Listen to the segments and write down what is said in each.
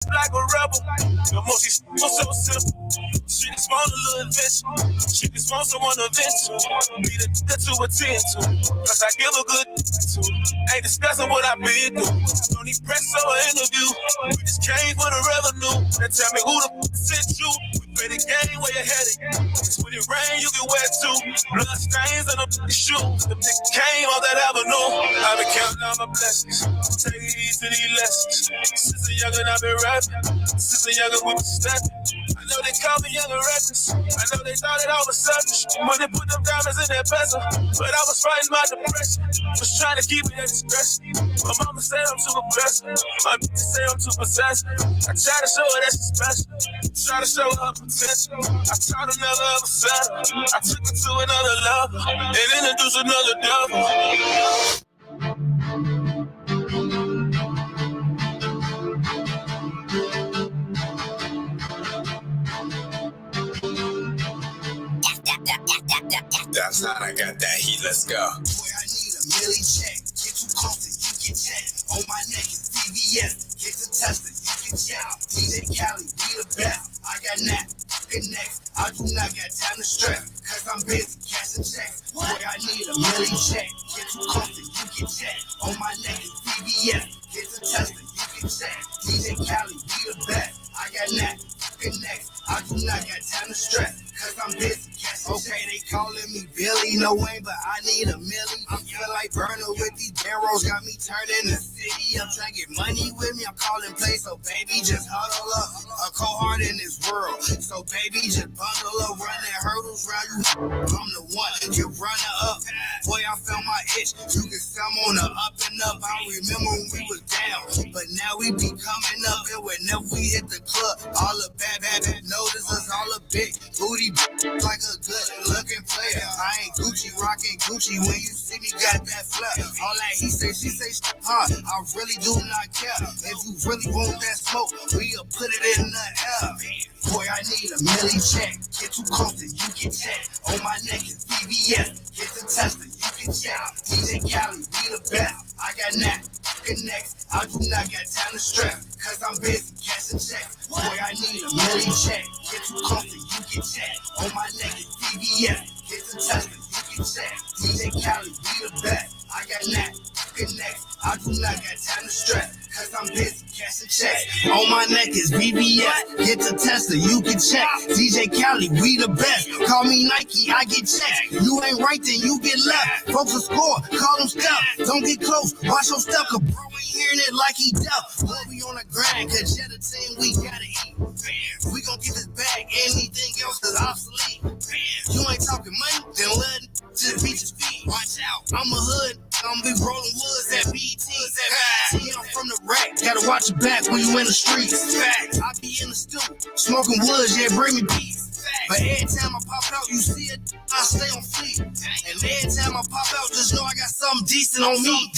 like a rebel. The most she's so simple. She just want a little adventure. She just want someone to vent to. Need a to attend to. Plus I give a good to. Ain't discussing what I've been through. Don't need press or interview. We just came for the revenue. Now tell me who the sent you. We play the game where you're headed. When it rain, you get wet too. Blood stains on the shoes. The nigga came on that avenue. I've been counting all my blessings. Take it easy to these lessons. Since a youngin' I've been rapping. Since a youngin' we been stepping. I know they call me young and reckless. I know they thought it all was selfish when they put them diamonds in their bezel. But I was fighting my depression. Was trying to keep it at discretion. My mama said I'm too aggressive. My bitch say I'm too possessive. I try to show her that she's special. Try to show her potential. I tried to never ever settle. I took her to another level and introduced another devil. That's how I got that heat, let's go. Boy, I need a milli check. Get too close and you get checked. On my neck is VVS. Get to testing, you get checked. DJ Cali, be the best. I got nap, next. I do not got time to stress. Cause I'm busy cashing checks. Boy, I need a milli check. Get too close and you get checked. On my neck is VVS. Get to testing, you get checked. DJ Cali, be the best. I got nap, next. I do not got time to stress. Cause I'm busy. Okay, they calling me Billy, no way, but I need a milli. I feel like Burner with these barrels, got me turning the city. I'm trying to get money with me, I'm calling play, so baby, just huddle up. A cohort in this world, so baby, just bundle up, running hurdles round you. I'm the one, you running up. Boy, I found my itch, you can sell on the up and up. I remember when we was down, but now we be coming up. And whenever we hit the club, all the bad notice us, all the big booty like a good looking player. I ain't Gucci, rockin' Gucci. When you see me, got that flap. All that he say, she say, huh? I really do not care. If you really want that smoke, we'll put it in the air. Boy, I need a milli check. Get too close and you get checked. On my neck is VVS. Get the testing, you get checked. DJ Cali, be the best. I got nap, next. I do not got time to stress. Cause I'm busy cashing checks. Boy, I need a milli check. Get too close and you get checked. On my neck is VVS. Get the testing, you get checked. DJ Cali, be the best. I got nap, next. I do not got time to stress. Cause I'm busy cashing checks. On my neck is VVS. Get the tester, you can check. DJ Cali, we the best. Call me Nike, I get checks. You ain't right, then you get left. Folks will score, call them step. Don't get close, watch your step. Cause bro ain't hearing it like he deaf. Boy, we on the grind, cause you're the team we gotta eat. We gon' get this bag, anything else is obsolete. You ain't talking money, then let it just beat your feet. Watch out, I'm a hood. I'm be rolling woods at BT. I'm from the rack, gotta watch your back when you in the streets. Fact, I be in the stew, smoking woods, yeah, bring me peace. But every time I pop out, you see it, I stay on fleek. And every time I pop out, just know I got something decent on me.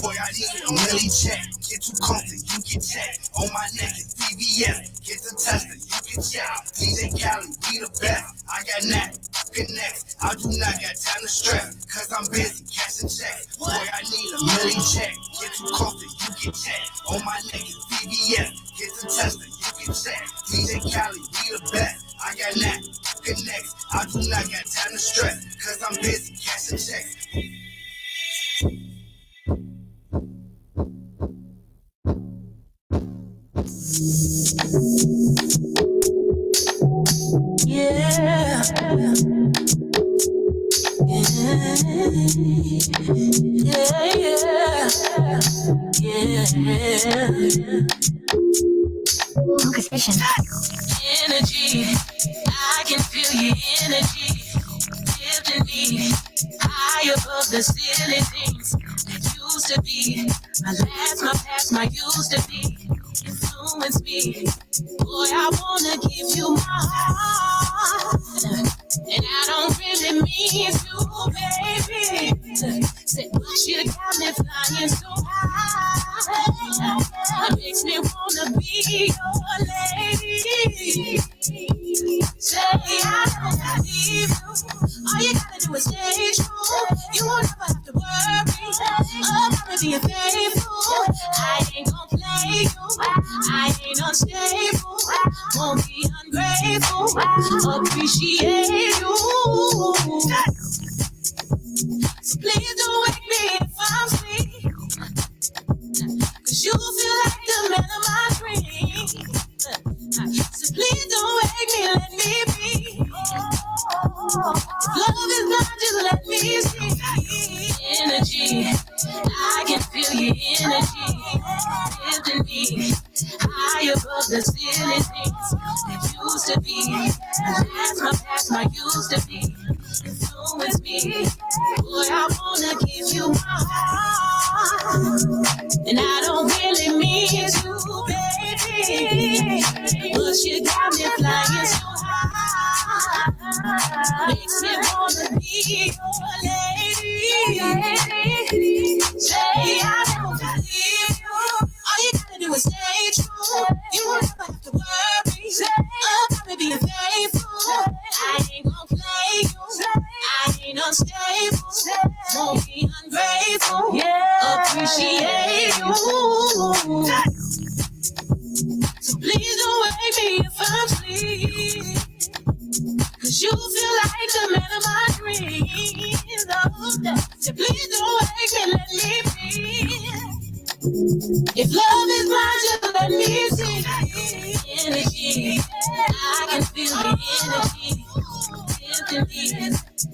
Boy, I need a milli check. Get too comfy, you get checked. On my neck is VVS. Get the tester, you get checked. DJ Cali, be the best. I got nap, next. I do not got time to stress. Cause I'm busy cashing checks. Boy, I need a milli check. Get too comfy, you get checked. On my neck is VVS. Get the tester, you get checked. DJ Cali, be the best. I got nap, next. I do not got time to stress. Cause I'm busy cashing checks. Yeah. Energy, I can feel your energy lifting me high above the ceiling things that used to be. My last, my past, my used to be influence me. Boy, I wanna give you my heart, and I don't really mean to, baby. Said, but you got me flying so high. It makes me wanna be your lady. Say I don't leave you. All you gotta do is stay true. You won't ever have to worry about being faithful. I ain't gon' play you. I ain't unstable. unstable. Won't be ungrateful. Appreciate you. So please don't wake me if I'm asleep. Cause you feel like the man of my dreams. So please don't wake me, let me be. Love is not just let me see. Energy, I can feel your energy. Lifting me high above the ceiling things that used to be. My past, my used to be. Influence me. Boy, I wanna give you my heart. And I don't really mean to, baby. But you got me flying so high. Makes me wanna be your lady. Say I don't believe you. All you gotta do is stay true. You won't ever have to worry about me being faithful. I ain't gon' play you. I ain't unstable. Won't be ungrateful. Appreciate you. So please don't wake me if I'm asleep. Cause you feel like the man of my dreams. Oh, so please don't wake me, let me be. If love is blind, just let me see. Energy, I can feel the energy. Lifting me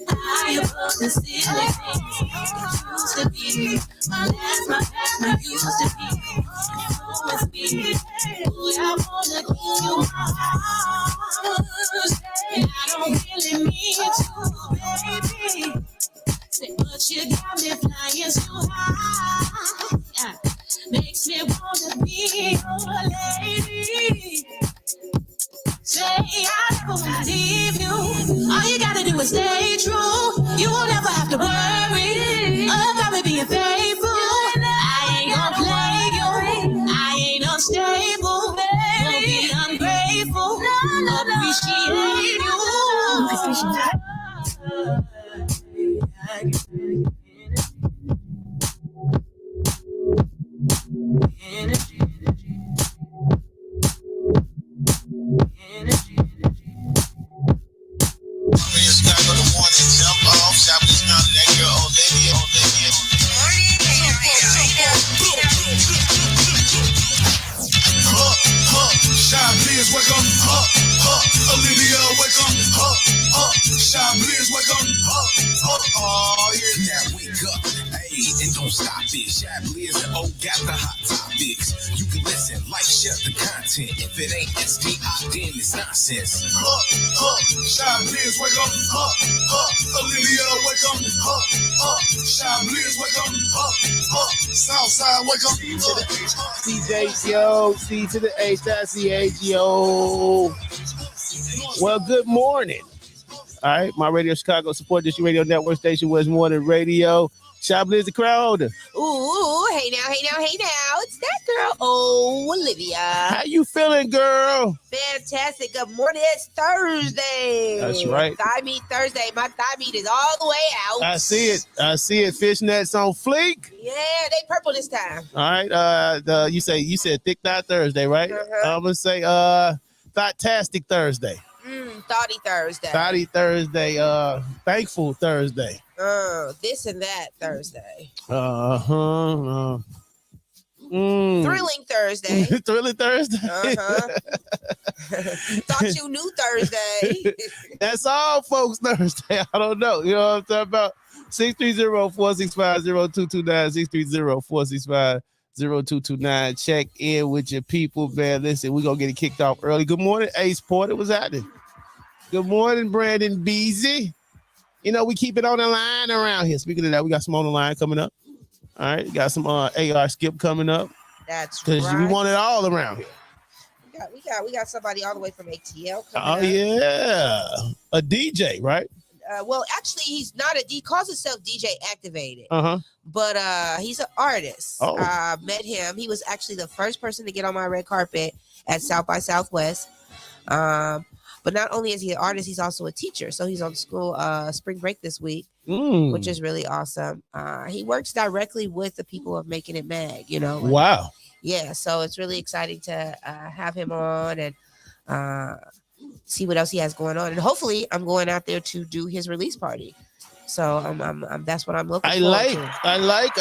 high above the ceiling. Used to be my past, my used to be. With me, boy, I wanna give you my heart. And I don't really mean to, baby. But you got me flying so high. Makes me wanna be your lady. Say I never wanna leave you. All you gotta do is stay true. You won't ever have to worry about me being faithful. I ain't gonna play you. I ain't unstable. Won't be ungrateful. Appreciate Chiblizz, welcome, Olivia, welcome, Chiblizz, welcome, oh yeah. Now wake up, hey, and don't stop it. Chiblizz and O got the hot topics. You can listen, like, share the content. If it ain't SDI, then it's nonsense. Chiblizz, welcome, Olivia, welcome, Chiblizz, welcome, Southside, welcome. CJGO, C to the H, that's CAGO. Well, good morning. All right, my Radio Chicago Support District Radio Network station was Morning Radio. Chiblizz the crowd. Ooh, hey now. It's that girl, Olivia. How you feeling, girl? Fantastic. Good morning. It's Thursday. That's right. Thigh meat Thursday. My thigh meat is all the way out. I see it. Fishnets on fleek. Yeah, they purple this time. All right. You said Thick Thigh Thursday, right? I'm gonna say Thoughtastic Thursday. Thoughty Thursday. Thoughty Thursday. Thankful Thursday. This and that Thursday. Thrilling Thursday. Thrilling Thursday. Thought you knew Thursday. That's all, folks. Thursday. I don't know. You know what I'm talking about? 630-465-0229. 630-465-0229. Check in with your people, man. Listen, we're gonna get it kicked off early. Good morning, Ace Porter. What's happening? Good morning, Brandon Beasy. You know, we keep it on the line around here. Speaking of that, we got some on the line coming up. All right, got some AR skip coming up. That's right. Because we want it all around here. We got somebody all the way from ATL coming up. Yeah, a DJ, right? Well, actually, he's not he calls himself DJ Activated. But he's an artist. Met him. He was actually the first person to get on my red carpet at South by Southwest. But not only is he an artist, he's also a teacher. So he's on school spring break this week, which is really awesome. He works directly with the people of Making It Mag, you know. Wow. Yeah, so it's really exciting to have him on and see what else he has going on. And hopefully, I'm going out there to do his release party. So that's what I'm looking forward to. I like.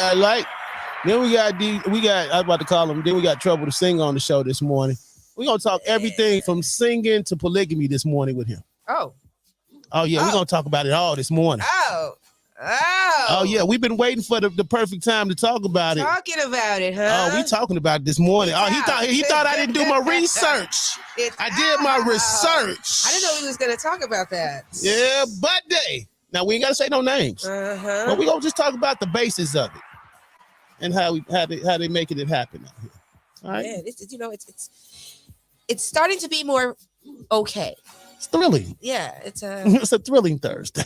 Then we got I was about to call him. Then we got Trouble to Sing on the show this morning. We're gonna talk everything from singing to polygamy this morning with him. Oh yeah, we're gonna talk about it all this morning. Oh yeah, we've been waiting for the perfect time to talk about it. Talking about it, huh? Oh, we talking about it this morning. He thought I didn't do my research. I did my research. I didn't know he was gonna talk about that. Yeah, but now we ain't gotta say no names. But we gonna just talk about the basis of it and how they making it happen out here. All right. Yeah, it's starting to be more okay. It's thrilling. Yeah, it's a thrilling Thursday.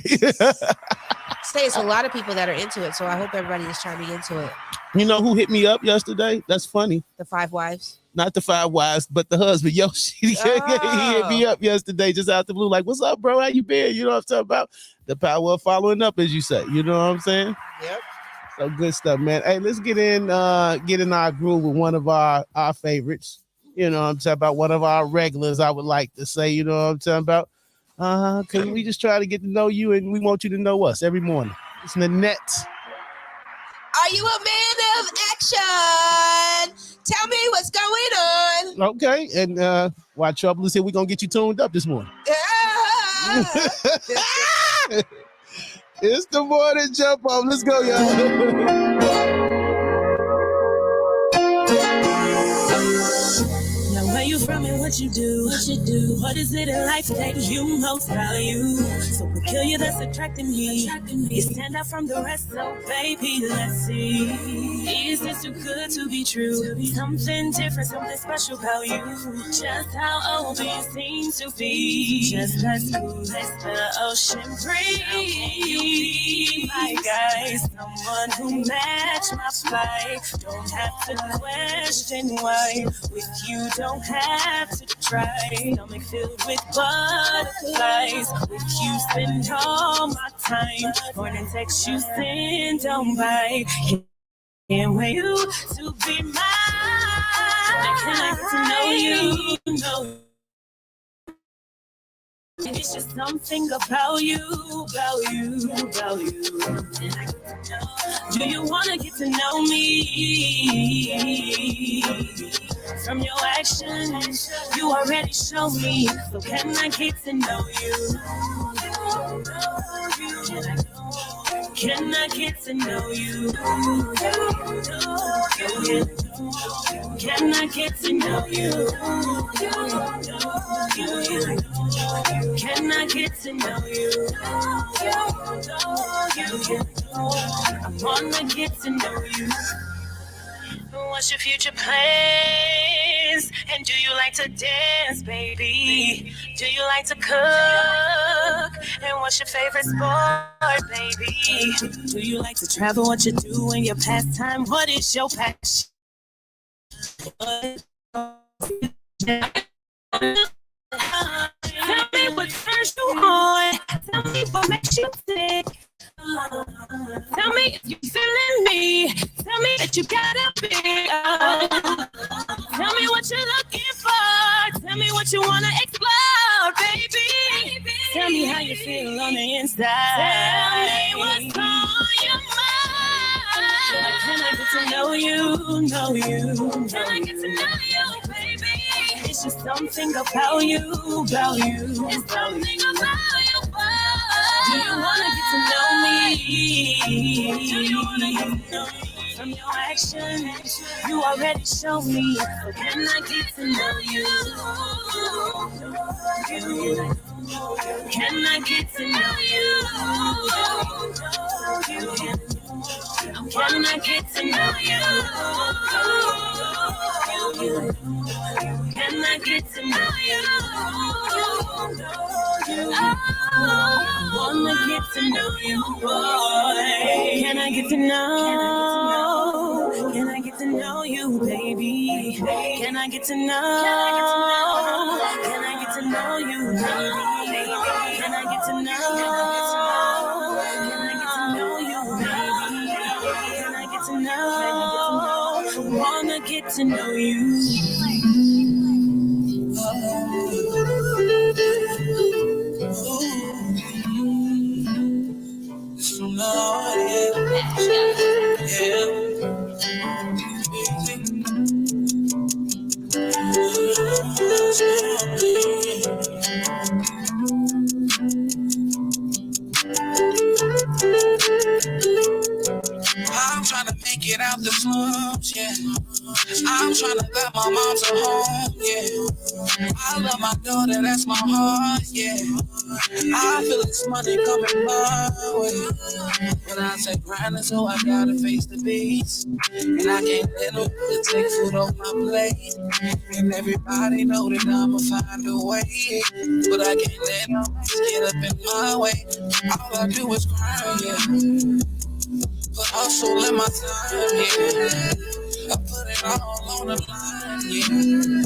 It's a lot of people that are into it, so I hope everybody is chiming into it. You know who hit me up yesterday? That's funny. The 5 wives? Not the 5 wives, but the husband, Yoshi. He hit me up yesterday just out the blue, like, what's up, bro? How you been? You know what I'm talking about? The power of following up, as you say. You know what I'm saying? Yep. So good stuff, man. Hey, let's get in our groove with one of our favorites. You know what I'm talking about? One of our regulars, I would like to say, you know what I'm talking about? Because we just try to get to know you and we want you to know us every morning. It's Nanette. Are you a man of action? Tell me what's going on. Okay, and while Trouble is here, we're going to get you tuned up this morning. It's the morning Jumpoff. Let's go, y'all. Where you from and what you do? What is it in life that you most value? So peculiar that's attracting me. You stand out from the rest, so baby, let's see. Is this too good to be true? Something different, something special about you. Just how old you seem to be. Just as cool as the ocean breeze. My guy, someone who match my flight. Don't have to question why. With you, don't have to try. Stomach filled with butterflies. With you spend all my time. Morning text you send on by. Can't wait to be mine. Can I get to know you? It's just something about you. Do you wanna get to know me? From your actions, you already show me. So can I get to know you? Can I get to know you? Can I get to know you? Can I get to know you? I wanna get to know you. What's your future plans? And do you like to dance, baby? Do you like to cook? And what's your favorite sport, baby? Do you like to travel? What you do in your pastime? What is your passion? Tell me what turns you on. Tell me what makes you sick. Tell me if you're feeling me. Tell me that you gotta be. Tell me what you're looking for. Tell me what you wanna explore, baby. Tell me how you feel on the inside. Tell me what's on your mind. Can I get to know you? Can I get to know you, baby? It's just something about you. It's something about you. Do you wanna get to know me? From your actions, you already show me. So can I get to know you? Can I get to know you? Can I get to know you? Can I get to know you? I wanna get to know you, boy. Can I get to know? Can I get to know you, baby? Can I get to know? Can I get to know you, baby? Can I get to know? Can I get to know you, baby? Can I get to know? Wanna get to know you. It's from the heart, I'm trying to make it out the slums, yeah. I'm trying to let my mom's at home, yeah. I love my daughter, that's my heart, yeah. I feel this money coming my way. But I take grinding, so I gotta face the beast. And I can't let them take food off my plate. And everybody know that I'ma find a way. But I can't let them get up in my way. All I do is grind, yeah. But also let my time, yeah. I put it all on the line, yeah.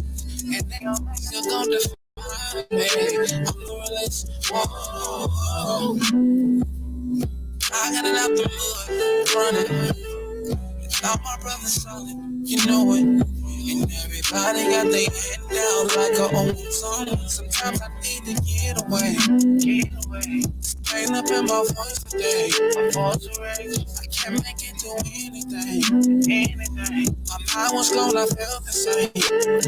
And they still gon' define me. I'm the realest. Whoa. I got it out the mud, running. All my brothers solid, you know it. And everybody got their head down like a old song. Sometimes I need to get away. Pain up in my voice today. My voice raised. I can't make it do anything. My mind was gone, I felt the same.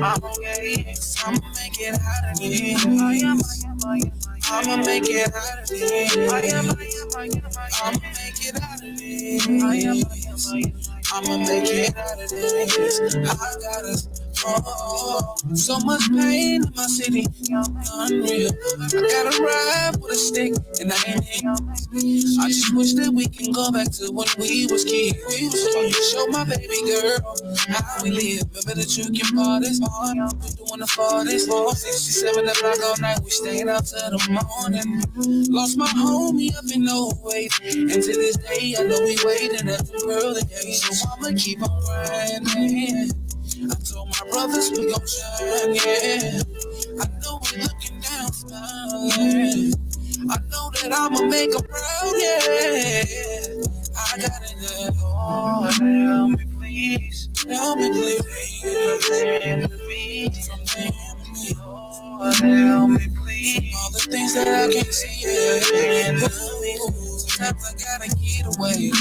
I'm okay. I'ma make it out of here. I'ma make it out of here. I'ma make it out of here. I'ma make it out of this. I got us. Oh, so much pain in my city, unreal. I gotta ride with a stick, and I ain't it. I just wish that we can go back to when we was kids. Show my baby girl how we live. Remember the drinking parties, we doing the farthest. 67 o'clock all night, we staying out till the morning. Lost my homie up in no way, and to this day I know we waiting at the pearly gates. So I'ma keep on grinding. I told my brothers we gon' shine, yeah. I know we looking down, smiling. I know that I'ma make them proud, yeah. I got it there. Oh, help me please. Help me please. From the enemy. Oh, help me please. All the things that I can't see, yeah. Sometimes I gotta get away.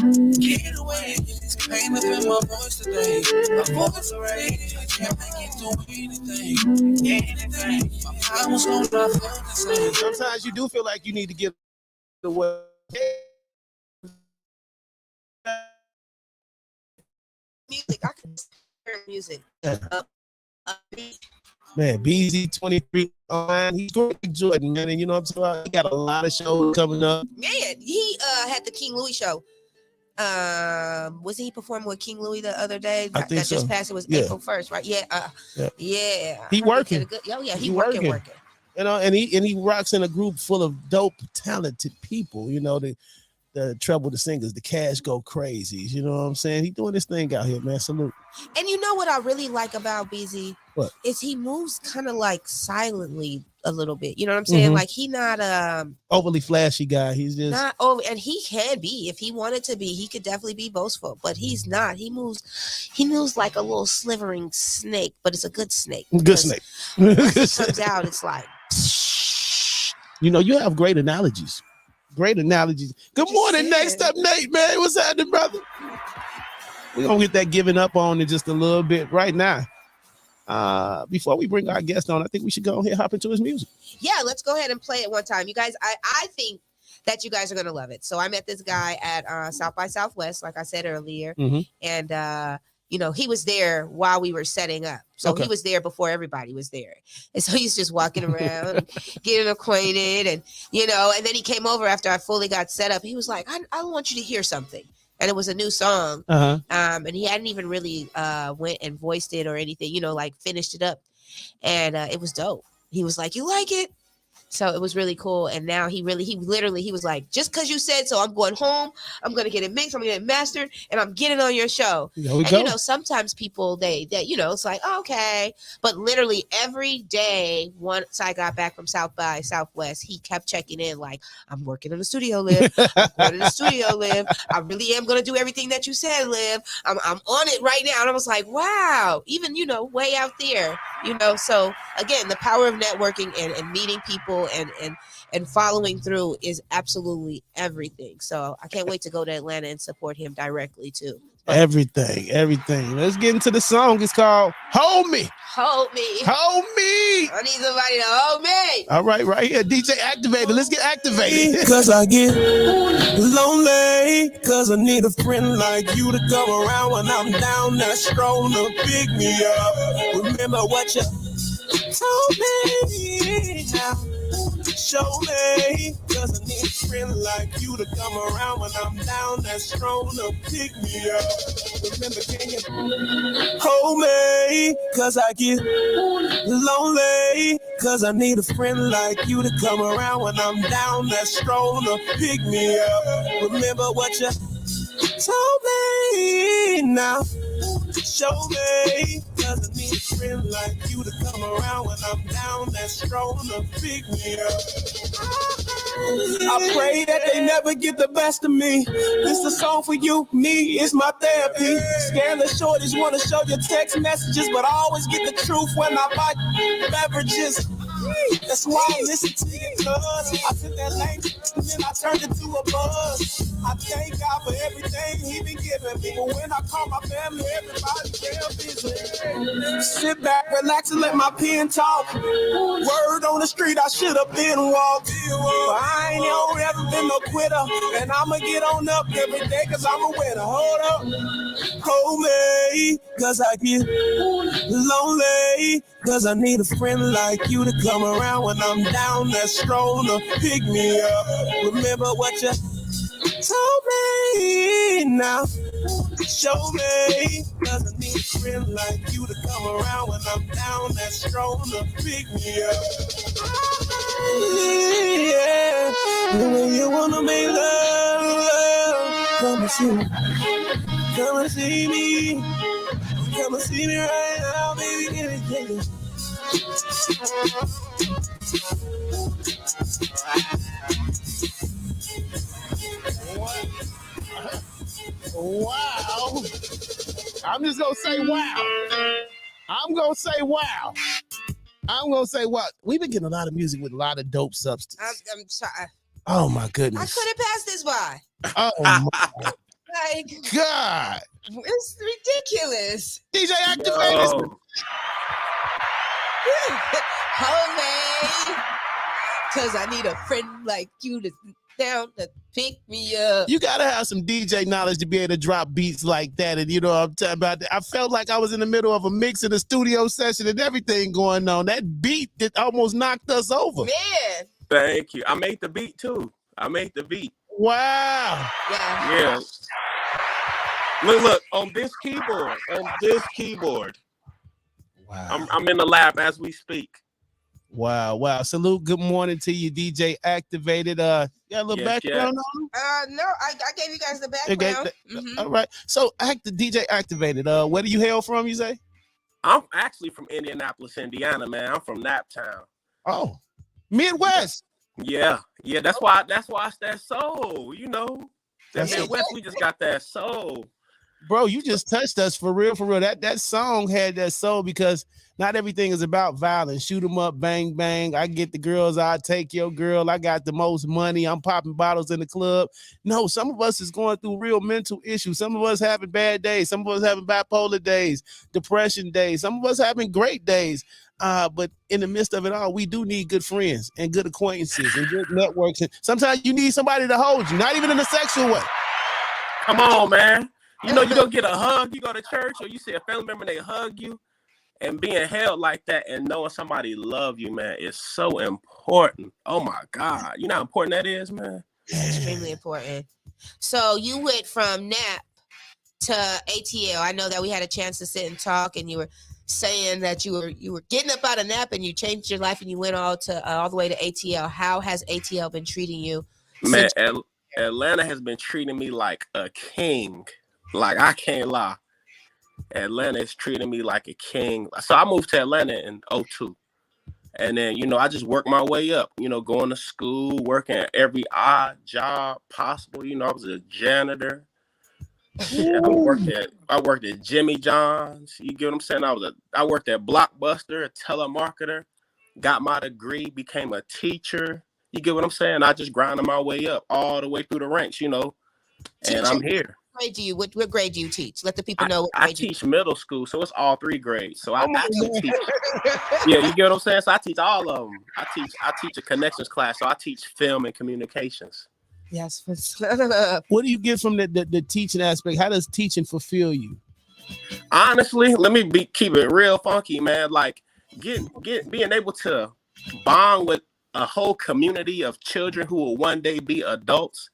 It's pain up in my voice today. My voice raised. I can't make it do anything. My mind was on my phone the same. Sometimes you do feel like you need to get away. Music, I can hear music. Man, BZ23 online. He's great, Jordan, man. And you know what I'm talking about? He got a lot of shows coming up. Man, he had the King Louis show. Was he performing with King Louis the other day? I think that so. Just passed. It was Yeah. April 1st, right? Yeah. Yeah. He working. Oh yeah, he working. You know, and he rocks in a group full of dope, talented people. You know, the Trouble the Singers, the Cash Go Crazies. You know what I'm saying? He doing this thing out here, man. Salute. And you know what I really like about BZ? What? Is he moves kind of like silently a little bit. You know what I'm saying? Mm-hmm. Like he not overly flashy guy. He's just not over, and he can be if he wanted to be. He could definitely be boastful, but he's not. He moves like a little slithering snake, but it's a good snake. Good snake. Once it comes out, it's like. You know, you have great analogies. Good morning. Next up, Nate, man. What's happening, brother? We're going to get that giving up on in just a little bit right now. Before we bring our guest on, I think we should go ahead and hop into his music. Yeah, let's go ahead and play it one time. You guys, I think that you guys are going to love it. So I met this guy at South by Southwest, like I said earlier. Mm-hmm. And, you know, he was there while we were setting up. So He was there before everybody was there. And so he's just walking around, getting acquainted. And, you know, and then he came over after I fully got set up. He was like, I want you to hear something. And it was a new song. Uh-huh. And he hadn't even really went and voiced it or anything, you know, like finished it up. And it was dope. He was like, you like it? So it was really cool. And now he was like, just because you said so, I'm going home. I'm going to get it mixed. I'm going to get it mastered. And I'm getting on your show. And, sometimes people, it's like, oh, okay. But literally every day, once I got back from South by Southwest, he kept checking in like, I'm working in the studio, Liv. I'm going to the studio, Liv. I really am going to do everything that you said, Liv. I'm on it right now. And I was like, wow, even, way out there, So again, the power of networking and meeting people and following through is absolutely everything. So I can't wait to go to Atlanta and support him directly too. Everything. Let's get into the song. It's called Hold Me. Hold me. Hold me. I need somebody to hold me. All right here. DJ activated. Let's get activated. Cause I get lonely. Cause I need a friend like you to come around when I'm down. That strong to pick me up. Remember what you told me now. Show me, cause I need a friend like you to come around when I'm down. That's strong to pick me up. Remember, can you hold me? Cause I get lonely. Cause I need a friend like you to come around when I'm down. That's strong to pick me up. Remember what you told me now. Show me, cause I need a friend like you to come around when I'm down. That's strong to pick me up. I pray that they never get the best of me. This a song for you, me, it's my therapy. Scandalous shorties wanna show your text messages, but I always get the truth when I buy beverages. That's why I listen to you, cuz I took that language and then I turned it to a buzz. I thank God for everything he been giving me. But when I call my family, everybody's real busy. Sit back, relax, and let my pen talk. Word on the street, I should have been walked. But I ain't never been no quitter. And I'ma get on up every day, cause I'm a winner. Hold up, hold me, cause I get lonely. Cause I need a friend like you to come around when I'm down. That's strong to pick me up. Remember what you told me now. Show me, cause I need a friend like you to come around when I'm down. That's strong to pick me up. Yeah, when you wanna make love, come and see me. Come and see me. Come and see me right now, baby. Give it to you. Wow. I'm just gonna say wow. I'm gonna say wow. We've been getting a lot of music with a lot of dope substance. I'm sorry. Oh my goodness. I couldn't pass this by. Oh my like God. It's ridiculous. DJ activated. Hold me, cause I need a friend like you to down to pick me up. You gotta have some DJ knowledge to be able to drop beats like that. And you know what I'm talking about. I felt like I was in the middle of a mix in a studio session and everything going on. That beat that almost knocked us over. Man. Thank you. I made the beat too. Wow. Yeah. Look, on this keyboard. Wow. I'm in the lab as we speak. Wow. Salute. Good morning to you, DJ Activated. Got a little background on? No, I gave you guys the background. Okay. All right. So DJ Activated. Where do you hail from, you say? I'm actually from Indianapolis, Indiana, man. I'm from Naptown. Oh. Midwest. Yeah. That's why it's that soul, you know. That Midwest, we just got that soul. Bro, you just touched us for real. That song had that soul because not everything is about violence. Shoot 'em up, bang, bang. I get the girls, I take your girl. I got the most money. I'm popping bottles in the club. No, some of us is going through real mental issues. Some of us having bad days. Some of us having bipolar days, depression days. Some of us having great days. But in the midst of it all, we do need good friends and good acquaintances and good networks. And sometimes you need somebody to hold you, not even in a sexual way. Come on, man. You know, you don't get a hug, you go to church, or you see a family member, they hug you, and being held like that and knowing somebody love you, man, is so important. Oh, my God. You know how important that is, man? Extremely important. So you went from NAP to ATL. I know that we had a chance to sit and talk, and you were saying that you were getting up out of nap and you changed your life and you went all the way to ATL. How has ATL been treating you? Man, Atlanta has been treating me like a king. Like, I can't lie. Atlanta is treating me like a king. So I moved to Atlanta in 2002. And then, I just worked my way up, going to school, working at every odd job possible. I was a janitor. Shit, I worked at Jimmy John's. You get what I'm saying? I worked at Blockbuster, a telemarketer, got my degree, became a teacher. You get what I'm saying? I just grinded my way up all the way through the ranks, and I'm here. What grade do you teach? Let the people know what grade I teach middle school, so it's all 3 grades. So I actually teach. Yeah, you get what I'm saying? So I teach all of them. I teach a connections class, so I teach film and communications. Yes. What do you get from the teaching aspect? How does teaching fulfill you? Honestly, let me keep it real funky, man. Like being able to bond with a whole community of children who will one day be adults.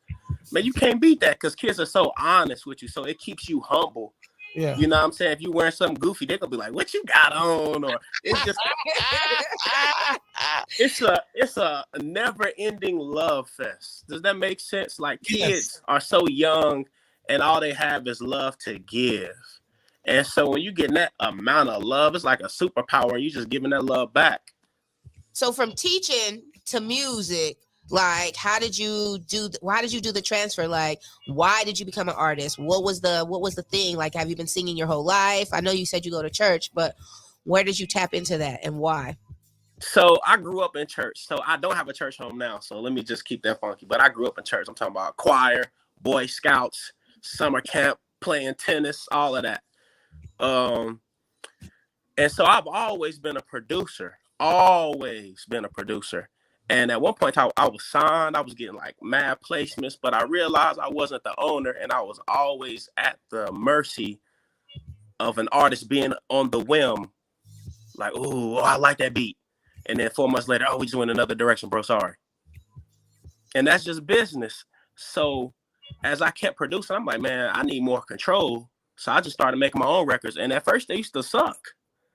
Man, you can't beat that because kids are so honest with you. So it keeps you humble. Yeah. You know what I'm saying? If you're wearing something goofy, they're gonna be like, what you got on? Or it's just it's a never-ending love fest. Does that make sense? Like, kids are so young and all they have is love to give. And so when you get that amount of love, it's like a superpower, and you just giving that love back. So from teaching to music, like, why did you do the transfer? Like, why did you become an artist? What was the thing? Like, have you been singing your whole life? I know you said you go to church, but where did you tap into that and why? So I grew up in church. So I don't have a church home now. So let me just keep that funky. But I grew up in church. I'm talking about choir, Boy Scouts, summer camp, playing tennis, all of that. And so I've always been a producer. And at one point, I was signed. I was getting like mad placements, but I realized I wasn't the owner, and I was always at the mercy of an artist being on the whim. Like, oh, I like that beat. And then 4 months later, we just went another direction, bro. Sorry. And that's just business. So as I kept producing, I'm like, man, I need more control. So I just started making my own records. And at first, they used to suck.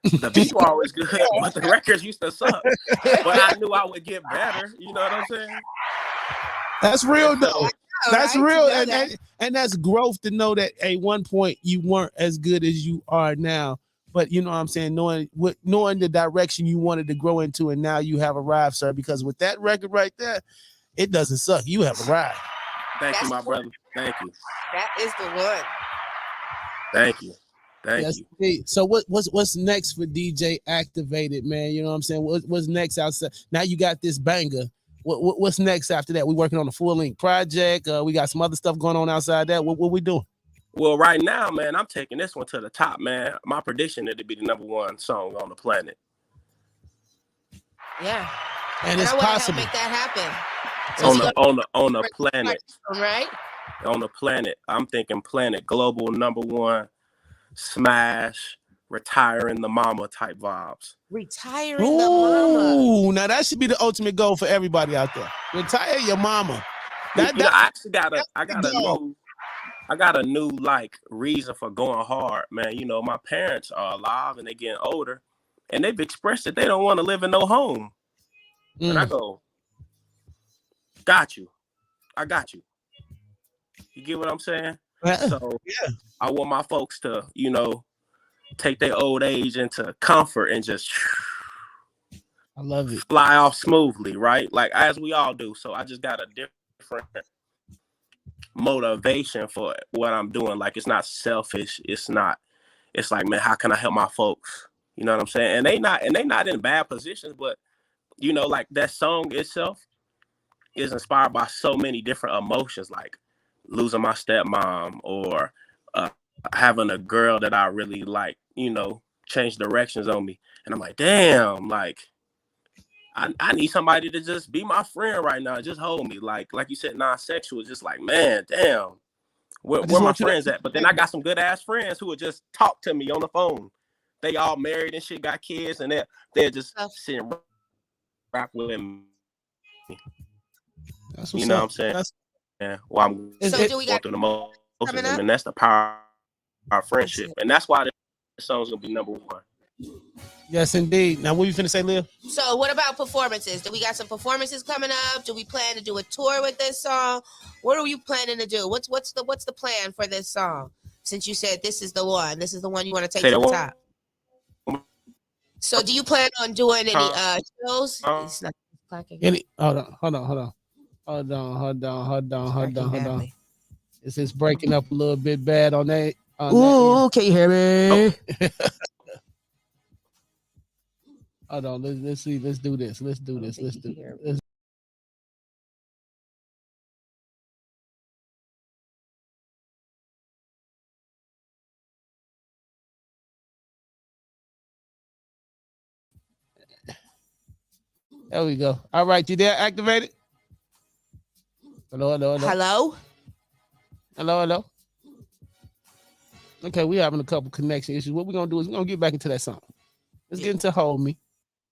The beats were always good, but the records used to suck. But I knew I would get better. You know what I'm saying? That's real, though. That's real. And that's growth to know that at one point you weren't as good as you are now. But you know what I'm saying? Knowing the direction you wanted to grow into, and now you have arrived, sir. Because with that record right there, it doesn't suck. You have arrived. Thank you, my brother. Thank you. That is the one. Thank you. Thank you. So what's next for DJ Activated, man? You know what I'm saying? What's next outside? Now you got this banger. What's next after that? We working on a full-length project. We got some other stuff going on outside that. What we doing? Well, right now, man, I'm taking this one to the top, man. My prediction is to be the #1 song on the planet. Yeah, and it's possible. Make that happen. So on the planet, right? On the planet, I'm thinking planet global #1. Smash, retiring the mama type vibes. Retiring the mama. Ooh, now that should be the ultimate goal for everybody out there. Retire your mama. I actually got a new like reason for going hard, man. You know, my parents are alive and they getting older, and they've expressed that they don't want to live in no home. And I go, got you. I got you. You get what I'm saying? So yeah. I want my folks to, take their old age into comfort and just I love it. Fly off smoothly, right? Like as we all do. So I just got a different motivation for what I'm doing. Like it's not selfish. It's like, man, how can I help my folks? You know what I'm saying? And they not in bad positions, but like that song itself is inspired by so many different emotions, like losing my stepmom or having a girl that I really like, change directions on me. And I'm like, damn, like I need somebody to just be my friend right now. Just hold me. Like you said, non-sexual, just like, man, damn, where my friends at? But then I got some good ass friends who would just talk to me on the phone. They all married and shit, got kids, and they're just sitting rap with me. That's what I'm saying? Yeah. Well, I'm going through the most, and that's the power of our friendship, and that's why this song's gonna be #1. Yes, indeed. Now, what you finna say, Lil? So, what about performances? Do we got some performances coming up? Do we plan to do a tour with this song? What are you planning to do? What's the plan for this song? Since you said this is the one you want to take to the top. So, do you plan on doing any shows? It's not clacking. Hold on. Is this breaking up a little bit bad on that? Ooh, can you hear me? Oh. Hold on, let's see. Let's do this. There we go. All right, you there? Activated? Hello. Okay, we having a couple connection issues. What we're gonna do is we're gonna get back into that song. Let's get into Hold Me.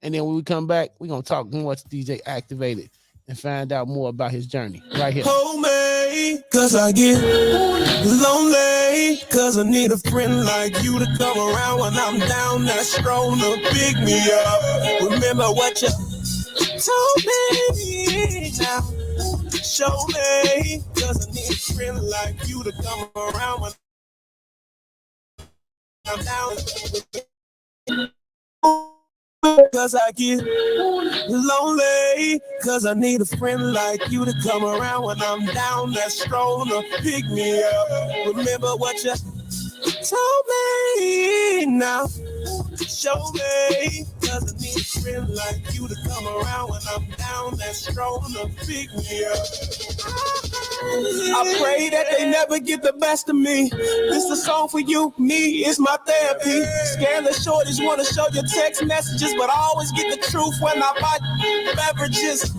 And then when we come back, we're gonna talk more to DJ Activated and find out more about his journey right here. Hold me, cause I get lonely, cause I need a friend like you to come around when I'm down. That's strong to pick me up. Remember what you told me now. Show me, cause I need a friend like you to come around when I'm down. Cause I get lonely, cause I need a friend like you to come around when I'm down. That's strong to pick me up. Remember what you told me now. Show me, cause I need a friend like you to come around when I'm down. That's strong to pick me up. I pray that they never get the best of me. This a song for you, me, it's my therapy. Scandalous shorties wanna show your text messages, but I always get the truth when I buy beverages.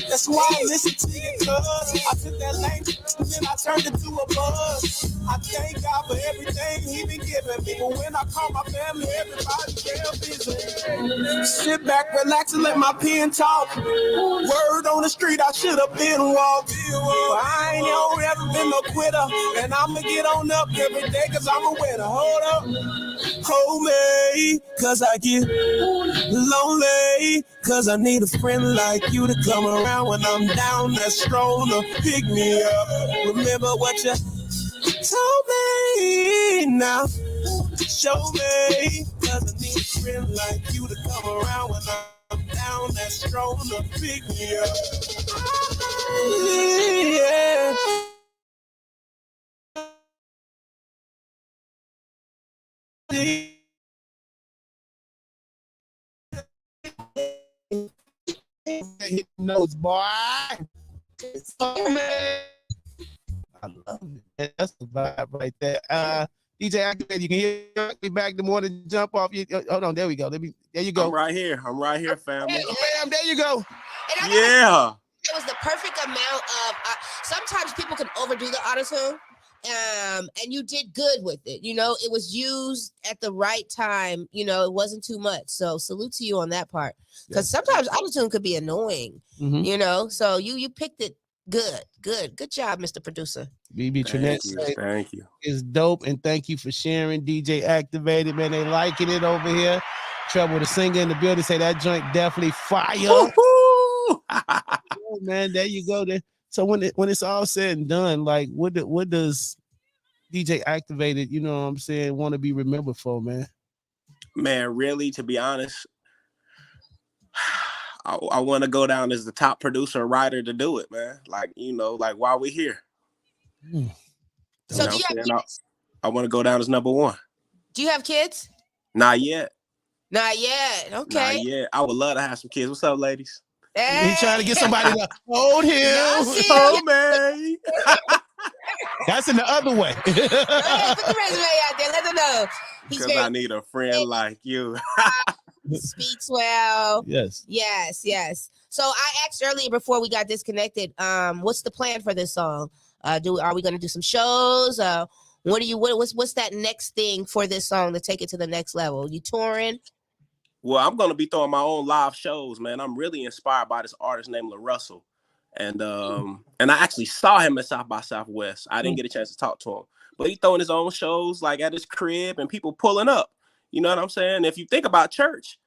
That's why I listen to you, cuz I took that lane and then I turned it to a buzz. I thank God for everything he been giving me, but when I call my family, everybody damn busy. Sit back, relax, and let my pen talk. Word on the street, I should have been walked. But I ain't ever been no quitter, and I'ma get on up every day, cause I'm a winner. Hold up, hold me, cause I get lonely, cause I need a friend like you to come around when I'm down. That's strong to pick me up. Remember what you told me now. Show me, cause I need a friend like you to come around when I'm down. That's strong to pick me up. Yeah. Hit notes, boy. I love it. That's the vibe right there. DJ Activated, you can hear me back the morning jump off. Hold on, there we go. There you go. I'm right here, family. Bam, there you go. Yeah. It was the perfect amount of. Sometimes people can overdo the auto-tune. And you did good with it. You know, it was used at the right time. You know, it wasn't too much. So salute to you on that part. Because sometimes auto-tune could be annoying. Mm-hmm. You know, so you picked it good. Good job, Mr. Producer. BB Thank you. It's dope, and thank you for sharing. DJ Activated, man, they liking it over here. Trouble the singer in the building say that joint definitely fire. Oh, man, there you go. There. So when it's all said and done, like what does DJ Activated, you know what I'm saying, want to be remembered for, man? Man, really, to be honest, I want to go down as the top producer writer to do it, man. Like, you know, like while we're here. So do you have kids? I want to go down as number one. Do you have kids? Not yet. Okay. Not yet. I would love to have some kids. What's up, ladies? Hey. He's trying to get somebody to hold him. Oh, man. That's in the other way. Put the resume out there. Let them know. Because I need a friend like you. Speaks well. Yes. So I asked earlier before we got disconnected, what's the plan for this song? Are we going to do some shows? What's that next thing for this song to take it to the next level? You touring? Well, I'm going to be throwing my own live shows, man. I'm really inspired by this artist named LaRussell. And I actually saw him at South by Southwest. I didn't get a chance to talk to him. But he throwing his own shows like at his crib and people pulling up. You know what I'm saying? If you think about church,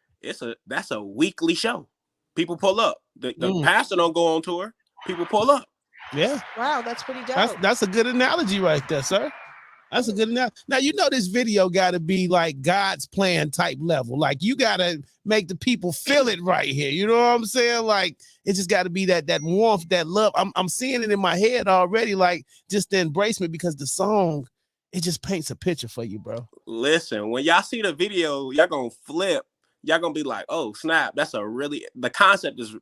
that's a weekly show. People pull up. The pastor don't go on tour. People pull up. Yeah. Wow, that's pretty dope. That's a good analogy right there, sir. That's a good analogy. Now, you know this video got to be like God's plan type level. Like, you got to make the people feel it right here. You know what I'm saying? Like, it just got to be that warmth, that love. I'm seeing it in my head already, like just the embracement, because the song, it just paints a picture for you, bro. Listen, when y'all see the video, y'all gonna flip. Y'all gonna be like, oh, snap. The concept is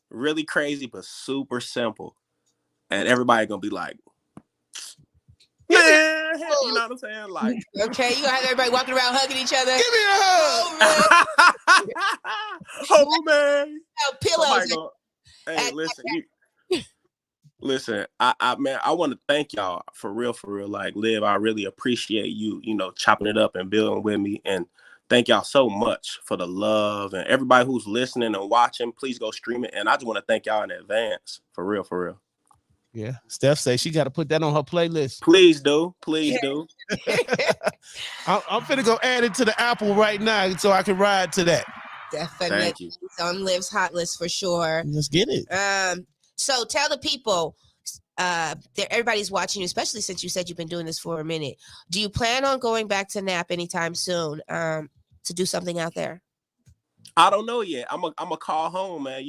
really crazy, but super simple. And everybody gonna be like, man, you know what I'm saying? Like, okay, you gonna have everybody walking around hugging each other. Give me a hug. Oh man. Pillows. Hey, listen. I want to thank y'all for real. Like, Liv, I really appreciate you, chopping it up and building with me. And thank y'all so much for the love, and everybody who's listening and watching. Please go stream it. And I just want to thank y'all in advance. For real. Yeah, Steph says she got to put that on her playlist. Please do. I'm finna go add it to the Apple right now so I can ride to that. Definitely. Thank you. It's on Liv's hot list for sure. Let's get it. So tell the people, everybody's watching you, especially since you said you've been doing this for a minute. Do you plan on going back to Nap anytime soon to do something out there? I don't know yet. I'm a call home, man.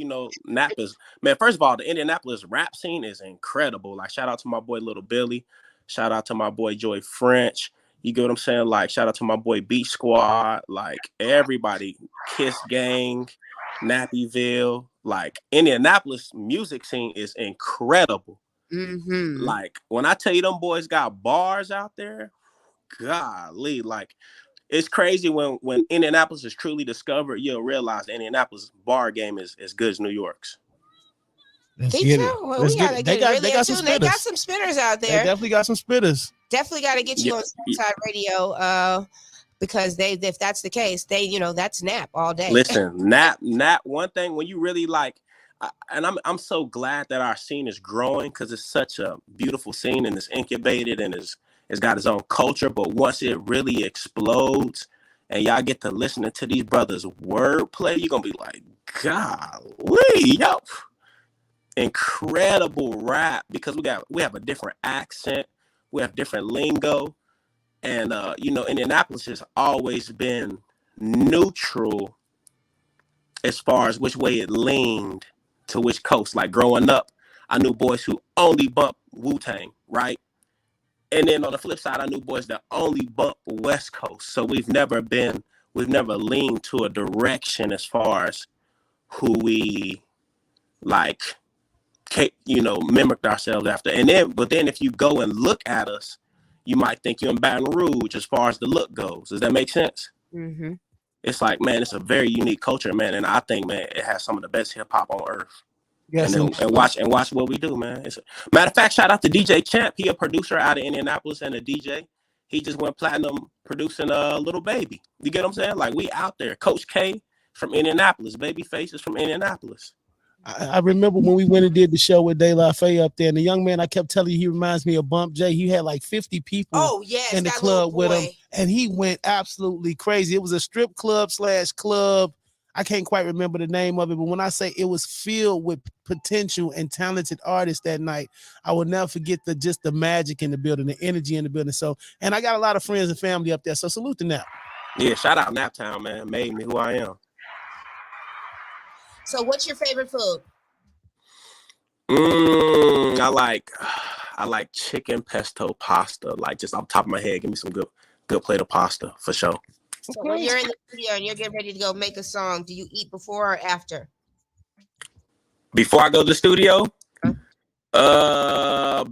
Nap is, man, first of all, the Indianapolis rap scene is incredible. Like, shout out to my boy Little Billy. Shout out to my boy Joy French. You get what I'm saying? Like, shout out to my boy Beach Squad. Like, everybody, Kiss Gang, Nappyville. Like, Indianapolis music scene is incredible. Mm-hmm. Like, when I tell you them boys got bars out there, golly, like, it's crazy when Indianapolis is truly discovered, you'll realize the Indianapolis bar game is as good as New York's. They got some spinners out there. They definitely got some spitters. Definitely got to get you on Southside Radio because if that's the case, that's Nap all day. Listen, Nap. One thing, when you really like, and I'm so glad that our scene is growing, because it's such a beautiful scene and it's incubated and it's got its own culture. But once it really explodes and y'all get to listening to these brothers' wordplay, you're gonna be like, golly, yo. Incredible rap, because we have a different accent, we have different lingo, and Indianapolis has always been neutral as far as which way it leaned to which coast. Like, growing up, I knew boys who only bump Wu-Tang, right? And then on the flip side, I knew boys that only bump West Coast. So we've never leaned to a direction as far as who we like, mimicked ourselves after. But then if you go and look at us, you might think you're in Baton Rouge as far as the look goes. Does that make sense? Mm-hmm. It's like, man, it's a very unique culture, man. And I think, man, it has some of the best hip hop on earth. Yes, and watch what we do, man. Matter of fact, shout out to DJ Champ. He a producer out of Indianapolis and a DJ. He just went platinum producing Little Baby. You get what I'm saying? Like, we out there. Coach K from Indianapolis. Babyface is from Indianapolis. I remember when we went and did the show with De La Fay up there, and the young man I kept telling you, he reminds me of Bump J. He had like 50 people in the club with him, and he went absolutely crazy. It was a strip club/club. I can't quite remember the name of it, but when I say it was filled with potential and talented artists that night, I will never forget the magic in the building, the energy in the building. So, and I got a lot of friends and family up there, so salute to Nap. Yeah, shout out Naptown, man. Made me who I am. So what's your favorite food? I like chicken pesto pasta. Like, just off the top of my head, give me some good plate of pasta for sure. So when you're in the studio and you're getting ready to go make a song, do you eat before or after? Before I go to the studio?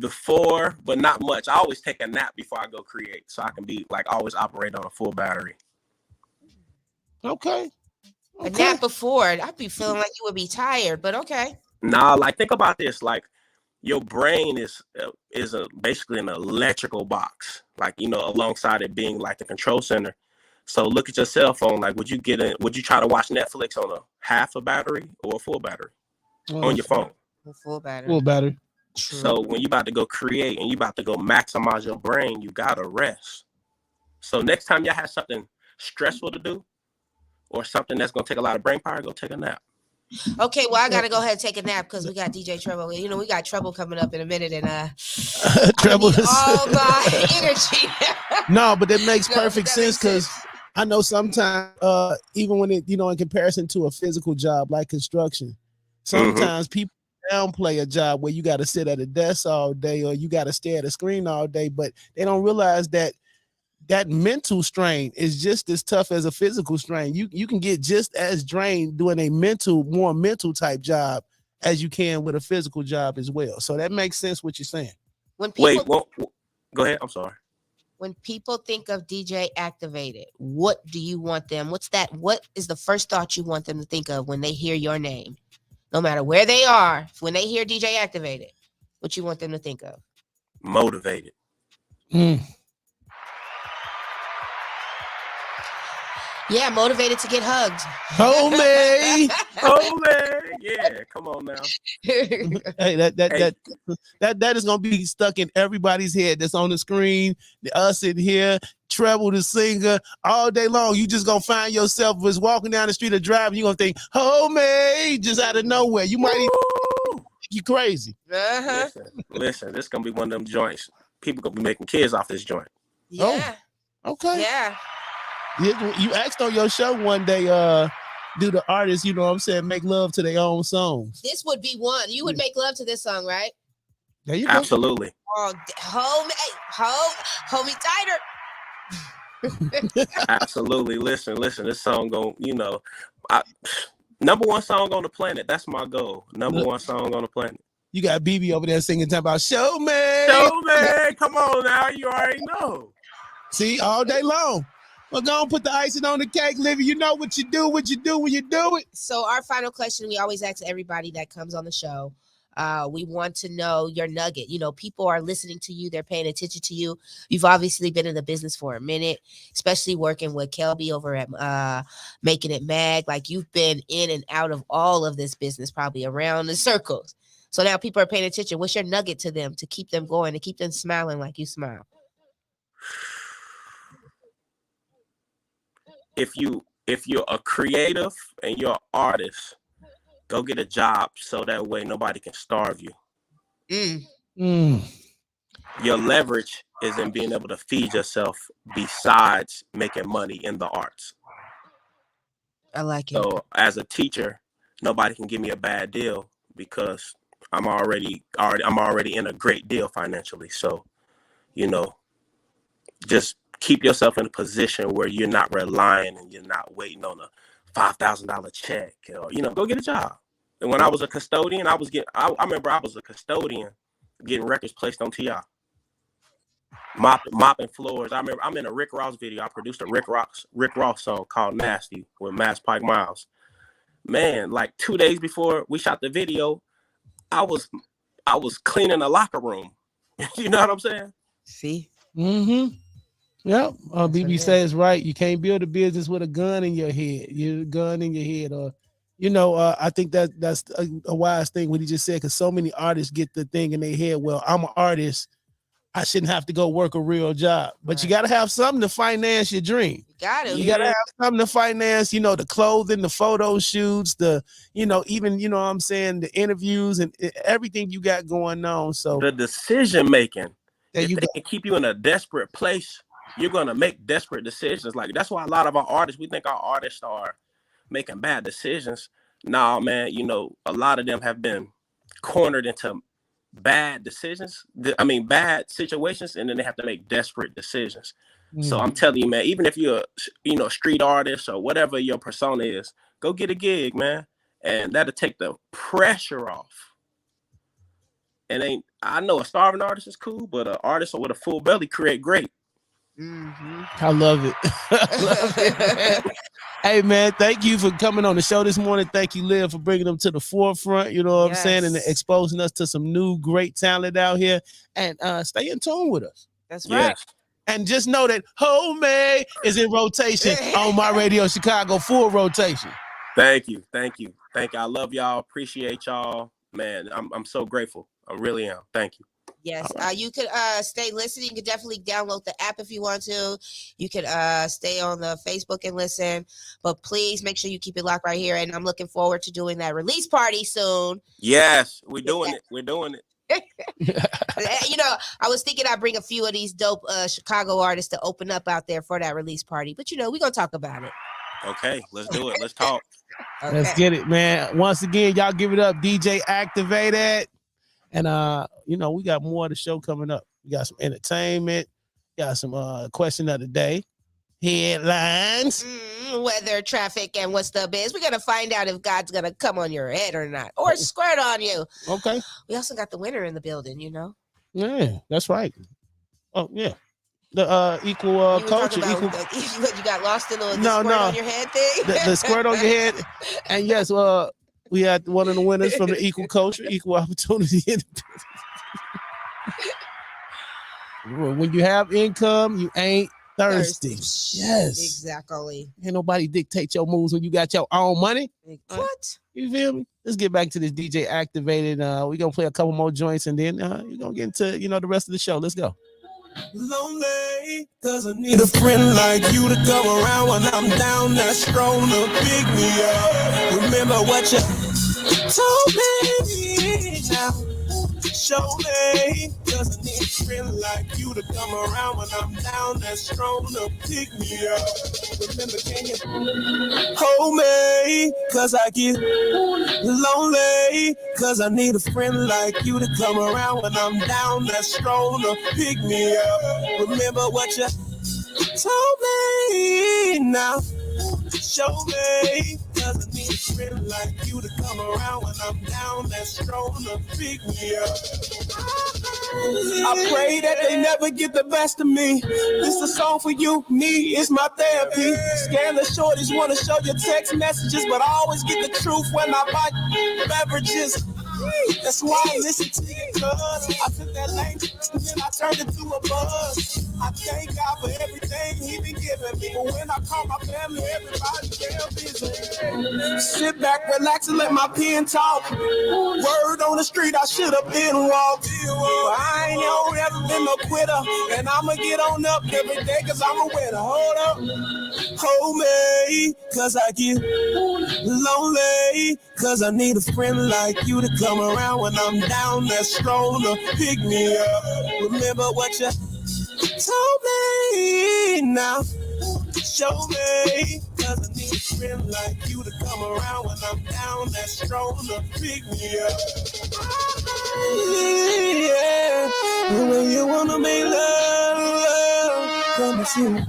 Before, but not much. I always take a nap before I go create, so I can be like always operate on a full battery. Okay. A nap before, I'd be feeling like you would be tired, but okay. Nah, like, think about this. Like, your brain is basically an electrical box, like, alongside it being like the control center. So look at your cell phone. Like, would you try to watch Netflix on a half a battery or a full battery on your phone? A full battery. Full battery. So when you about to go create and you about to go maximize your brain, you gotta rest. So next time y'all have something stressful to do or something that's gonna take a lot of brain power, go take a nap. Okay, well, I gotta go ahead and take a nap because we got DJ Trouble. You know, we got Trouble coming up in a minute, and Trouble is all my energy. No, but it makes perfect sense because I know sometimes, even when it, in comparison to a physical job like construction, sometimes people downplay a job where you got to sit at a desk all day or you got to stare at a screen all day, but they don't realize that mental strain is just as tough as a physical strain. You can get just as drained doing a more mental type job as you can with a physical job as well. So that makes sense what you're saying. Go ahead. I'm sorry. When people think of DJ Activated, what do you want them? What is the first thought you want them to think of when they hear your name? No matter where they are, when they hear DJ Activated, what you want them to think of? Motivated. Yeah, motivated to get hugged. Homie. Yeah, come on now. Hey, that is gonna be stuck in everybody's head that's on the screen. Us in here, Treble the singer, all day long. You just gonna find yourself just walking down the street or driving. You gonna think, homie, just out of nowhere. You might even you crazy. Listen, this gonna be one of them joints. People gonna be making kids off this joint. Yeah. Oh, okay. Yeah. You asked on your show one day, do the artists, make love to their own songs? This would be one. You would make love to this song, right? There you go. Absolutely. Oh, hold me tighter. Absolutely. Listen, this song number one song on the planet. That's my goal. Number one song on the planet. You got BB over there singing talking about show me. Come on now. You already know. See, all day long. Well, go and put the icing on the cake, Livy. You know what you do when you do it. So our final question, we always ask everybody that comes on the show. We want to know your nugget. People are listening to you. They're paying attention to you. You've obviously been in the business for a minute, especially working with Kelby over at Making It Mag. Like, you've been in and out of all of this business, probably around the circles. So now people are paying attention. What's your nugget to them to keep them going, to keep them smiling like you smile? If you're a creative and you're an artist, go get a job so that way nobody can starve you. Your leverage is in being able to feed yourself besides making money in the arts. I like it. So as a teacher, nobody can give me a bad deal because I'm already in a great deal financially. So, just keep yourself in a position where you're not relying and you're not waiting on a $5,000 check, or, go get a job. And when I was a custodian, I remember I was a custodian getting records placed on TI. Mopping floors. I remember I'm in a Rick Ross video. I produced a Rick Ross song called Nasty with Mass Pike Miles. Man, like 2 days before we shot the video, I was cleaning a locker room. You know what I'm saying? See? Mm-hmm. Yep. BB says right. You can't build a business with a gun in your head. You're a gun in your head. Or, I think that's a wise thing what he just said, because so many artists get the thing in their head, well, I'm an artist, I shouldn't have to go work a real job. But you got to have something to finance your dream. You got to have something to finance, the clothing, the photo shoots, even, the interviews and everything you got going on. So the decision making, if they can keep you in a desperate place, you're going to make desperate decisions. Like, that's why a lot of our artists, we think our artists are making bad decisions. Nah, man, a lot of them have been cornered into bad decisions. Bad situations, and then they have to make desperate decisions. So I'm telling you, man, even if you're a street artist or whatever your persona is, go get a gig, man. And that'll take the pressure off. And I know a starving artist is cool, but an artist with a full belly create great. I love it. Hey, man, thank you for coming on the show this morning. Thank you, Liv, for bringing them to the forefront, you know what I'm saying, and exposing us to some new great talent out here. And stay in tune with us. That's right. Yes. And just know that Homie is in rotation on my radio Chicago, full rotation. Thank you. I love y'all. Appreciate y'all. Man, I'm so grateful. I really am. Thank you. Yes. You could stay listening. You could definitely download the app if you want to. You could stay on the Facebook and listen. But please make sure you keep it locked right here. And I'm looking forward to doing that release party soon. Yes, we're doing it. We're doing it. You know, I was thinking I'd bring a few of these dope Chicago artists to open up out there for that release party. But, you know, we're going to talk about it. Okay, let's do it. Let's talk. Okay. Let's get it, man. Once again, y'all give it up. DJ Activated. And, you know, we got more of the show coming up. We got some entertainment. Got some question of the day. Headlines. Weather, traffic, and what's the biz. We're going to find out if God's going to come on your head or not. Or squirt on you. Okay. We also got the winner in the building, you know. Yeah, that's right. Oh, yeah. The equal culture. Equal... You got lost in the squirt on your head thing? The squirt on your head. And yes, we had one of the winners from the equal culture, equal opportunity. When you have income, you ain't thirsty. Yes. Exactly. Ain't nobody dictate your moves when you got your own money. What? You feel me? Let's get back to this DJ Activated. We're going to play a couple more joints and then you're going to get into, you know, the rest of the show. Let's go. Lonely, cause I need a friend like you to come around when I'm down, that strong to pick me up. Remember what you told me now. Show me, cause I need a friend like you to come around when I'm down, that strong to pick me up. Remember, can you hold me, cause I get lonely, cause I need a friend like you to come around when I'm down, that strong to pick me up. Remember what you told me now. Show me, cause I need a friend like you to come around when I'm down, that strong to pick me up. I pray that they never get the best of me. This is a song for you, me, it's my therapy. Scandalous shorties wanna show your text messages, but I always get the truth when I buy beverages. That's why I listen to you, cuz I took that lane and then I turned it to a buzz. I thank God for everything he been giving me, but when I call my family, everybody damn busy. Sit back, relax, and let my pen talk. Word on the street, I should have been walked. But I ain't ever been no quitter, and I'ma get on up every day, cause I'm a winner. Hold up, hold me, cause I get lonely, cause I need a friend like you to come around when I'm down, that strong to pick me up. Remember what you told me now. Show me, cause I need a friend like you to come around when I'm down, that strong to pick me up. Yeah, when you wanna make love, come and see me.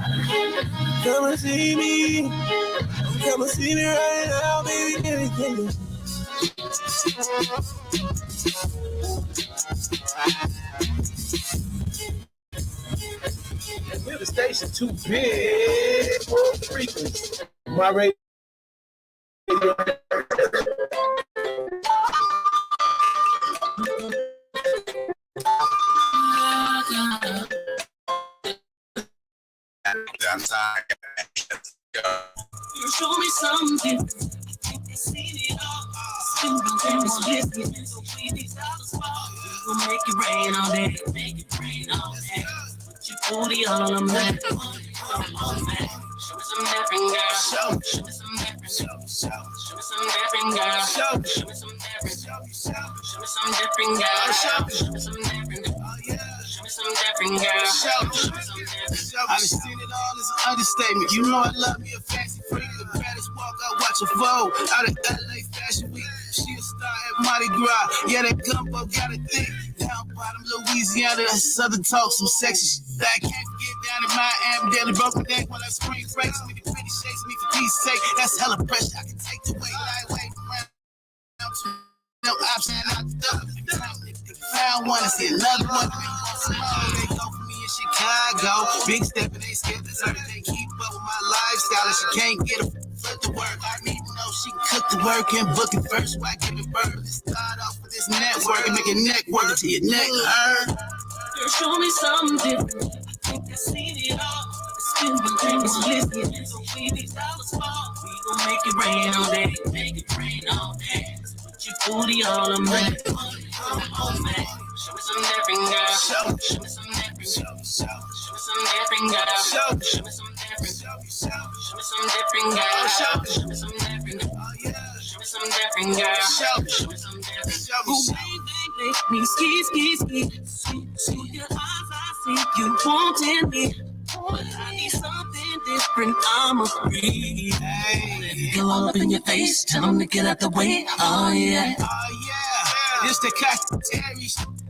Come and see me. Come and see me right now, baby. Anything. We're the station too big for the frequency. My radio. That's how I go. You show me something. They see it all. So please, we'll make it rain all day. Make it rain all day. Put your booty all on me. Show me some different girl. Show me some different. Show me some different girl. Show me some different. Show me some different girl. Show me some different. Show me some different girl. Show me some different. I've seen it all as an understatement. You know I love me a fancy freak. The baddest walk, I watch her fold. Out of LA Fashion Week, she a star at Mardi Gras. Yeah, that gumbo got a thing. Down bottom Louisiana, Southern talk, some sexy shit. I can't get down in Miami, daily broken neck while I spring breaks. Me the pretty shakes, me for peace sake. That's hella pressure. I can take the weight lightweight around to no option. Found one, I see another one. They go for me in Chicago. Big step and they scared to serve. They keep up with my lifestyle and she can't get a foot to work. I need to know she can cook the work and book it first while I give it birth. Let's start off with this network and make a neck work until your neck hurt. Girl, show me something different. I think I seen it all. Still the thing is listening. So please, these dollars fall. We gon' make it rain all day. Make it rain all day. Put your booty all on me. Show me some different girl. Show me some different. Show me some different girl. Show me some different. Show me some different girl. Show me some different. Show me some different girl. Show me some different. Oh baby, make me ski. Your eyes, I see you wanting me. But I need something different. I'ma breathe. Hey. Go all up in your face. Tell them to get out the way. Oh yeah. It's the cut.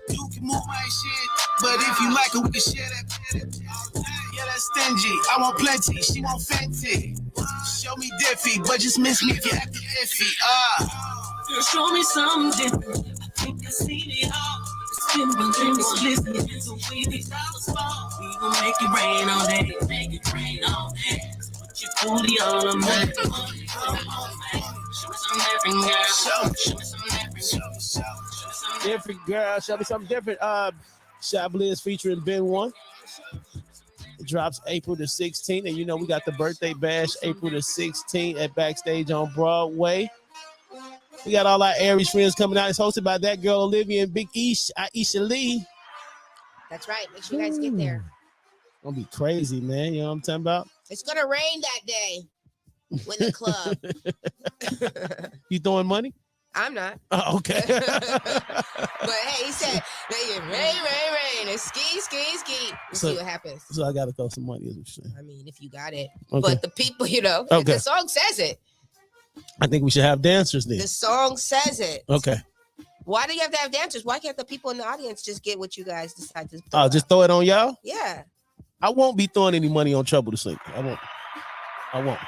You can move my shit, but if you like it, we can share that. Yeah, that's stingy. I want plenty. She want fancy. Show me diffy, but just miss me if you acting iffy. Girl, show me something different. I think I seen it all. Spin my dreams, listen, so we need dollars fall. We gon' make it rain all day, make it rain all day. Put your booty on a man. Show me some different girl. Show me some different. Different girl. Show me something different. Chiblizz featuring Ben 1. It drops April the 16th. And you know, we got the birthday bash April the 16th at Backstage on Broadway. We got all our Aries friends coming out. It's hosted by that girl Olivia and Big Ish, Aisha Lee. That's right. Make sure you guys get there. Gonna be crazy, man. You know what I'm talking about? It's gonna rain that day with the club. You throwing money? I'm not. Oh, okay. But hey, he said, rain. And ski. We'll see what happens. So I gotta throw some money, is what you're saying. I mean, if you got it. Okay. But the people, you know, Okay. the song says it. I think we should have dancers then. The song says it. Okay. Why do you have to have dancers? Why can't the people in the audience just get what you guys decide to Oh, just throw it on y'all? Yeah. I won't be throwing any money on Trouble to Sleep. I won't.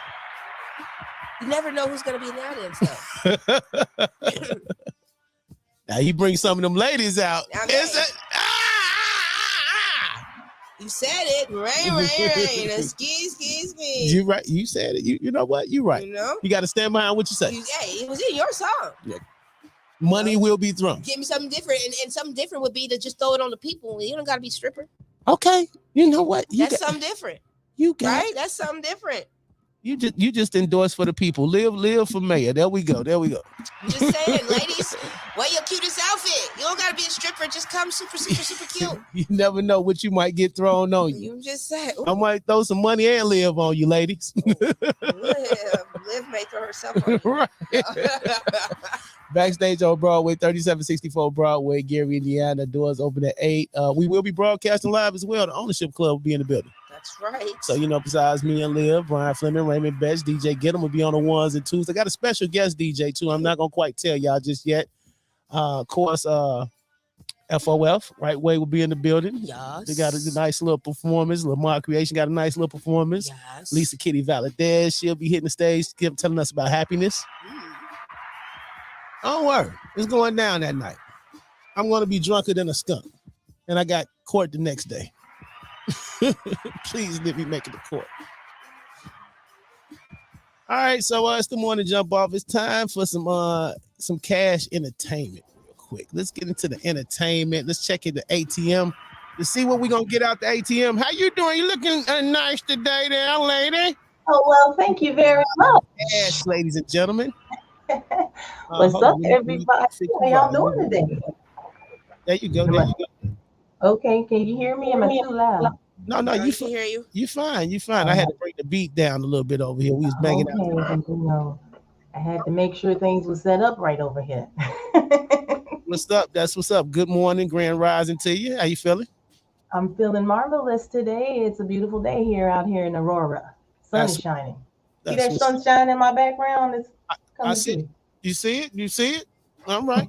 You never know who's gonna be in the audience though. Now you bring some of them ladies out. I mean, you said it. Rain. And ski. You right. You said it. You know what? You right. You know? You got to stand behind what you say. Hey, it was in your song. Yeah. Money will be thrown. Give me something different. And something different would be to just throw it on the people. You don't got to be a stripper. Okay. You know what? That's something different. You got right? That's something different. You just endorse for the people. Live for mayor. There we go. I'm just saying, ladies, wear your cutest outfit. You don't gotta be a stripper. Just come super cute. You never know what you might get thrown on you. You just said. I might throw some money and Liv on you, ladies. Liv may throw herself on you. Right. Backstage on Broadway, 3764 Broadway, Gary, Indiana. Doors open at 8. We will be broadcasting live as well. The Ownership Club will be in the building. That's right. So, you know, besides me and Liv, Brian Fleming, Raymond Betts, DJ Giddem will be on the 1s and 2s. I got a special guest DJ, too. I'm not going to quite tell y'all just yet. Of course, FOF, Right Way, will be in the building. Yes. They got a nice little performance. Lamar Creation got a nice little performance. Yes. Lisa Kitty Valadez, she'll be hitting the stage, telling us about happiness. Don't worry. It's going down that night. I'm going to be drunker than a skunk. And I got court the next day. Please let me make it to court. All right, so it's the morning jump off. It's time for some cash entertainment real quick. Let's get into the entertainment. Let's check in the ATM to see what we're going to get out the ATM. How you doing? You looking nice today there, lady? Oh, well, thank you very much. Yes, ladies and gentlemen. What's up, everybody? How y'all doing today? There you go. Okay, can you hear me? Am I too loud? No, you can hear you. You fine. I had to bring the beat down a little bit over here. We was banging out. You know, I had to make sure things were set up right over here. What's up? That's what's up. Good morning, grand rising to you. How you feeling? I'm feeling marvelous today. It's a beautiful day out here in Aurora. Sun is shining. See that sunshine in my background? I see. You see it? You see it? All right.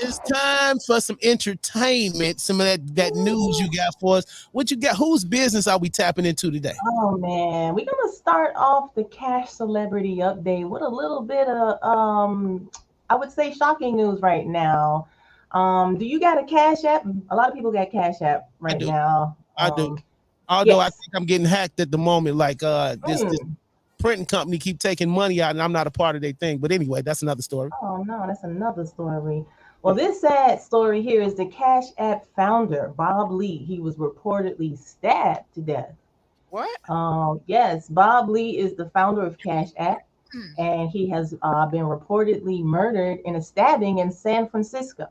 It's time for some entertainment. Some of that news you got for us. What you got? Whose business are we tapping into today? Oh man, we're gonna start off the cash celebrity update with a little bit of I would say shocking news right now. Do you got a Cash App? A lot of people got Cash App right now. I do. Although I think I'm getting hacked at the moment. Like this printing company keep taking money out, and I'm not a part of their thing. But anyway, that's another story. Oh no, that's another story. Well, this sad story here is the Cash App founder, Bob Lee. He was reportedly stabbed to death. What? Yes, Bob Lee is the founder of Cash App, and he has been reportedly murdered in a stabbing in San Francisco.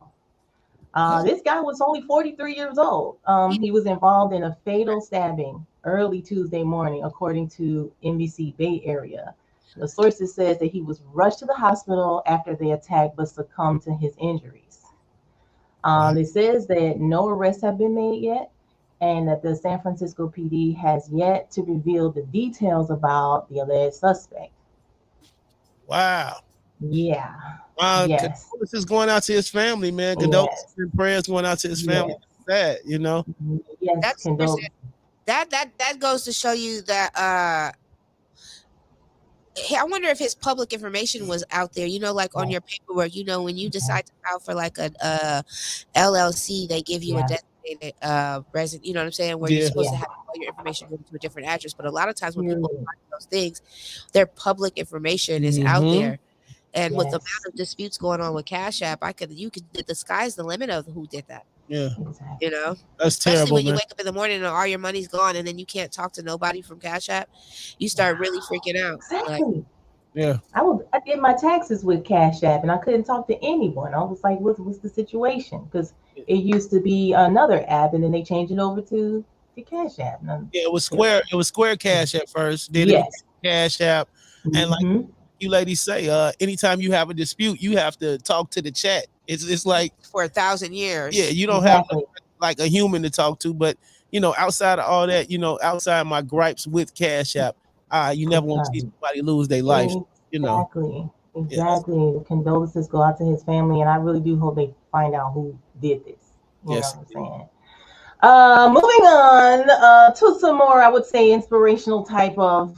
This guy was only 43 years old. He was involved in a fatal stabbing early Tuesday morning, according to NBC Bay Area. The sources says that he was rushed to the hospital after the attack, but succumbed to his injuries. It says that no arrests have been made yet, and that the San Francisco PD has yet to reveal the details about the alleged suspect. Wow. Yeah. Yes. Condolences going out to his family, man. Condolences and prayers going out to his family. Sad, you know. Yes. That goes to show you that I wonder if his public information was out there, you know, like on your paperwork, you know, when you decide to file for like a LLC, they give you a designated resident, you know what I'm saying, where you're supposed to have all your information go to a different address. But a lot of times when people find those things, their public information is out there. And with the amount of disputes going on with Cash App, the sky's the limit of who did that. Yeah. You know, that's terrible. Especially when you wake up in the morning and all your money's gone and then you can't talk to nobody from Cash App, you start really freaking out. Exactly. Like, I did my taxes with Cash App and I couldn't talk to anyone. I was like, what's the situation? Because it used to be another app and then they changed it over to the Cash App. It was Square. It was Square Cash App first. Then it was Cash App. And like you ladies say, anytime you have a dispute, you have to talk to the chat. It's like for 1,000 years. Yeah, you don't have like a human to talk to, but you know, outside of all that, you know, outside my gripes with Cash App, you never want to see somebody lose their life. You know. Exactly. The condolences go out to his family, and I really do hope they find out who did this. You know what I'm saying? Moving on to some more, I would say, inspirational type of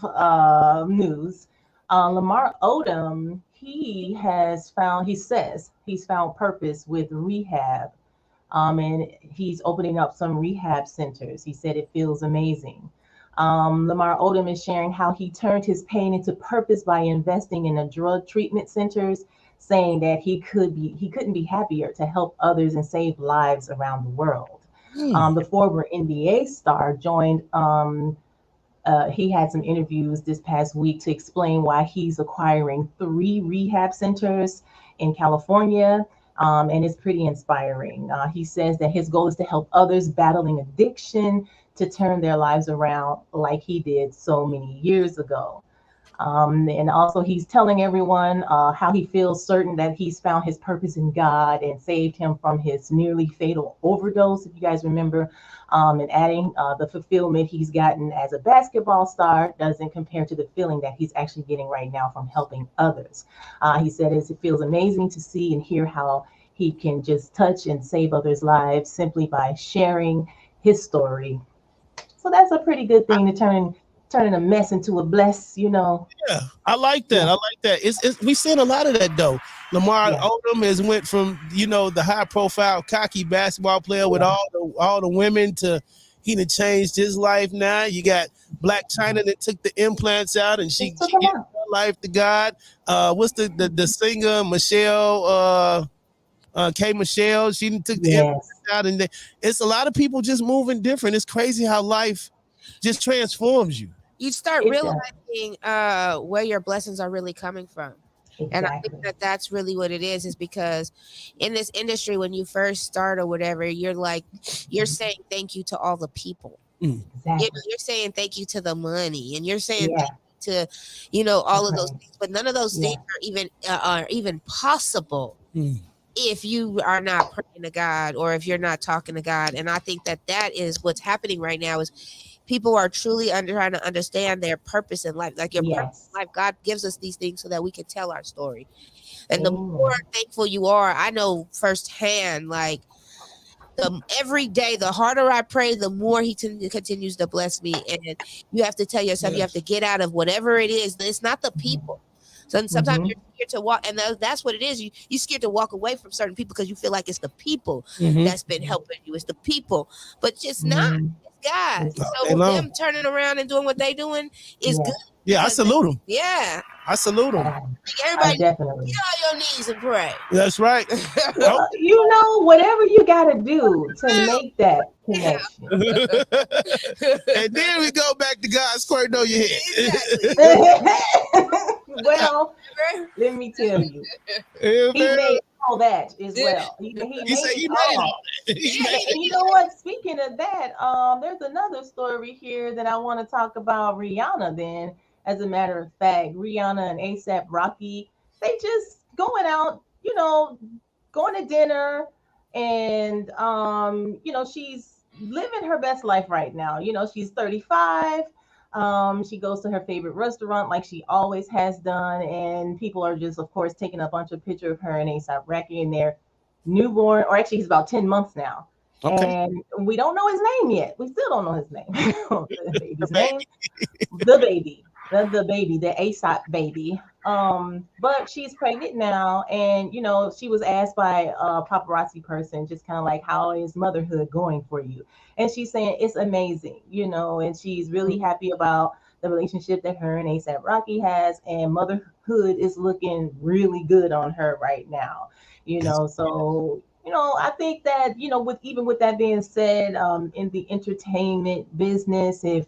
news. Lamar Odom, he says he's found purpose with rehab. And he's opening up some rehab centers. He said it feels amazing. Lamar Odom is sharing how he turned his pain into purpose by investing in the drug treatment centers, saying that he couldn't be happier to help others and save lives around the world. The former NBA star joined he had some interviews this past week to explain why he's acquiring 3 rehab centers in California, and it's pretty inspiring. He says that his goal is to help others battling addiction to turn their lives around like he did so many years ago. And also he's telling everyone how he feels certain that he's found his purpose in God and saved him from his nearly fatal overdose, if you guys remember, and adding the fulfillment he's gotten as a basketball star doesn't compare to the feeling that he's actually getting right now from helping others. He said it feels amazing to see and hear how he can just touch and save others' lives simply by sharing his story. So that's a pretty good thing to turning a mess into a bless, you know. Yeah, I like that. I like that. We seen a lot of that though. Lamar Odom has went from, you know, the high profile cocky basketball player with all the women to he done changed his life now. You got Black China that took the implants out and she gave her life to God. What's the singer Michelle K. Michelle? She took the implants out, and it's a lot of people just moving different. It's crazy how life just transforms you. You start realizing where your blessings are really coming from. Exactly. And I think that's really what it is because in this industry, when you first start or whatever, you're saying thank you to all the people. Exactly. You're saying thank you to the money, and you're saying thank you to, you know, all of those things, but none of those things are even possible if you are not praying to God or if you're not talking to God. And I think that is what's happening right now is people are truly trying to understand their purpose in life. Like your purpose in life, God gives us these things so that we can tell our story. And the more thankful you are, I know firsthand, like every day, the harder I pray, the more he continues to bless me. And you have to tell yourself, you have to get out of whatever it is. It's not the people. So sometimes you're scared to walk, and that's what it is. You're scared to walk away from certain people because you feel like it's the people that's been helping you. It's the people, but just not. It's God. So them turning around and doing what they doing is good. Yeah, I salute them. Yeah, I salute them. Everybody, definitely get on your knees and pray. That's right. You know, whatever you got to do to make that connection. And then we go back to God squirting on your head. Well, let me tell you, he made all that as well. He said made he it made all. all that. He made And you know what? Speaking of that, there's another story here that I want to talk about Rihanna. Then, as a matter of fact, Rihanna and ASAP Rocky, they just going out, going to dinner, and she's living her best life right now. She's 35. She goes to her favorite restaurant like she always has done, and people are just, of course, taking a bunch of pictures of her and ASAP Rocky in their newborn, or actually he's about 10 months now. Okay. And we don't know his name yet. We still don't know his name. The baby's baby. name, the baby, the ASAP baby. But she's pregnant now, and she was asked by a paparazzi person, just kind of like, how is motherhood going for you? And she's saying it's amazing, and she's really happy about the relationship that her and ASAP Rocky has, and motherhood is looking really good on her right now. So I think that with that being said, in the entertainment business, if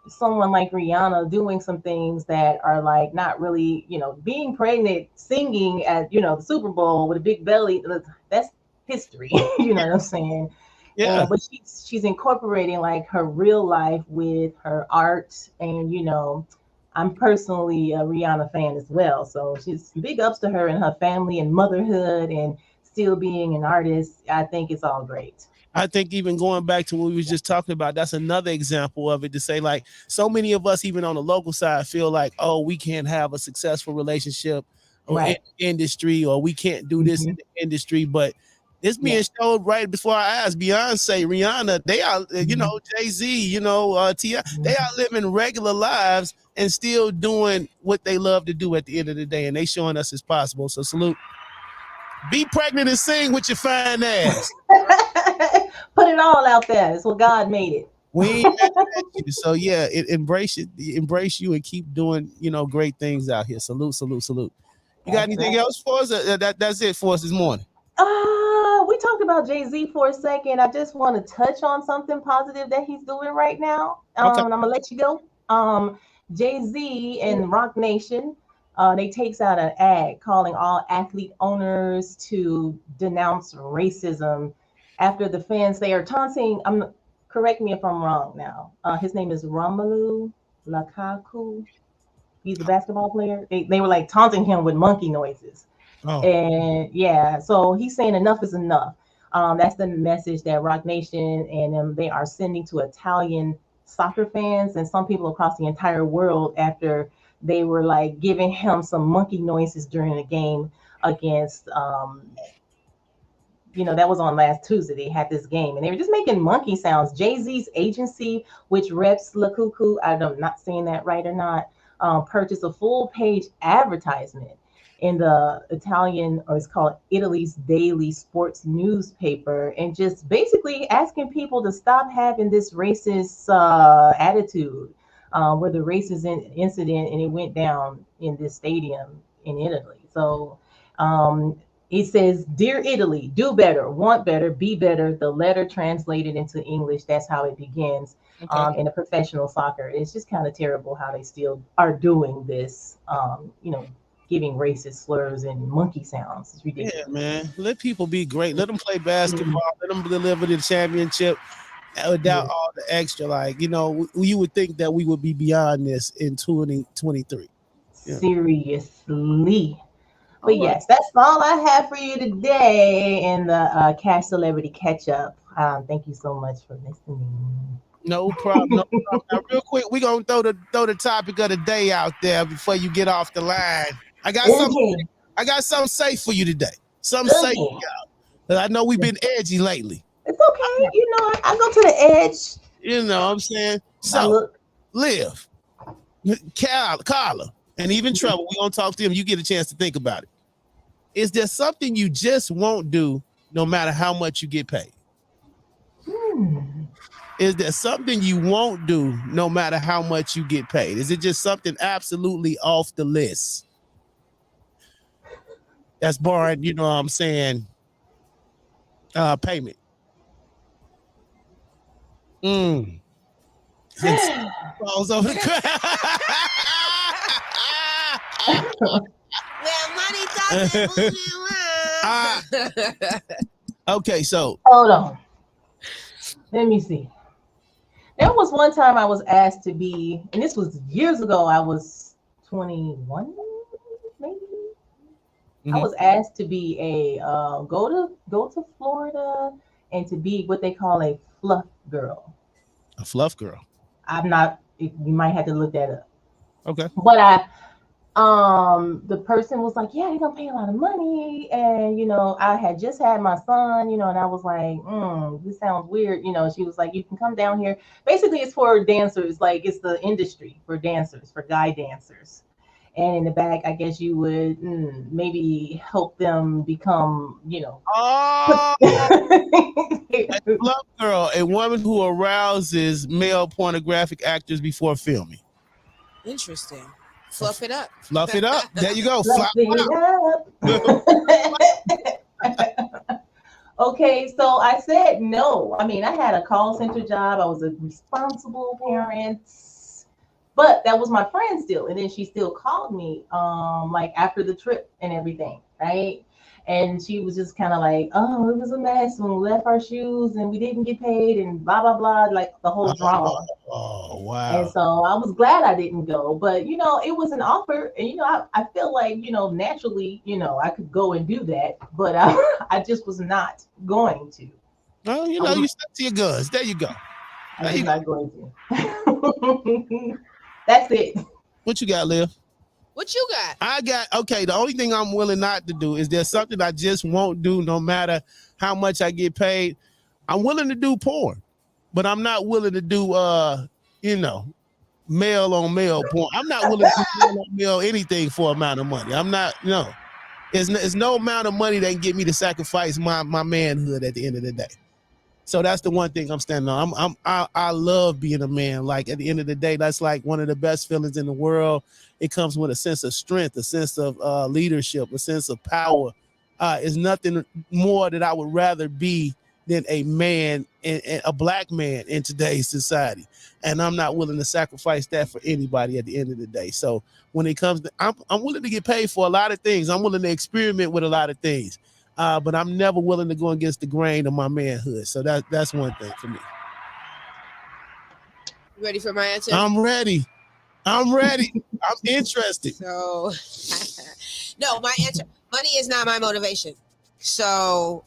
someone like Rihanna doing some things that are like not really, being pregnant, singing at the Super Bowl with a big belly, that's history. You know what I'm saying? Yeah. But she's incorporating like her real life with her art, and I'm personally a Rihanna fan as well. So she's big ups to her and her family and motherhood and still being an artist. I think it's all great. I think even going back to what we was just talking about, that's another example of it, to say like so many of us, even on the local side, feel like, oh, we can't have a successful relationship or Right. industry, or we can't do this in the industry. But it's being showed right before our eyes. Beyonce, Rihanna, they are, Jay-Z, T.I., they are living regular lives and still doing what they love to do at the end of the day. And they showing us it's possible. So salute. Be pregnant and sing with your fine ass. Put it all out there. It's what God made it. We ain't mad at you. So yeah, embrace you and keep doing, great things out here. Salute, salute, salute. You got anything else for us? That's it for us this morning. We talked about Jay-Z for a second. I just want to touch on something positive that he's doing right now. Okay. I'm gonna let you go. Jay-Z and Rock Nation, they takes out an ad calling all athlete owners to denounce racism after the fans, they are taunting. Correct me if I'm wrong now. His name is Romelu Lukaku. He's a basketball player. They were like taunting him with monkey noises. Oh. And yeah, so he's saying enough is enough. That's the message that Rock Nation and they are sending to Italian soccer fans and some people across the entire world after they were like giving him some monkey noises during the game against that was on last Tuesday. They had this game and they were just making monkey sounds. Jay-Z's agency, which reps Lukaku, I'm not saying that right or not, purchased a full page advertisement in the Italian, or it's called Italy's daily sports newspaper, and just basically asking people to stop having this racist attitude where the racist incident, and it went down in this stadium in Italy. So it says, "Dear Italy, do better, want better, be better." The letter translated into English, that's how it begins. Okay. In a professional soccer, it's just kind of terrible how they still are doing this. Giving racist slurs and monkey sounds. It's ridiculous. Yeah, man. Let people be great. Let them play basketball. Let them deliver the championship without all the extra. Like, you would think that we would be beyond this in 2023. Yeah. Seriously. But yes, that's all I have for you today in the Cash Celebrity Catch Up. Thank you so much for listening. No problem. No problem. Now, real quick, we're gonna throw the topic of the day out there before you get off the line. I got something safe for you today. Something safe for y'all. I know we've been edgy lately. It's okay. I go to the edge. You know what I'm saying? So, Liv, Carla, and even Trouble, we're gonna talk to him. You get a chance to think about it. Is there something you just won't do no matter how much you get paid? Is there something you won't do no matter how much you get paid? Is it just something absolutely off the list? That's barring, you know what I'm saying, payment. Falls over the crowd. Well, money talking, bullshit. Okay, so hold on. Let me see. There was one time I was asked to be, and this was years ago. I was 21, maybe. I was asked to be a go to Florida and to be what they call a fluff girl. A fluff girl. I'm not. You might have to look that up. Okay. But the person was like, yeah, you're gonna pay a lot of money, and I had just had my son, and I was like, this sounds weird. She was like, you can come down here. Basically, it's for dancers, like it's the industry for dancers, for guy dancers. And in the back, I guess you would maybe help them become, Oh, a fluff girl, a woman who arouses male pornographic actors before filming. Interesting. Fluff it up. Fluff it up. There you go. Fluff it up. Okay, so I said no. I mean, I had a call center job. I was a responsible parent. But that was my friend still. And then she still called me like after the trip and everything, right? And she was just kind of like, oh, it was a mess when we left our shoes and we didn't get paid and blah, blah, blah, like the whole drama. Oh, wow. And so I was glad I didn't go. But, it was an offer. And, I feel like, naturally, I could go and do that. But I just was not going to. Well, you stuck to your guns. There you go. I was not going to. That's it. What you got, Liv? What you got? Okay, the only thing I'm willing not to do is there's something I just won't do no matter how much I get paid. I'm willing to do porn, but I'm not willing to do male on male porn. I'm not willing to do male on male anything for amount of money. I'm not, It's no amount of money that can get me to sacrifice my manhood at the end of the day. So that's the one thing I'm standing on. I love being a man. Like at the end of the day, that's like one of the best feelings in the world. It comes with a sense of strength, a sense of leadership, a sense of power. It's nothing more that I would rather be than a man and a black man in today's society. And I'm not willing to sacrifice that for anybody at the end of the day. So when it comes to, I'm willing to get paid for a lot of things. I'm willing to experiment with a lot of things. But I'm never willing to go against the grain of my manhood. So that's one thing for me. You ready for my answer? I'm ready. I'm interested. So, no, my answer, money is not my motivation. So,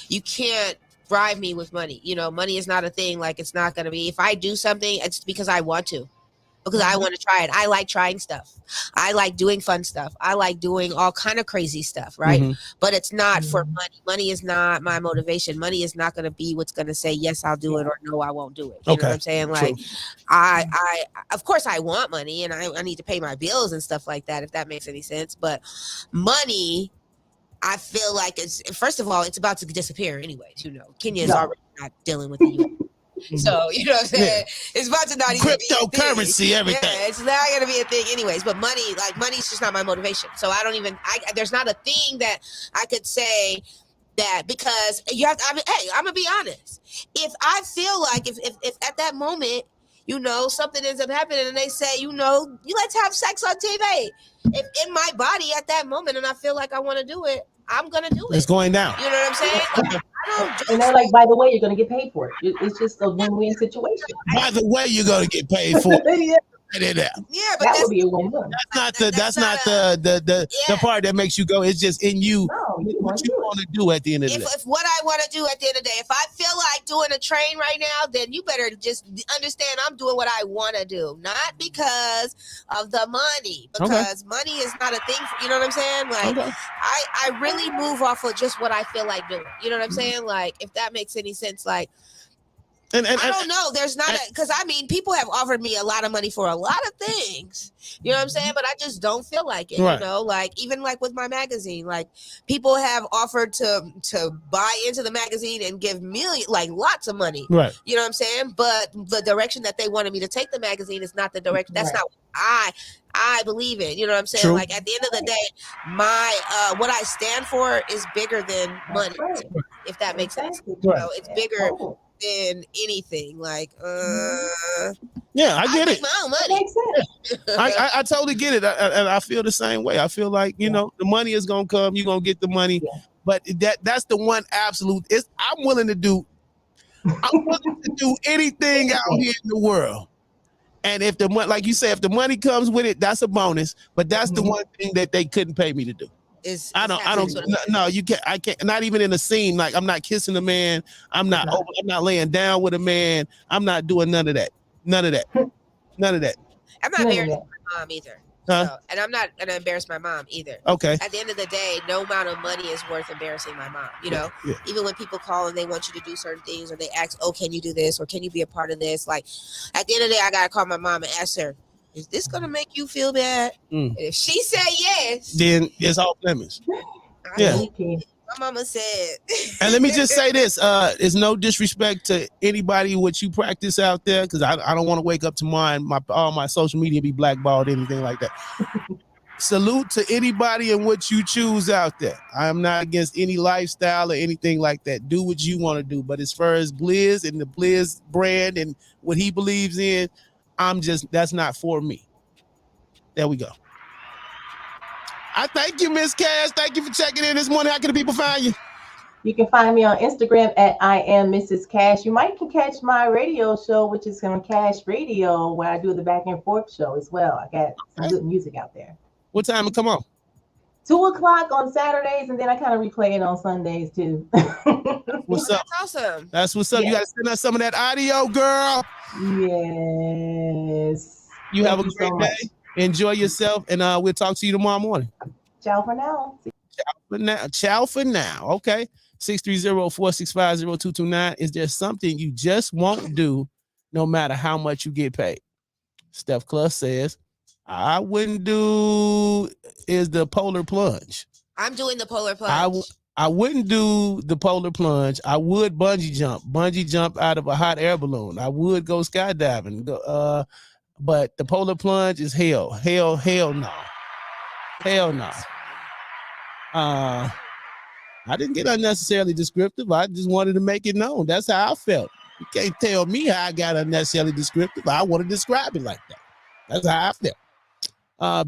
you can't bribe me with money. Money is not a thing. Like, it's not going to be, if I do something, it's because I want to. Because I want to try it. I like trying stuff. I like doing fun stuff. I like doing all kind of crazy stuff, right? Mm-hmm. But it's not for money. Money is not my motivation. Money is not going to be what's going to say, yes, I'll do it, or no, I won't do it. You know what I'm saying? Like, I of course I want money and I need to pay my bills and stuff like that, if that makes any sense. But money, I feel like first of all, it's about to disappear anyways. Kenya is already not dealing with the U.S. So, you know what I'm saying? Yeah. It's about to not even cryptocurrency, everything. Yeah, it's not going to be a thing anyways. But money's just not my motivation. So there's not a thing that I could say that, because I'm going to be honest. If I feel like if at that moment, something ends up happening and they say, you let's have sex on TV. If in my body at that moment and I feel like I want to do it, I'm going to do it. It's going down. You know what I'm saying? And they're like, by the way, you're going to get paid for it. It's just a win-win situation. By the way, you're going to get paid for it. Yeah, but that would be a win-win. That's not the part that makes you go. It's just in you. What you want to do at the end of the day. If what I want to do at the end of the day, if I feel like doing a train right now, then you better just understand I'm doing what I want to do, not because of the money. Because money is not a thing. You know what I'm saying? Like, I really move off of just what I feel like doing. You know what I'm saying? Like, if that makes any sense, like. I don't know. There's not because people have offered me a lot of money for a lot of things. You know what I'm saying? But I just don't feel like it. Right. Like even like with my magazine, like people have offered to buy into the magazine and give lots of money. Right. You know what I'm saying? But the direction that they wanted me to take the magazine is not the direction. That's not what I believe in. You know what I'm saying? True. Like at the end of the day, my what I stand for is bigger than money. If that makes sense. Right. It's bigger. than anything. Like, yeah, I get it. My own money. I totally get it, and I feel the same way. I feel like the money is gonna come. You're gonna get the money, but that's the one absolute. I'm willing to do anything out here in the world. And if the money, like you say, if the money comes with it, that's a bonus. But that's the one thing that they couldn't pay me to do. I don't. No, you can't. I can't. Not even in a scene. Like I'm not kissing a man. I'm not laying down with a man. I'm not doing none of that. None of that. None of that. I'm not married to my mom either. So, and I'm not gonna embarrass my mom either. Okay. At the end of the day, no amount of money is worth embarrassing my mom. Even when people call and they want you to do certain things, or they ask, "Oh, can you do this?" or "Can you be a part of this?" Like, at the end of the day, I gotta call my mom and ask her, "Is this gonna make you feel bad?" And if she said yes, then it's all blemish. Yeah. My mama said. And let me just say this: it's no disrespect to anybody what you practice out there, because I don't want to wake up tomorrow and all my social media be blackballed, anything like that. Salute to anybody and what you choose out there. I am not against any lifestyle or anything like that. Do what you want to do. But as far as Blizz and the Blizz brand and what he believes in, that's not for me. There we go. I thank you, Miss Cash. Thank you for checking in this morning. How can the people find you? You can find me on Instagram at I am Mrs. Cash. You might can catch my radio show, which is on Cash Radio, where I do the back and forth show as well. I got some good music out there. What time it come on? 2:00 on Saturdays, and then I kind of replay it on Sundays too. What's up? That's awesome. That's what's up. Yes. You got to send us some of that audio, girl. Yes. You have a great day. Enjoy yourself, and we'll talk to you tomorrow morning. Ciao for now. Ciao for now. Okay. 630-465-0229. Is there something you just won't do no matter how much you get paid? Steph Cluss says, I wouldn't do is the polar plunge. I'm doing the polar plunge. I wouldn't do the polar plunge. I would bungee jump out of a hot air balloon. I would go skydiving. But the polar plunge is hell. Hell no. Hell no. I didn't get unnecessarily descriptive. I just wanted to make it known. That's how I felt. You can't tell me how I got unnecessarily descriptive. I want to describe it like that. That's how I felt.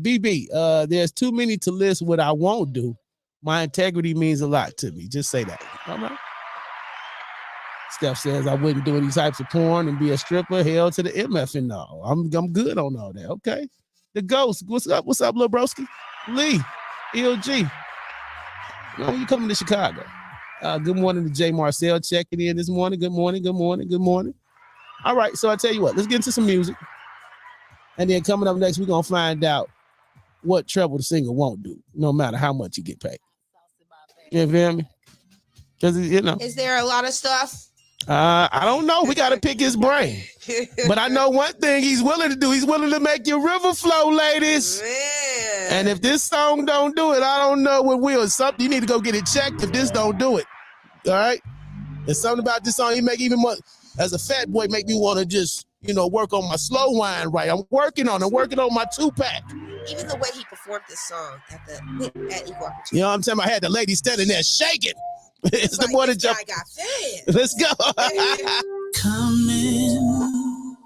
BB, there's too many to list what I won't do. My integrity means a lot to me. Just say that. All right. Steph says I wouldn't do any types of porn and be a stripper. Hell to the MF and all. I'm good on all that. Okay. The Ghost. What's up? What's up, little broski? Lee, ELG. When you coming to Chicago? Good morning to Jay Marcel checking in this morning. Good morning. All right. So I tell you what, let's get into some music. And then coming up next, we're going to find out what Treble the singer won't do, no matter how much you get paid. You feel me? Because, Is there a lot of stuff? I don't know. We got to pick his brain. But I know one thing he's willing to do. He's willing to make your river flow, ladies. Man. And if this song don't do it, I don't know what will. Something you need to go get it checked if this don't do it. All right? There's something about this song. He make even more, as a fat boy, make me want to just, work on my slow wine right. I'm working on my 2-pack. Even the way he performed this song at Equal Opportunity. You know what I'm saying? I had the lady standing there shaking. It's the more than jump. Let's go. Come in,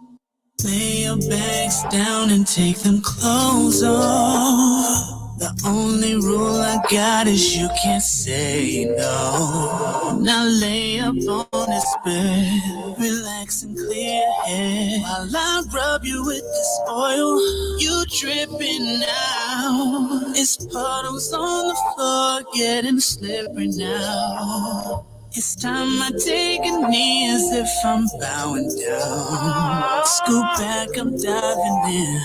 lay your bags down and take them clothes off. The only rule I got is you can't say no. Now lay up on this bed, relax and clear head. While I rub you with this oil, you dripping now. It's puddles on the floor, getting slippery now. It's time I take a knee as if I'm bowing down. Scoop back, I'm diving in.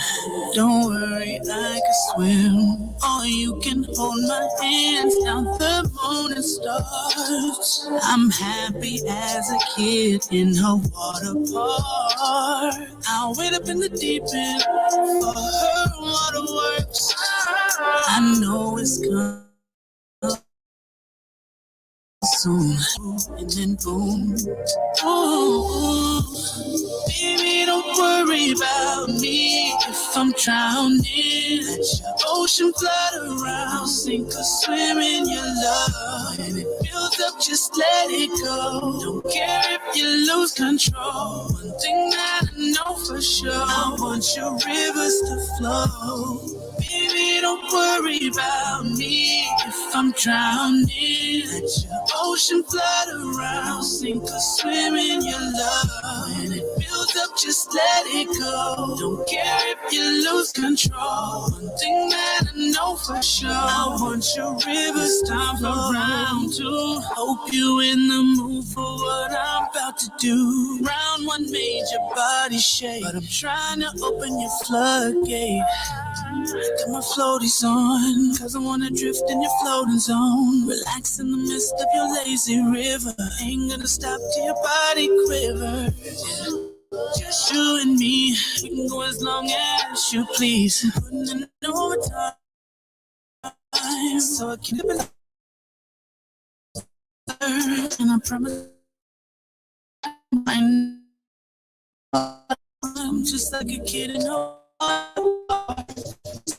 Don't worry, I can swim. Or you can hold my hands down the morning stars. I'm happy as a kid in a water park. I'll wait up in the deep end for her waterworks. I know it's coming soon, and then boom. Ooh, baby, don't don't worry about me if I'm drowning. Let your ocean flood around, sink or swim in your love. And it builds up, just let it go. Don't care if you lose control. One thing that I know for sure, I want your rivers to flow. Baby, don't worry about me if I'm drowning. Let your ocean flood around, sink or swim in your love. And it builds up, just let it go. Don't care if you lose control. One thing that I know for sure, I want your rivers to flow around too. Hope you in the mood for what I'm about to do. Round one made your body shake, but I'm trying to open your floodgate. Got my floaties on, cause I wanna drift in your floating zone. Relax in the midst of your lazy river. Ain't gonna stop till your body quivers. Just you and me, we can go as long as you please. Putting in overtime, so I keep it and I promise I'm just like a kid in a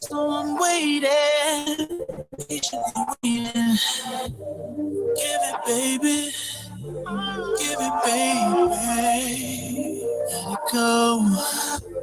so I'm waiting, patiently waiting. Give it, baby. Give it, baby. Let it go.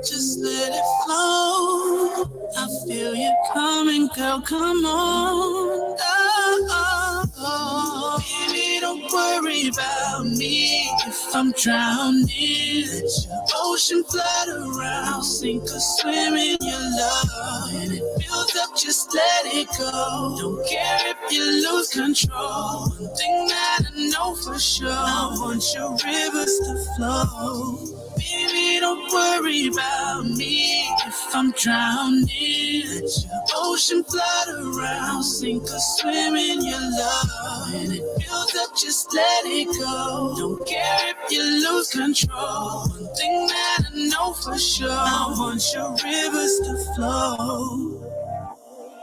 Just let it flow. I feel you coming, girl. Come on. Oh, oh, oh. Baby, don't worry about me if I'm drowning. Let your ocean flood around, sink or swim in your love. And it builds up, just let it go. Don't care if you lose control. One thing that I know for sure, I want your rivers to flow. Baby, don't worry about me if I'm drowning. Let your ocean flood around, sink or swim in your love. And it builds up, just let it go. Don't care if you lose control. One thing that I know for sure, I want your rivers to flow.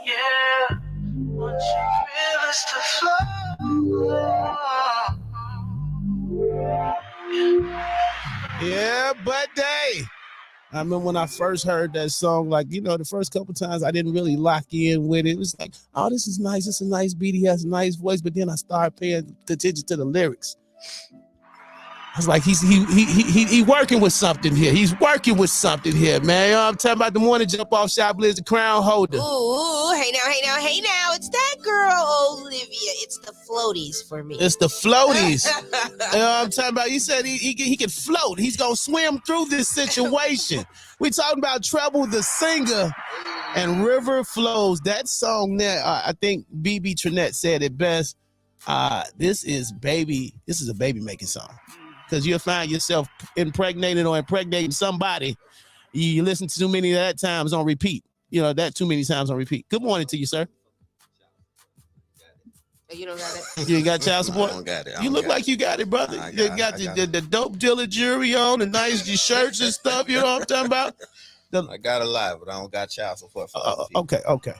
Yeah, want your rivers to flow. Yeah, buddy. I remember when I first heard that song, like, you know, the first couple times I didn't really lock in with it. It was like, oh, this is nice. It's a nice beat. He has a nice voice. But then I started paying attention to the lyrics. I was like, he working with something here. He's working with something here, man. You know, I'm talking about the morning jump off Chiblizz, the crown holder. Ooh, hey now. It's that girl, Olivia. It's the floaties for me. It's the floaties. You know what I'm talking about? He said he can float. He's going to swim through this situation. We talking about Treble the singer and River Flows. That song there, I think BB Trinette said it best. This is a baby making song. Because you'll find yourself impregnated or impregnating somebody. You listen to too many of that times on repeat. You know, that too many times on repeat. Good morning to you, sir. You don't got it? You ain't got child support? I don't got it. You look like you got it, brother. You got the dope dealer jewelry on, the nice shirts and stuff. You know what I'm talking about? I got a lot, but I don't got child support for okay.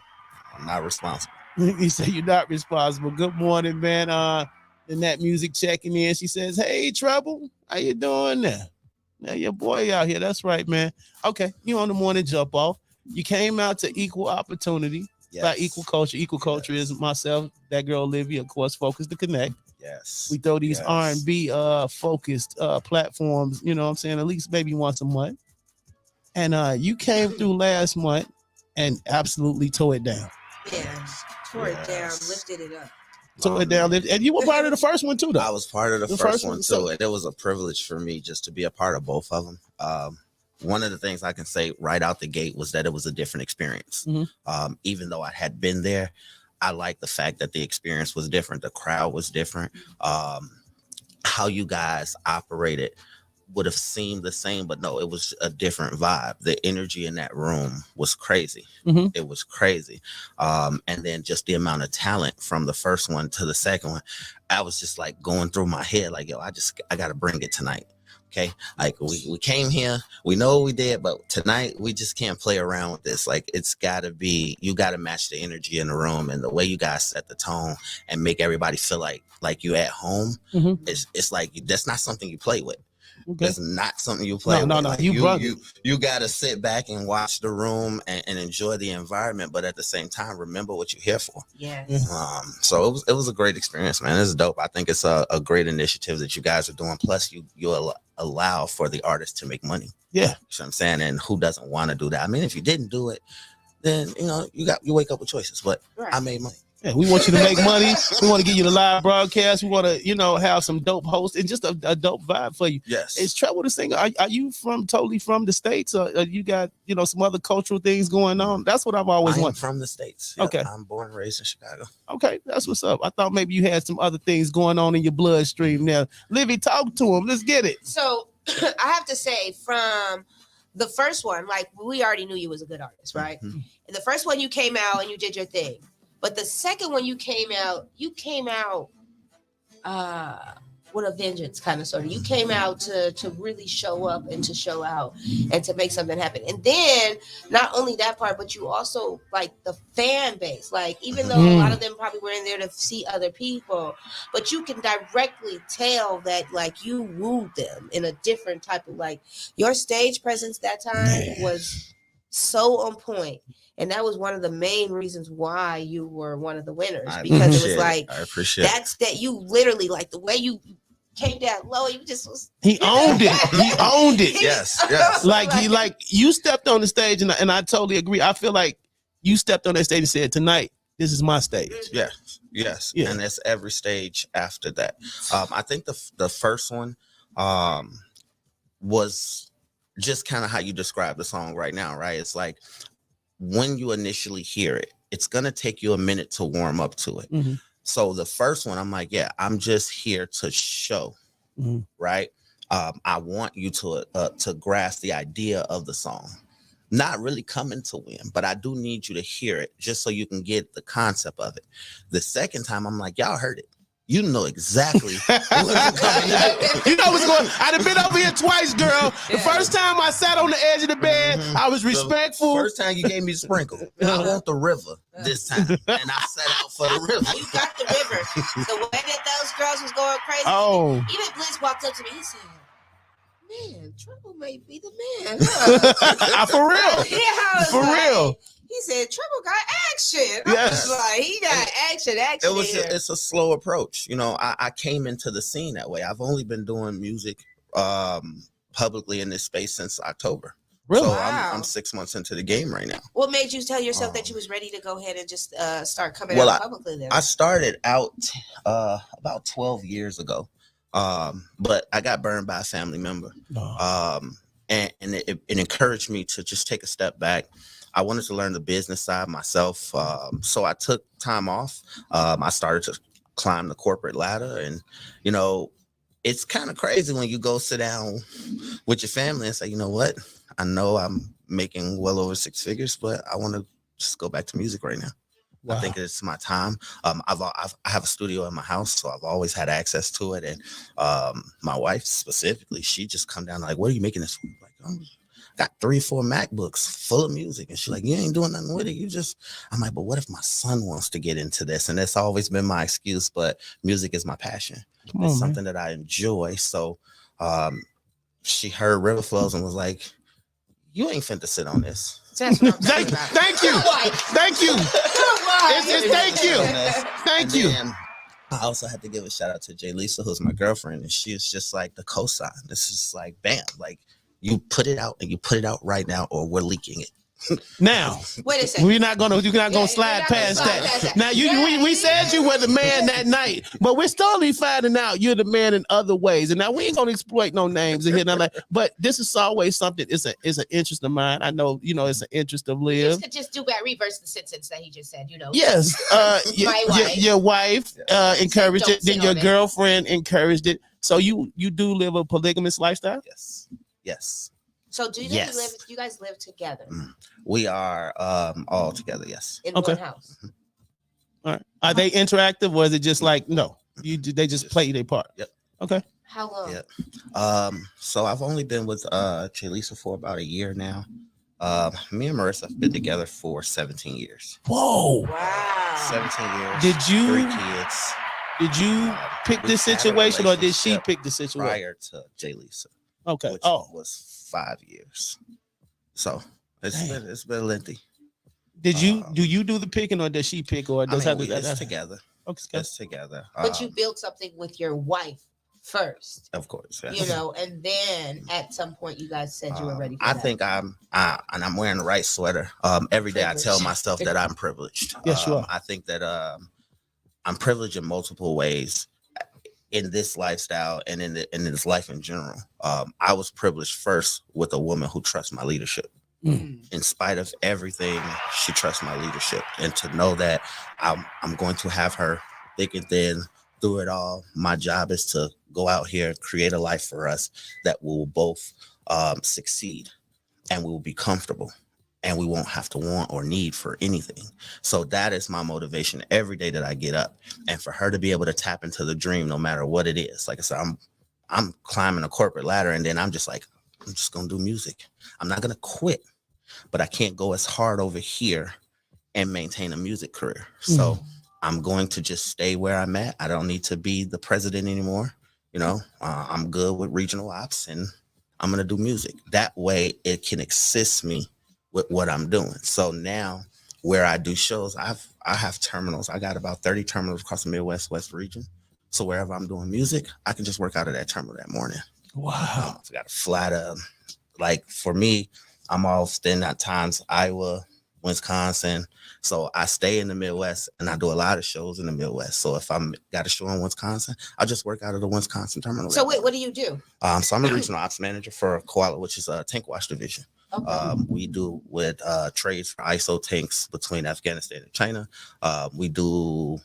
I'm not responsible. He said you're not responsible. Good morning, man. And that music checking in. She says, hey, Trouble, how you doing there? Now your boy out here. That's right, man. Okay, you on the morning jump off. You came out to Equal Opportunity by Equal Culture. Equal Culture is myself, that girl Olivia, of course, Focus to Connect. Yes. We throw these R&B focused platforms, you know what I'm saying, at least maybe once a month. And you came through last month and absolutely tore it down. Yeah, tore it down, lifted it up. Tore it down. And you were part of the first one too, though. I was part of the first one too. And it was a privilege for me just to be a part of both of them. One of the things I can say right out the gate was that it was a different experience. Mm-hmm. Even though I had been there, I liked the fact that the experience was different. The crowd was different. How you guys operated would have seemed the same, but no, it was a different vibe. The energy in that room was crazy. Mm-hmm. It was crazy. And then just the amount of talent from the first one to the second one, I was just like going through my head, like, yo, I got to bring it tonight. Okay. Like we came here, we know what we did, but tonight we just can't play around with this. Like it's gotta be, you gotta match the energy in the room and the way you guys set the tone and make everybody feel like you at home. Mm-hmm. It's like, that's not something you play with. Okay. It's not something you play. No. Like, you got to sit back and watch the room and enjoy the environment, but at the same time, remember what you're here for. Yes. So it was a great experience, man. It's dope. I think it's a great initiative that you guys are doing. Plus, you allow for the artist to make money. Yeah. You know what I'm saying? And who doesn't want to do that? I mean, if you didn't do it, then you wake up with choices. But right. I made money. Yeah, we want you to make money. We want to give you the live broadcast. We want to, have some dope hosts and just a dope vibe for you. Yes. Is Treble the singer? Are you totally from the States, or you got some other cultural things going on? That's what I've always wanted. From the States. Yep. Okay. I'm born and raised in Chicago. Okay, that's what's up. I thought maybe you had some other things going on in your bloodstream now. Livy, talk to him. Let's get it. So I have to say, from the first one, like, we already knew you was a good artist, right? Mm-hmm. And the first one, you came out and you did your thing. But the second one you came out with a vengeance, kind of, sort of. You came out to really show up and to show out and to make something happen. And then not only that part, but you also, like, the fan base, like, even though a lot of them probably were in there to see other people, but you can directly tell that, like, you wooed them in a different type of, like, your stage presence that time was so on point. And that was one of the main reasons why you were one of the winners, because it was like, I appreciate that you literally, like, the way you came down low, you just was. He owned it. He owned it. Yes. Like you stepped on the stage, and I totally agree. I feel like you stepped on that stage and said, "Tonight, this is my stage." Yes. Yeah. And it's every stage after that. I think the first one was just kind of how you describe the song right now, right? It's like, when you initially hear it, it's going to take you a minute to warm up to it. Mm-hmm. So the first one, I'm like, yeah, I'm just here to show, right? I want you to grasp the idea of the song, not really coming to win, but I do need you to hear it just so you can get the concept of it. The second time, I'm like, y'all heard it. You know exactly what I'm coming to do. You know what's going on. I'd have been over here twice, girl. The first time I sat on the edge of the bed, I was respectful. The first time you gave me the sprinkle. I want the river this time. And I set out for the river. You got the river. The way that those girls was going crazy. Oh. Even Blizz walked up to me. He said, "Man, Treble may be the man." Huh? For real. Yeah, For real. He said, "Treble got action." I Yes. was like, he got action. It's a slow approach. I came into the scene that way. I've only been doing music publicly in this space since October. Really? So Wow. I'm 6 months into the game right now. What made you tell yourself that you was ready to go ahead and just start coming out publicly then? I started out about 12 years ago, but I got burned by a family member, and it encouraged me to just take a step back. I wanted to learn the business side myself, so I took time off. I started to climb the corporate ladder, and it's kind of crazy when you go sit down with your family and say, you know what? I know I'm making well over 6 figures, but I want to just go back to music right now. Wow. I think it's my time. I have a studio in my house, so I've always had access to it. And my wife specifically, she just come down like, "What are you making this for?" Like, got 3-4 MacBooks full of music, and she's like, "You ain't doing nothing with it. I'm like, "But what if my son wants to get into this?" And that's always been my excuse. But music is my passion. It's something that I enjoy. So she heard River Flows and was like, "You ain't finna sit on this." That's what I'm talking about. Thank you. Thank you. Thank you. Thank you. I also had to give a shout out to Jay Lisa, who's my girlfriend, and she is just like the cosign. This is like, bam, like, you put it out and you put it out right now, or we're leaking it. Now, wait a second. You're not gonna slide past that. Now, we said you were the man that night, but we're slowly finding out you're the man in other ways. And now we ain't gonna exploit no names and hit nothing like. But this is always something. It's an interest of mine. I know, it's an interest of Liv. You could just do that. Reverse the sentence that he just said. Yes. Your wife encouraged it. Then your girlfriend encouraged it. So you do live a polygamous lifestyle. Yes. So do you guys live together? We are all together, yes. In one house. All right. Are they interactive, or is it just like, no, they just play their part? Yep. Okay. How long? Yep. So I've only been with Chalisa for about a year now. Me and Marissa have been together for 17 years. Whoa. Wow. 17 years. Did you 3 kids. Did you pick this situation, or did she pick the situation? Prior to Chalisa. Okay. Which was 5 years. So it's been lengthy. Do you do the picking, or does she pick, or does it's together? Okay. It's together. But you built something with your wife first, of course, yes. you know, and then at some point you guys said you were ready for I that. think I'm wearing the right sweater. Every day I tell myself that I'm privileged. Yes, you are. I think that I'm privileged in multiple ways in this lifestyle and in this life in general. I was privileged first with a woman who trusts my leadership. In spite of everything, she trusts my leadership, and to know that I'm going to have her thick and thin through it all. My job is to go out here, create a life for us that will both succeed, and we will be comfortable, and we won't have to want or need for anything. So that is my motivation every day that I get up, and for her to be able to tap into the dream, no matter what it is. Like I said, I'm climbing a corporate ladder, and then I'm just gonna do music. I'm not gonna quit, but I can't go as hard over here and maintain a music career. So I'm going to just stay where I'm at. I don't need to be the president anymore. You know, I'm good with regional ops, and I'm gonna do music. That way it can assist me with what I'm doing. So now where I do shows, I have terminals. I got about 30 terminals across the Midwest, West region. So wherever I'm doing music, I can just work out of that terminal that morning. Wow. I got a flat like for me, I'm often at times Iowa, Wisconsin. So I stay in the Midwest, and I do a lot of shows in the Midwest. So if I'm got a show in Wisconsin, I just work out of the Wisconsin terminal. So wait, what do you do? So I'm a regional ops manager for Koala, which is a tank wash division. Okay. We do with trades for ISO tanks between Afghanistan and China. We do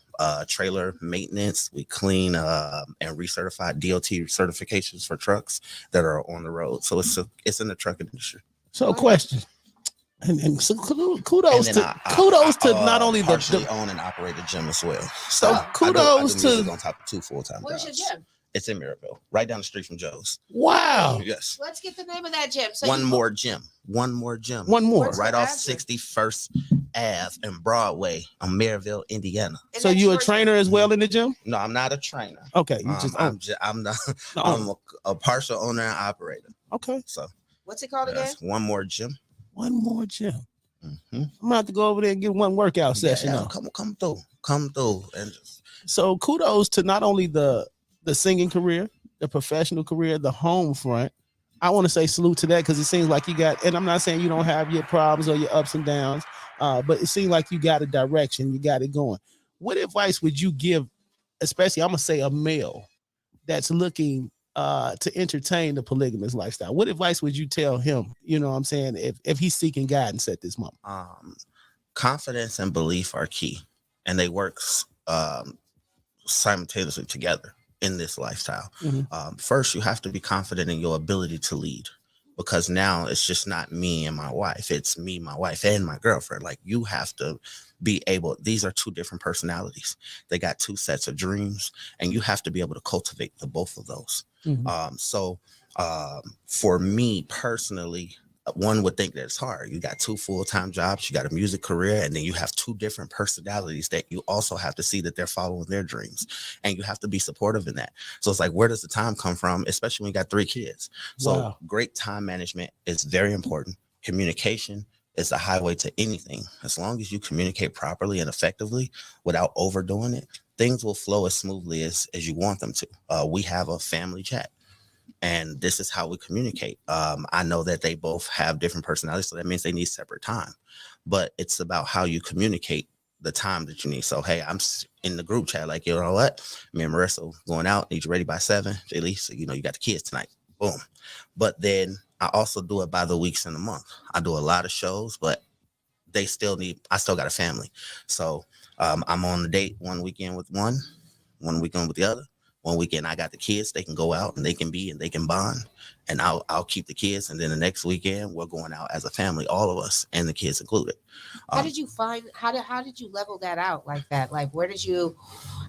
trailer maintenance. We clean and recertify DOT certifications for trucks that are on the road. So it's in the trucking industry. So question, and so kudos to not only partially own and operate a gym as well. So kudos I do on top of 2 full-time Where's jobs. your gym? It's in Mirabel, right down the street from Joe's. Wow. Yes. Let's get the name of that gym. So One more gym. One more. Right off 61st Ave and Broadway on Maryville, Indiana. So you a trainer as well in the gym? No, I'm not a trainer. Okay. You I'm a partial owner and operator. Okay. So what's it called again? One more gym. One more gym. I'm gonna have to go over there and get one workout session. Yeah, come through. And so kudos to not only the singing career, the professional career, the home front. I want to say salute to that, because it seems like you got, and I'm not saying you don't have your problems or your ups and downs, but it seems like you got a direction, you got it going. What advice would you give, especially I'm gonna say a male that's looking to entertain the polygamous lifestyle? What advice would you tell him, you know what I'm saying, if he's seeking guidance at this moment? Confidence and belief are key, and they work simultaneously together in this lifestyle. First, you have to be confident in your ability to lead, because now it's just not me and my wife. It's me, my wife, and my girlfriend. Like, you have to be able, these are 2 different personalities. They got 2 sets of dreams, and you have to be able to cultivate the both of those. So for me personally, one would think that it's hard. You got 2 full-time jobs, you got a music career, and then you have 2 different personalities that you also have to see that they're following their dreams, and you have to be supportive in that. So it's like, where does the time come from, especially when you got 3 kids? So great time management is very important. Communication is the highway to anything. As long as you communicate properly and effectively without overdoing it, things will flow as smoothly as you want them to. We have a family chat, and this is how we communicate. I know that they both have different personalities, so that means they need separate time. But it's about how you communicate the time that you need. So, hey, I'm in the group chat, like, you know what? Me and Marissa going out, need you ready by 7, at least, so, you know, you got the kids tonight. Boom. But then I also do it by the weeks and the month. I do a lot of shows, but I still got a family. So I'm on a date one weekend with one weekend with the other. One weekend I got the kids, they can go out and they can bond, and I'll keep the kids. And then the next weekend we're going out as a family, all of us, and the kids included. How did you level that out like that? Like,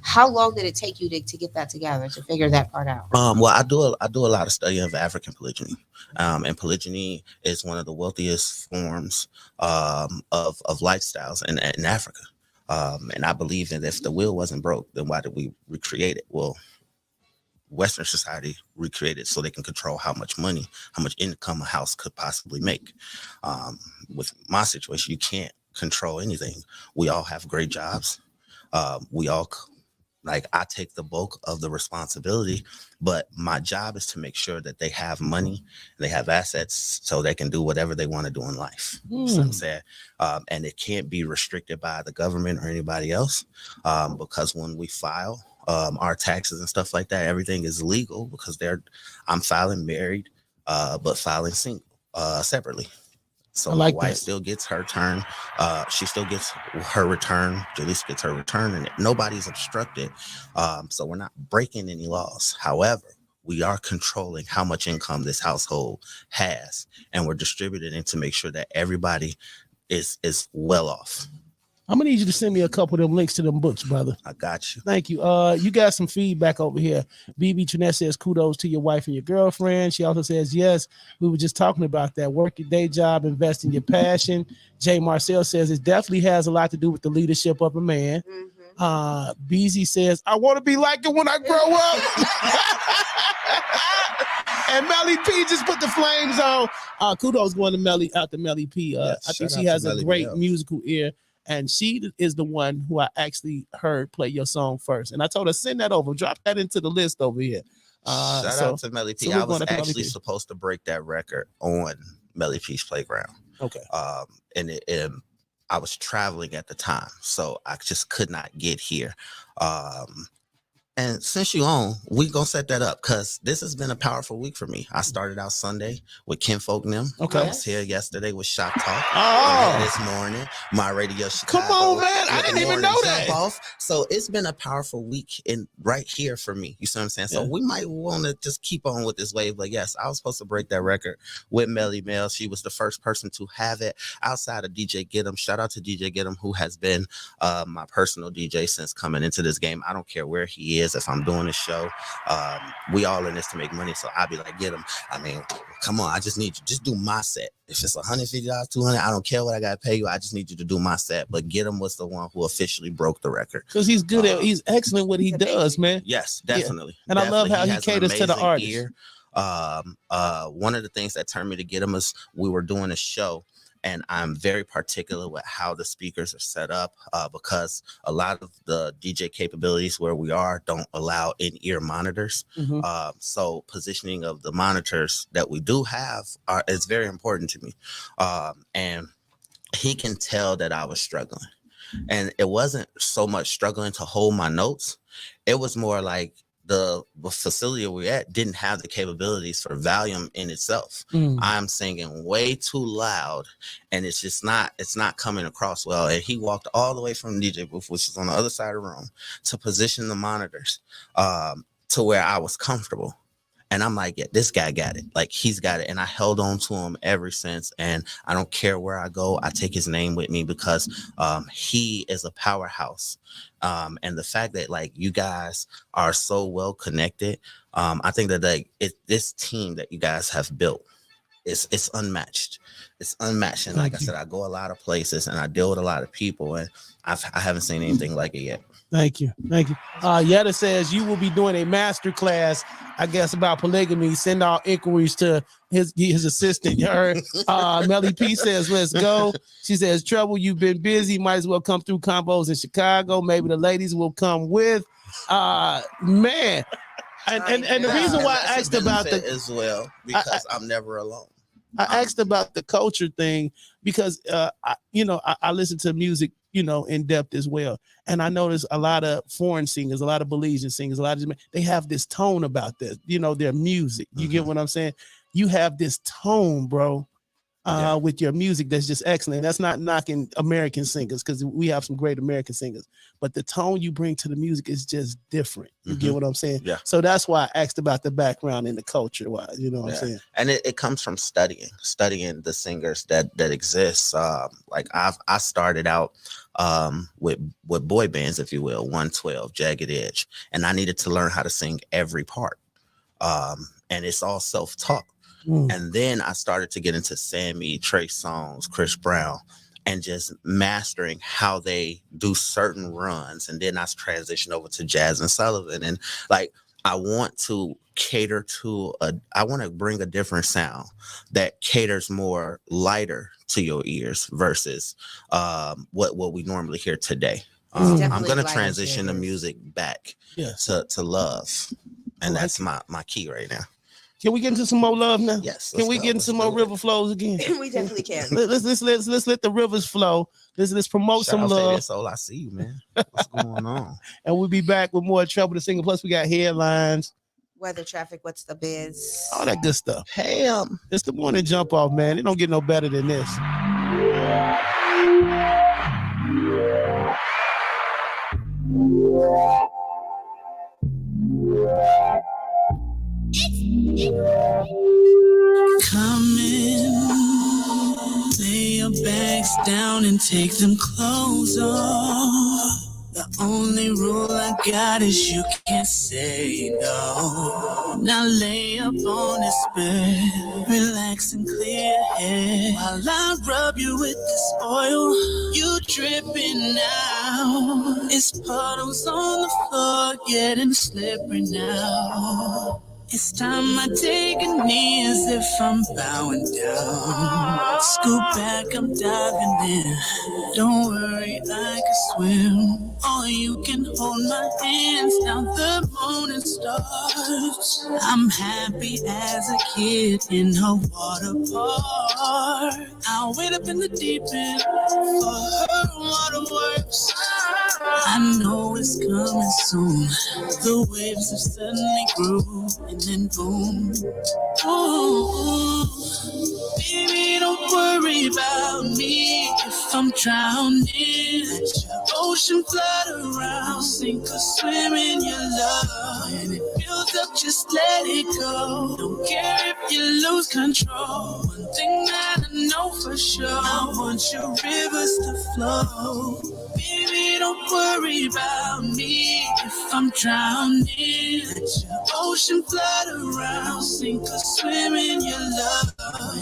how long did it take you to get that together, to figure that part out? Well, I do a lot of studying of African polygyny. And polygyny is one of the wealthiest forms of lifestyles in Africa. And I believe that if the wheel wasn't broke, then why did we recreate it? Well, Western society recreated so they can control how much money, how much income a house could possibly make. With my situation, you can't control anything. We all have great jobs. We all like, I take the bulk of the responsibility, but my job is to make sure that they have money, they have assets, so they can do whatever they want to do in life. You know what I'm saying? And it can't be restricted by the government or anybody else, because when we file our taxes and stuff like that, everything is legal because I'm filing married, but filing single, separately. So my wife still gets her turn. She still gets her return. Jalisa gets her return, and nobody's obstructed. So we're not breaking any laws. However, we are controlling how much income this household has, and we're distributing it to make sure that everybody is well off. I'm gonna need you to send me a couple of them links to them books, brother. I got you. Thank you. You got some feedback over here. BB Trinette says kudos to your wife and your girlfriend. She also says, yes, we were just talking about that. Work your day job, invest in your passion. Jay Marcel says it definitely has a lot to do with the leadership of a man. BZ says, I want to be like it when I grow up. And Melly P just put the flames on. Kudos going to Melly, out to Melly P. I think she has a great musical ear. And she is the one who I actually heard play your song first. And I told her, send that over. Drop that into the list over here. Shout out to Melly P. I was actually supposed to break that record on Melly P's Playground. Okay. And I was traveling at the time, so I just could not get here. And since you on, we gonna set that up because this has been a powerful week for me. I started out Sunday with Ken Folk and them. Okay. I was here yesterday with Shop Talk. This morning, my radio Chicago. Come on, man. I didn't even know that. Jumpoff. So it's been a powerful week right here for me. You see what I'm saying? So we might want to just keep on with this wave. But yes, I was supposed to break that record with Melly Mel. She was the first person to have it outside of DJ Get 'em. Shout out to DJ Get 'em, who has been my personal DJ since coming into this game. I don't care where he is. If I'm doing a show, we all in this to make money. So I'll be like, get him. I mean, come on. I just need you. Just do my set. If it's $150, $200, I don't care what I got to pay you. I just need you to do my set. But Get him was the one who officially broke the record. Because he's good at, he's excellent what he does, man. Yes, definitely. And definitely. I love how he caters to the artist. One of the things that turned me to Get him is we were doing a show. And I'm very particular with how the speakers are set up because a lot of the DJ capabilities where we are don't allow in-ear monitors. So positioning of the monitors that we do have is very important to me. And he can tell that I was struggling. And it wasn't so much struggling to hold my notes. It was more like the facility we're at didn't have the capabilities for volume in itself. I'm singing way too loud and it's not coming across well. And he walked all the way from the DJ booth, which is on the other side of the room, to position the monitors to where I was comfortable. And I'm like, yeah, this guy got it. Like, he's got it. And I held on to him ever since. And I don't care where I go. I take his name with me because he is a powerhouse. And the fact that, like, you guys are so well connected, I think that, like, this team that you guys have built, it's unmatched. It's unmatched. And like I said, I go a lot of places and I deal with a lot of people. And I haven't seen anything like it yet. Thank you. Yetta says you will be doing a master class, I guess, about polygamy. Send all inquiries to his assistant. You heard? Melly P says, let's go. She says, Trouble, you've been busy. Might as well come through combos in Chicago. Maybe the ladies will come with. Man. And the reason why I asked about the as well, because I'm never alone. I asked about the culture thing because I listen to music, in depth as well. And I notice a lot of foreign singers, a lot of Belizean singers, they have this tone about this, their music. You get what I'm saying? You have this tone, bro, with your music that's just excellent. That's not knocking American singers because we have some great American singers, but the tone you bring to the music is just different. You get what I'm saying? Yeah. So that's why I asked about the background and the culture. Why, what I'm saying? And it comes from studying the singers that exist. Like I started out with boy bands, if you will, 112, Jagged Edge, and I needed to learn how to sing every part. And it's all self-taught. And then I started to get into Sammy, Trey Songz, Chris Brown, and just mastering how they do certain runs. And then I transitioned over to Jazz and Sullivan. And like, I want to cater to I want to bring a different sound that caters more lighter to your ears versus what we normally hear today. I'm gonna transition the music back to love, and that's my key right now. Can we get into some more love now? Yes. Can we get into some more river flows again? We definitely can. Let's let the rivers flow. Let's promote some love. Soul, I see you, man. What's going on? And we'll be back with more Trouble to Single. Plus, we got headlines, weather, traffic, what's the biz, all that good stuff. Hey, it's the morning jump off, man. It don't get no better than this. Come in, lay your bags down and take them clothes off. The only rule I got is you can't say no. Now lay up on this bed, relax and clear head. While I rub you with this oil, you dripping now. It's puddles on the floor, getting slippery now. It's time I take a knee as if I'm bowing down. Scoop back, I'm diving in. Don't worry, I can swim. Or you can hold my hands down the morning stars. I'm happy as a kid in a water park. I'll wait up in the deep end for her waterworks. I know it's coming soon. The waves have suddenly grew, and then boom. Ooh, baby, don't worry about me if I'm drowning. Let your ocean flood around, sink or swim in your love. When it builds up, just let it go. Don't care if you lose control. One thing that I know for sure, I want your rivers to flow. Baby, don't worry about me if I'm drowning. Let your ocean flood around, sink or swim in your love.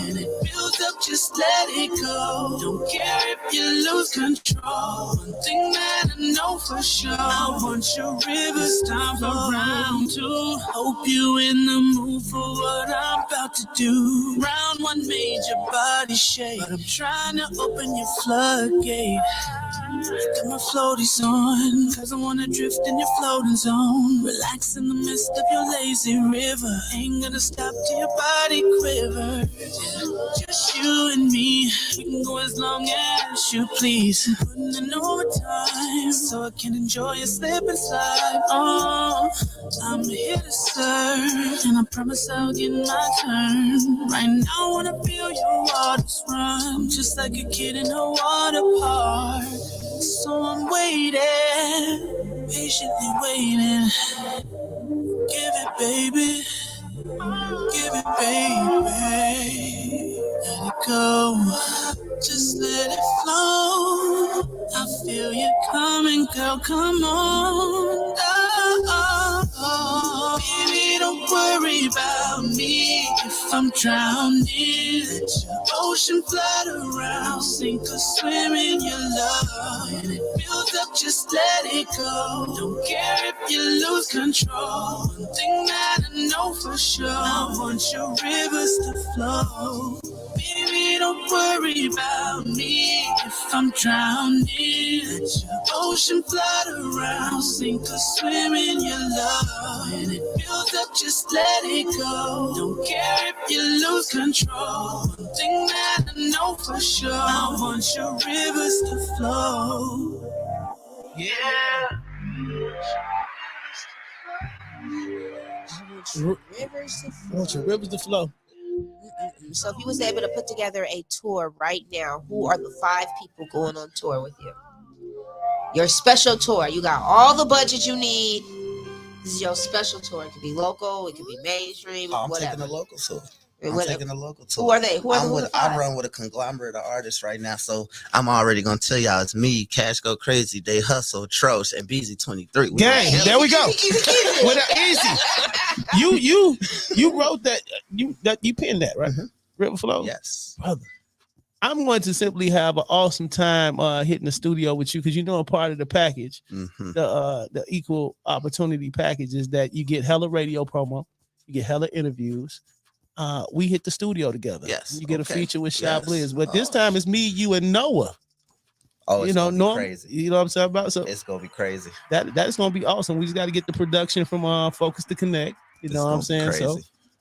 When it builds up, just let it go. Don't care if you lose control. One thing that I know for sure, I want your rivers to flow around too. Hope you in the mood for what I'm about to do. Round one made your body shake, but I'm trying to open your floodgate. Got my floaties on, cause I wanna drift in your floating zone. Relax in the midst of your lazy river. Ain't gonna stop till your body quivers. Yeah. Just you and me, we can go as long as you please. Putting in overtime, so I can enjoy your slip and slide. Oh, I'm here to serve, and I promise I'll get my turn. Right now I wanna feel your waters run, just like a kid in a water park. So I'm waiting, patiently waiting. Give it, baby. Give it, baby. Let it go. Just let it flow. I feel you coming, girl. Come on. Oh, oh, oh. Baby, don't worry about me if I'm drowning. Let your ocean flood around, sink or swim in your love. When it builds up, just let it go. Don't care if you lose control. One thing that I know for sure, I want your rivers to flow. Baby, don't worry about me if I'm drowning. Let your ocean flood around, sink or swim in your love. When it builds up, just let it go. Don't care if you lose control. One thing that I know for sure, I want your rivers to flow. Yeah. I want your rivers to flow. So if you was able to put together a tour right now, who are the 5 people going on tour with you? Your special tour. You got all the budget you need. This is your special tour. It could be local. It could be mainstream. I'm whatever. taking a local tour. Taking a local tour. Who are they? I run with a conglomerate of artists right now, so I'm already gonna tell y'all it's me, Cash Go Crazy, They Hustle, Trosh, and BZ23. Gang, there we go. Easy. You wrote that. You penned that, right? Mm-hmm. River Flow. Yes, brother. I'm going to simply have an awesome time hitting the studio with you because you know a part of the package, the equal opportunity package is that you get hella radio promo, you get hella interviews. We hit the studio together. Yes, you get a feature with Chiblizz, yes. but this time it's me, you, and Noah. Oh, it's gonna be crazy. You know what I'm saying about? So it's gonna be crazy. That's gonna be awesome. We just got to get the production from Focus to Connect. You know what I'm saying? Crazy. So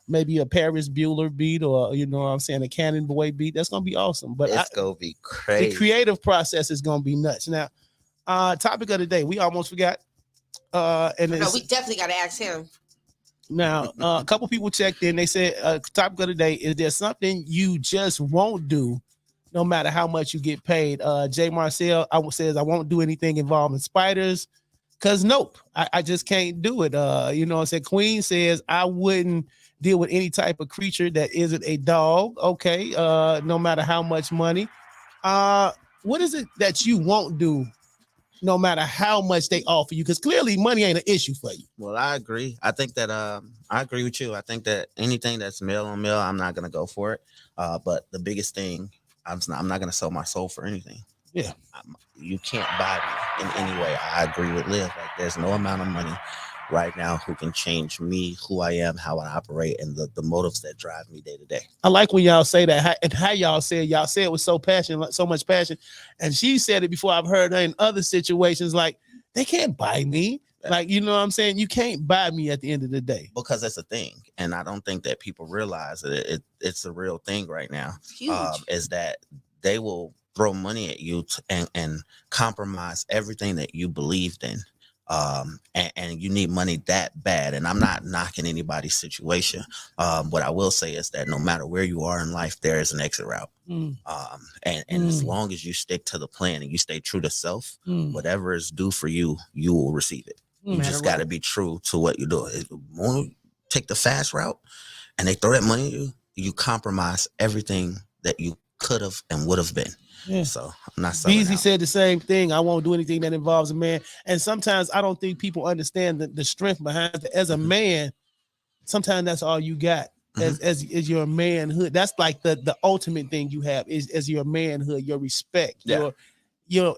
maybe a Paris Bueller beat, or you know what I'm saying, a Cannon Boy beat. That's gonna be awesome. But it's gonna be crazy. The creative process is gonna be nuts. Now, topic of the day, we almost forgot. And no, we definitely got to ask him. Now, a couple people checked in. They said, topic of the day, is there something you just won't do no matter how much you get paid? Jay Marcel says, I won't do anything involving spiders because nope, I just can't do it. You know what I'm saying? Queen says, I wouldn't deal with any type of creature that isn't a dog. Okay, no matter how much money. What is it that you won't do no matter how much they offer you? Because clearly money ain't an issue for you. Well, I agree. I think that I agree with you. I think that anything that's male on male, I'm not gonna go for it. But the biggest thing, I'm not gonna sell my soul for anything. Yeah, you can't buy me in any way. I agree with Liv. Like, there's no amount of money right now who can change me, who I am, how I operate, and the motives that drive me day to day. I like when y'all say that, and how y'all say it with so passion, so much passion. And she said it before. I've heard her in other situations, like they can't buy me. Like, you know what I'm saying? You can't buy me at the end of the day. Because it's a thing. And I don't think that people realize that it's a real thing right now. Is that they will throw money at you and compromise everything that you believed in. And you need money that bad. And I'm not knocking anybody's situation. What I will say is that no matter where you are in life, there is an exit route. And as long as you stick to the plan and you stay true to self, whatever is due for you, you will receive it. You just got to be true to what you're doing. If you want to take the fast route and they throw that money at you, you compromise everything that you could have and would have been. Yeah. So I'm not selling Beezy said the same thing. I won't do anything that involves a man. And sometimes I don't think people understand the strength behind it. As a man, sometimes that's all you got. As your manhood. That's like the ultimate thing you have is as your manhood, your respect, your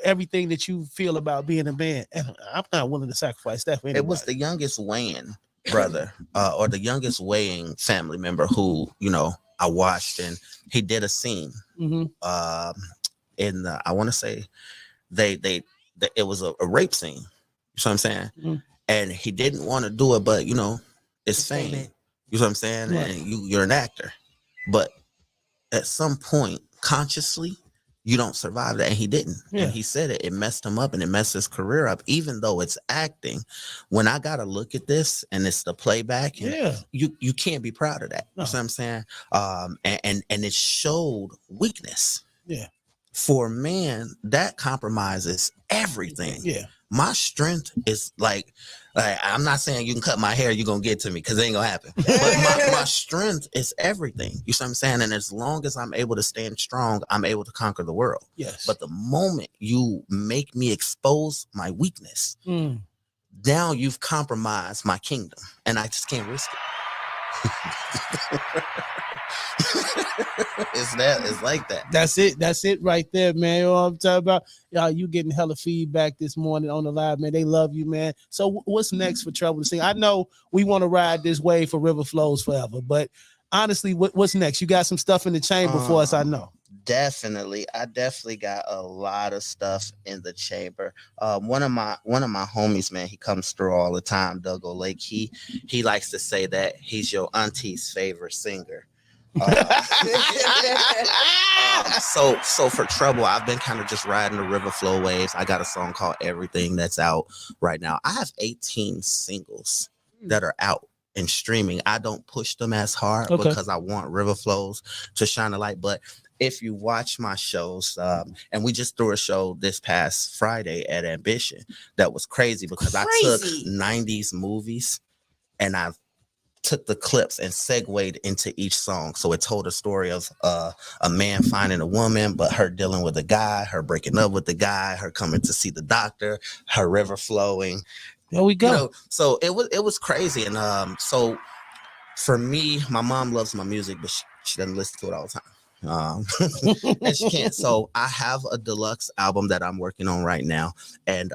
everything that you feel about being a man. And I'm not willing to sacrifice that for anybody. It was the youngest weighing brother or the youngest weighing family member who, you know, I watched, and he did a scene in the, I want to say it was a rape scene. You know what I'm saying? And he didn't want to do it, but you know, it's fame. You know what I'm saying? Right. And you're an actor. But at some point, consciously, you don't survive that. And he didn't. And he said it messed him up and it messed his career up, even though it's acting. When I got to look at this and it's the playback, you can't be proud of that. You know what I'm saying? And it showed weakness. Yeah. For a man, that compromises everything. Yeah. My strength is like I'm not saying you can cut my hair, you're gonna get to me, because it ain't gonna happen. But my strength is everything. You see what I'm saying? And as long as I'm able to stand strong, I'm able to conquer the world. Yes. But the moment you make me expose my weakness, now you've compromised my kingdom, and I just can't risk it. It's like that. That's it right there, man. You know what I'm talking about? Y'all, you getting hella feedback this morning on the live, man. They love you, man. So what's next for Trouble to Sing? I know we want to ride this wave for River Flows forever, but honestly, what's next? You got some stuff in the chamber for us, I know. Definitely. I definitely got a lot of stuff in the chamber. One of my homies, man, he comes through all the time, Doug O'Lake. He likes to say that he's your auntie's favorite singer. So for Trouble, I've been kind of just riding the river flow waves. I got a song called Everything that's out right now. I have 18 singles that are out and streaming. I don't push them as hard because I want River Flows to shine a light. But if you watch my shows, and we just threw a show this past Friday at Ambition that was crazy because I took 90s movies and I took the clips and segued into each song. So it told a story of a man finding a woman, but her dealing with a guy, her breaking up with the guy, her coming to see the doctor, her river flowing. There we go. You know, so it was crazy. And so for me, my mom loves my music, but she doesn't listen to it all the time. And she can't. So I have a deluxe album that I'm working on right now, and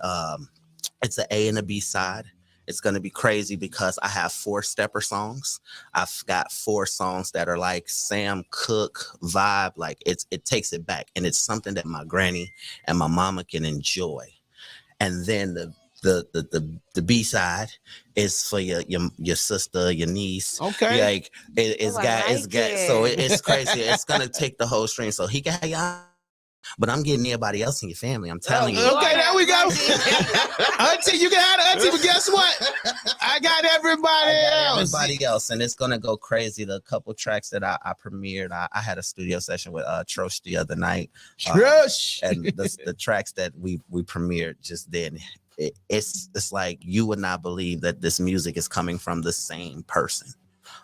it's an A and a B side. It's going to be crazy because I have 4 stepper songs. I've got 4 songs that are like Sam Cooke vibe. Like it takes it back, and it's something that my granny and my mama can enjoy. And then the B side is for your sister, your niece. Okay. Like it's got so it's crazy. It's gonna take the whole stream. So he got y'all. But I'm getting everybody else in your family. I'm telling you. Okay, there we go. Auntie, you can have the auntie, but guess what? I got everybody else. And it's gonna go crazy. The couple tracks that I premiered, I had a studio session with Trosh the other night. Trosh. And the tracks that we premiered just then, it's like you would not believe that this music is coming from the same person.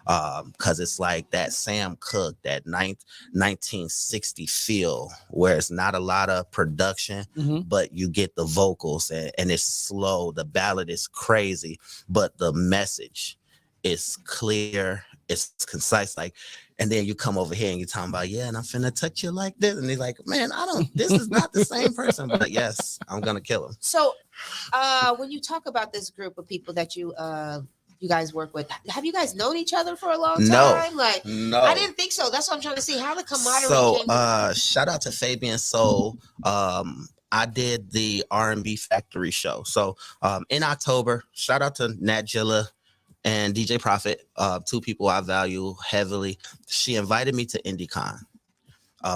Because it's like that Sam Cooke, that 1960 feel where it's not a lot of production, but you get the vocals and it's slow. The ballad is crazy, but the message is clear. It's concise. Like, and then you come over here and you're talking about, yeah, and I'm finna touch you like this. And they're like, man, this is not the same person, but yes, I'm going to kill him. So when you talk about this group of people that you guys work with, have you guys known each other for a long time? No. I didn't think so. That's what I'm trying to see how the camaraderie came. Shout out to Fabian Soul. I did the R&B Factory show. So in October, shout out to Nat Jilla and DJ Prophet, 2 people I value heavily. She invited me to IndieCon,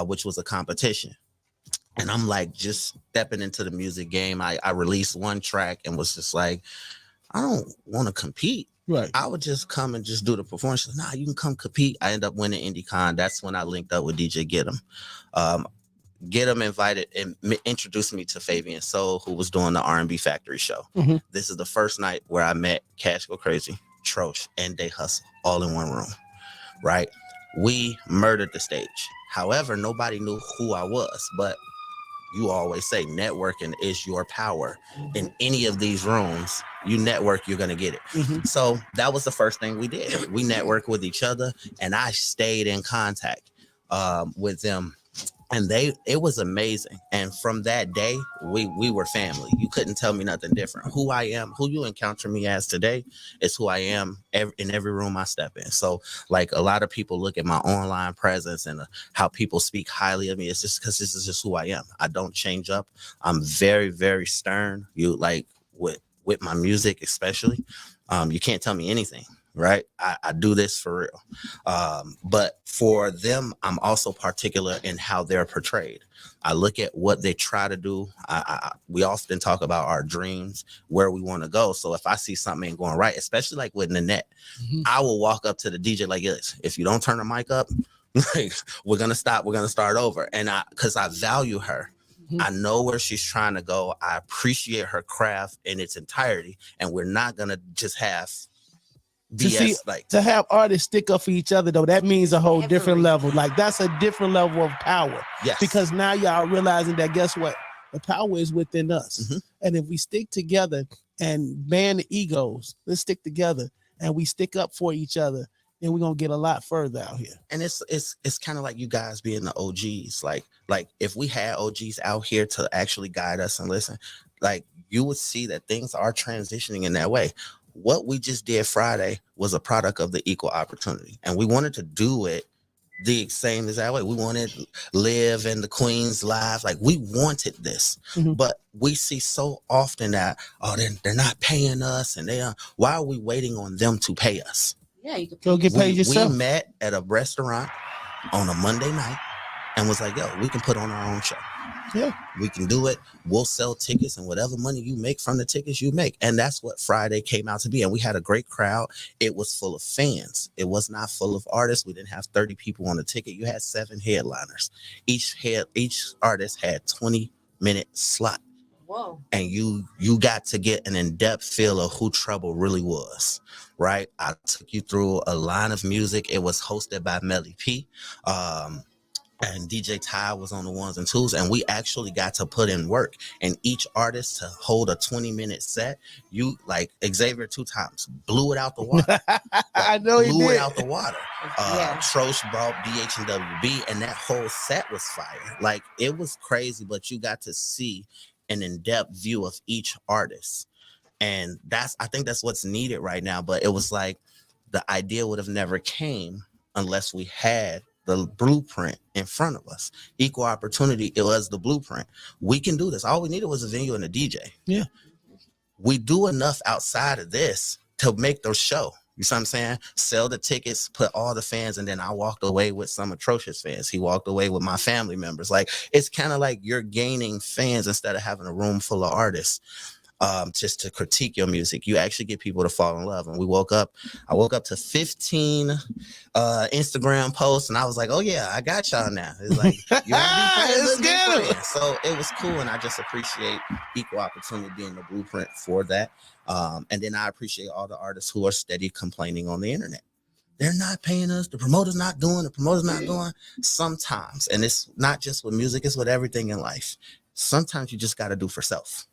which was a competition. And I'm like just stepping into the music game. I released 1 track and was just like, I don't want to compete. Right. I would just come and just do the performance. Nah, you can come compete. I end up winning IndieCon. That's when I linked up with DJ Get 'em. Get 'em invited and introduced me to Fabian Soul, who was doing the R&B Factory show. This is the first night where I met Cash Go Crazy, Trosh, and Day Hustle all in one room. Right. We murdered the stage. However, nobody knew who I was, but you always say networking is your power. In any of these rooms, you network, you're going to get it. So that was the first thing we did. We networked with each other, and I stayed in contact with them. And it was amazing. And from that day, we were family. You couldn't tell me nothing different. Who I am, who you encounter me as today is who I am in every room I step in. So like a lot of people look at my online presence and how people speak highly of me. It's just because this is just who I am. I don't change up. I'm very, very stern. You like with my music, especially, you can't tell me anything. Right. I do this for real. But for them, I'm also particular in how they're portrayed. I look at what they try to do. We often talk about our dreams, where we want to go. So if I see something ain't going right, especially like with Nanette, I will walk up to the DJ like this. If you don't turn the mic up, like we're going to stop. We're going to start over. And because I value her. I know where she's trying to go. I appreciate her craft in its entirety. And we're not going to just have to have artists stick up for each other, though, that means a whole different level. Like that's a different level of power. Yes. Because now y'all realizing that guess what? The power is within us. And if we stick together and ban the egos, let's stick together and we stick up for each other, then we're gonna get a lot further out here. And it's kind of like you guys being the OGs. Like if we had OGs out here to actually guide us and listen, like you would see that things are transitioning in that way. What we just did Friday was a product of the equal opportunity, and we wanted to do it the same as that way. We wanted Live and the Queens live. Like we wanted this, but we see so often that, they're not paying us, and why are we waiting on them to pay us? Yeah, you can go get paid yourself. We met at a restaurant on a Monday night and was like, yo, we can put on our own show. Yeah, we can do it. We'll sell tickets, and whatever money you make from the tickets, you make. And that's what Friday came out to be. And we had a great crowd. It was full of fans. It was not full of artists. We didn't have 30 people on the ticket. You had 7 headliners. Each artist had 20-minute slot. Whoa. And you got to get an in-depth feel of who Trouble really was, right? I took you through a line of music. It was hosted by Melly P. and DJ Ty was on the ones and twos, and we actually got to put in work. And each artist to hold a 20-minute set, you like Xavier 2 times blew it out the water. I know he blew did. it out the water. Trosh brought BH and WB, and that whole set was fire. Like it was crazy, but you got to see an in-depth view of each artist, and I think that's what's needed right now. But it was like the idea would have never came unless we had the blueprint in front of us. Equal opportunity, it was the blueprint. We can do this. All we needed was a venue and a DJ. Yeah. We do enough outside of this to make the show. You see what I'm saying? Sell the tickets, put all the fans, and then I walked away with some atrocious fans. He walked away with my family members. Like, it's kind of like you're gaining fans instead of having a room full of artists. Just to critique your music, you actually get people to fall in love. And I woke up to 15 Instagram posts, and I was like, oh yeah, I got y'all now. It's like, you want to be friends. So it was cool, and I just appreciate equal opportunity being the blueprint for that. And then I appreciate all the artists who are steady complaining on the internet. They're not paying us. The promoter's not doing. Sometimes, and it's not just with music, it's with everything in life. Sometimes you just got to do for self.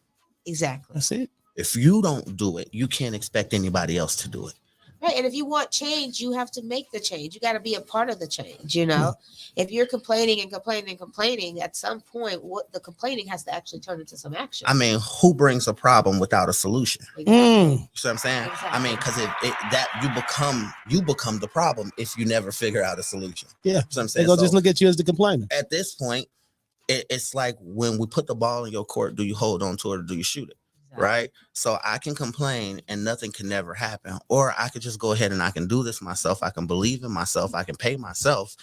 Exactly. That's it. If you don't do it, you can't expect anybody else to do it. Right. And if you want change, you have to make the change. You got to be a part of the change, you know? If you're complaining, at some point, what the complaining has to actually turn into some action. I mean, who brings a problem without a solution? Exactly. You see what I'm saying? Exactly. I mean, because you become the problem if you never figure out a solution. Yeah. You see what I'm saying? They're gonna just look at you as the complainer. At this point, it's like when we put the ball in your court, do you hold on to it or do you shoot it? Exactly. Right? So I can complain and nothing can never happen. Or I could just go ahead and I can do this myself. I can believe in myself. I can pay myself.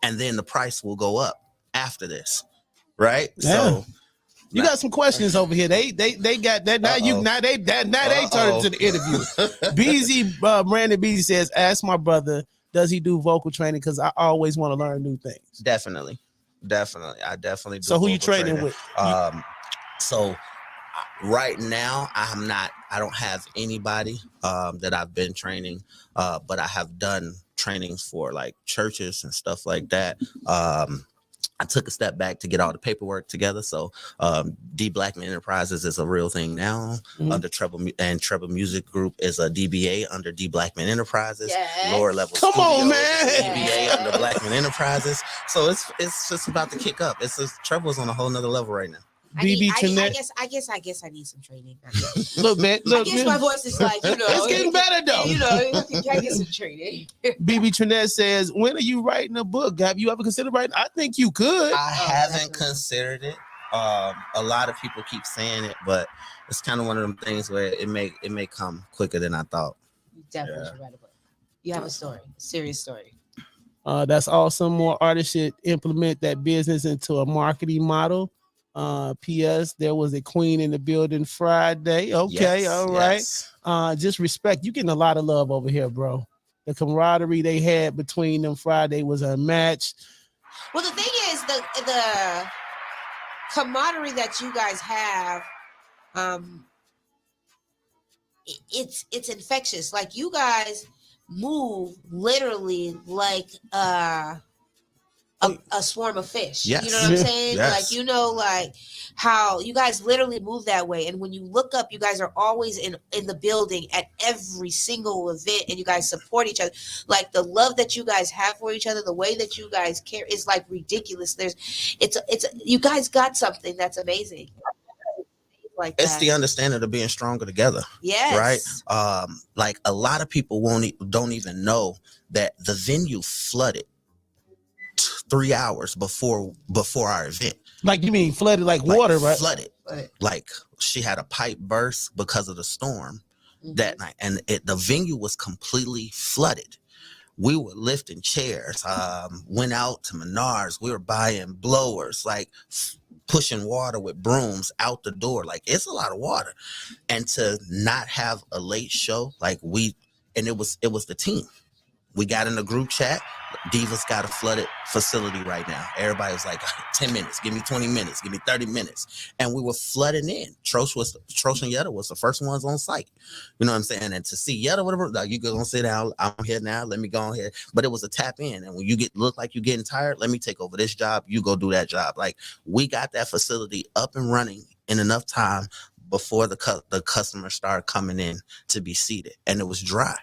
And then the price will go up after this. Right? Yeah. So you got some questions over here. They got that now. They turn into the interview. BZ Brandon BZ says, ask my brother, does he do vocal training? Because I always want to learn new things. Definitely. I definitely do. So who you training with? So right now I don't have anybody that I've been training, but I have done trainings for like churches and stuff like that. I took a step back to get all the paperwork together. So D Blackman Enterprises is a real thing now. Under Treble Music Group is a DBA under D Blackman Enterprises. Yes. Lower level. Come on, man. DBA under Blackman Enterprises. So it's just about to kick up. Treble's on a whole nother level right now. I guess I need some training. Look, man. I guess my voice is like, it's getting better though. I get some training. BB Trinette says, when are you writing a book? Have you ever considered writing? I think you could. I haven't considered it. A lot of people keep saying it, but it's kind of one of them things where it may come quicker than I thought. You definitely should write a book. You have a story, a serious story. That's awesome. More artists should implement that business into a marketing model. P.S. There was a queen in the building Friday. Okay, yes, all right. Yes. Just respect. You getting a lot of love over here, bro. The camaraderie they had between them Friday was unmatched. Well, the thing is, the camaraderie that you guys have, it's infectious. Like, you guys move literally like a swarm of fish. Yes. You know what I'm saying? Yes. Like, like how you guys literally move that way. And when you look up, you guys are always in the building at every single event, and you guys support each other. Like, the love that you guys have for each other, the way that you guys care is like ridiculous. You guys got something that's amazing. Like it's the understanding of being stronger together. Yes. Right. Like, a lot of people don't even know that the venue flooded 3 hours before our event. Like, you mean flooded like water, right? Flooded. Like, she had a pipe burst because of the storm that night, and the venue was completely flooded. We were lifting chairs, went out to Menards. We were buying blowers, like pushing water with brooms out the door. Like, it's a lot of water. And to not have a late show, like, it was the team. We got in the group chat. Divas got a flooded facility right now. Everybody was like, 10 minutes, give me 20 minutes, give me 30 minutes. And we were flooding in. Trosh and Yetta was the first ones on site. You know what I'm saying? And to see Yetta, whatever, like, you go sit down, I'm here now, let me go on here. But it was a tap in. And when you look like you're getting tired, let me take over this job, you go do that job. Like, we got that facility up and running in enough time before the customers started coming in to be seated. And it was dry.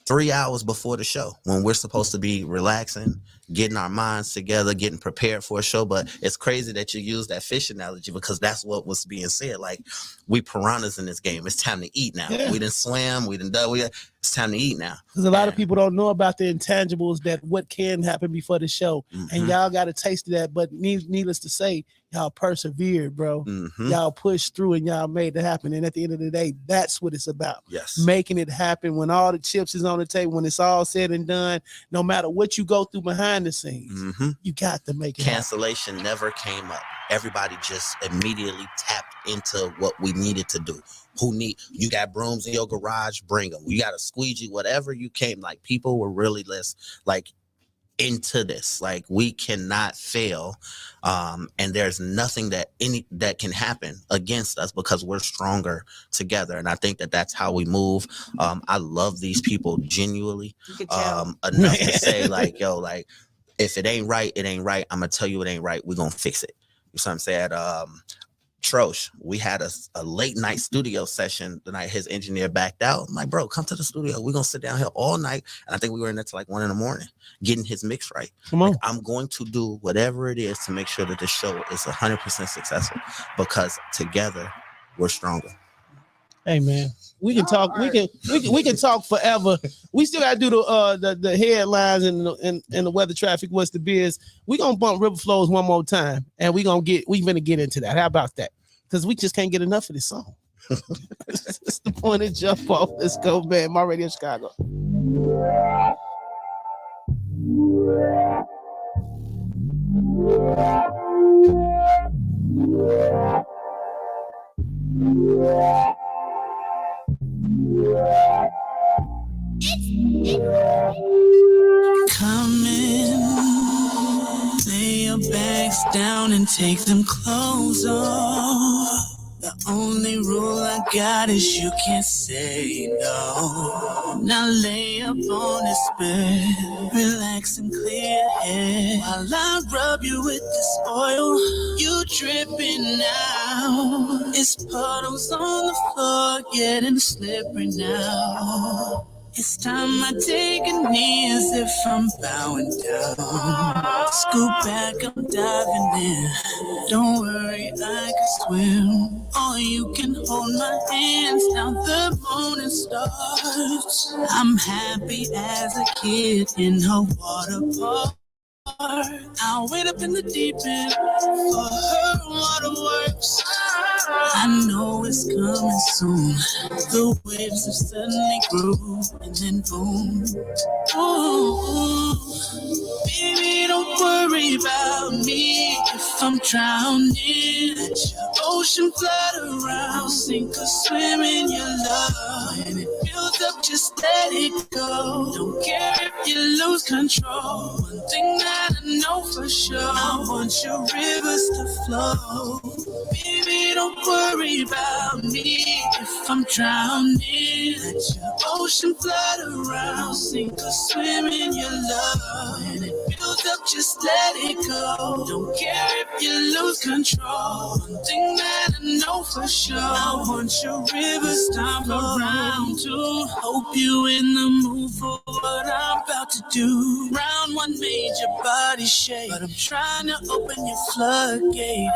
3 hours before the show, when we're supposed to be relaxing, getting our minds together, getting prepared for a show. But it's crazy that you use that fish analogy, because that's what was being said. Like, we piranhas in this game. It's time to eat now. Yeah. We didn't swim. We didn't do. It's time to eat now. Because a lot of people don't know about the intangibles, that what can happen before the show. Mm-hmm. And y'all got a taste of that. But needless to say, y'all persevered, bro. Mm-hmm. Y'all pushed through and y'all made it happen. And at the end of the day, that's what it's about. Yes. Making it happen when all the chips is on the table, when it's all said and done, no matter what you go through behind the scenes, mm-hmm. you got to make it Cancellation happen. Never came up. Everybody just immediately tapped into what we needed to do. You got brooms in your garage, bring them. You got a squeegee, whatever you came. Like, people were really into this. Like, we cannot fail. And there's nothing that can happen against us, because we're stronger together. And I think that that's how we move. I love these people genuinely, enough to say, like, yo, like, if it ain't right, it ain't right. I'm gonna tell you it ain't right. We're gonna fix it. You know what I'm saying? Trosh, we had a late night studio session the night his engineer backed out. I'm like, bro, come to the studio. We're going to sit down here all night. And I think we were in there till like 1 a.m, getting his mix right. Come on. Like, I'm going to do whatever it is to make sure that the show is 100% successful, because together we're stronger. Hey, man, we can talk. Right. We can talk forever. We still got to do the headlines and the weather traffic. What's the biz? We gonna bump River Flows one more time, and we gonna get into that. How about that? Because we just can't get enough of this song. That's the point of Jumpoff. Let's go, man. My Radio Chicago. Come in, lay your bags down and take them clothes off. The only rule I got is you can't say no. Now lay up on this bed, relax and clear head, while I rub you with this oil. You dripping now, it's puddles on the floor, getting slippery now. It's time I take a knee as if I'm bowing down. Scoop back, I'm diving in. Don't worry, I can swim. Or you can hold my hands down the morning starts. I'm happy as a kid in a water park. I'll wait up in the deep end for her waterworks. I know it's coming soon. The waves have suddenly grew, and then boom. Ooh, baby, don't worry about me if I'm drowning. Let your ocean flood around, sink or swim in your love. When it builds up, just let it go. Don't care if you lose control. One thing that I know for sure, I want your rivers to flow. Baby, don't worry about me if I'm drowning. Let your ocean flood around, sink or swim in your love. When it builds up, just let it go. Don't care if you lose control. One thing that I know for sure, I want your rivers to flow around too. Hope you in the mood for what I'm about to do. Round one made your body shake, but I'm trying to open your floodgate.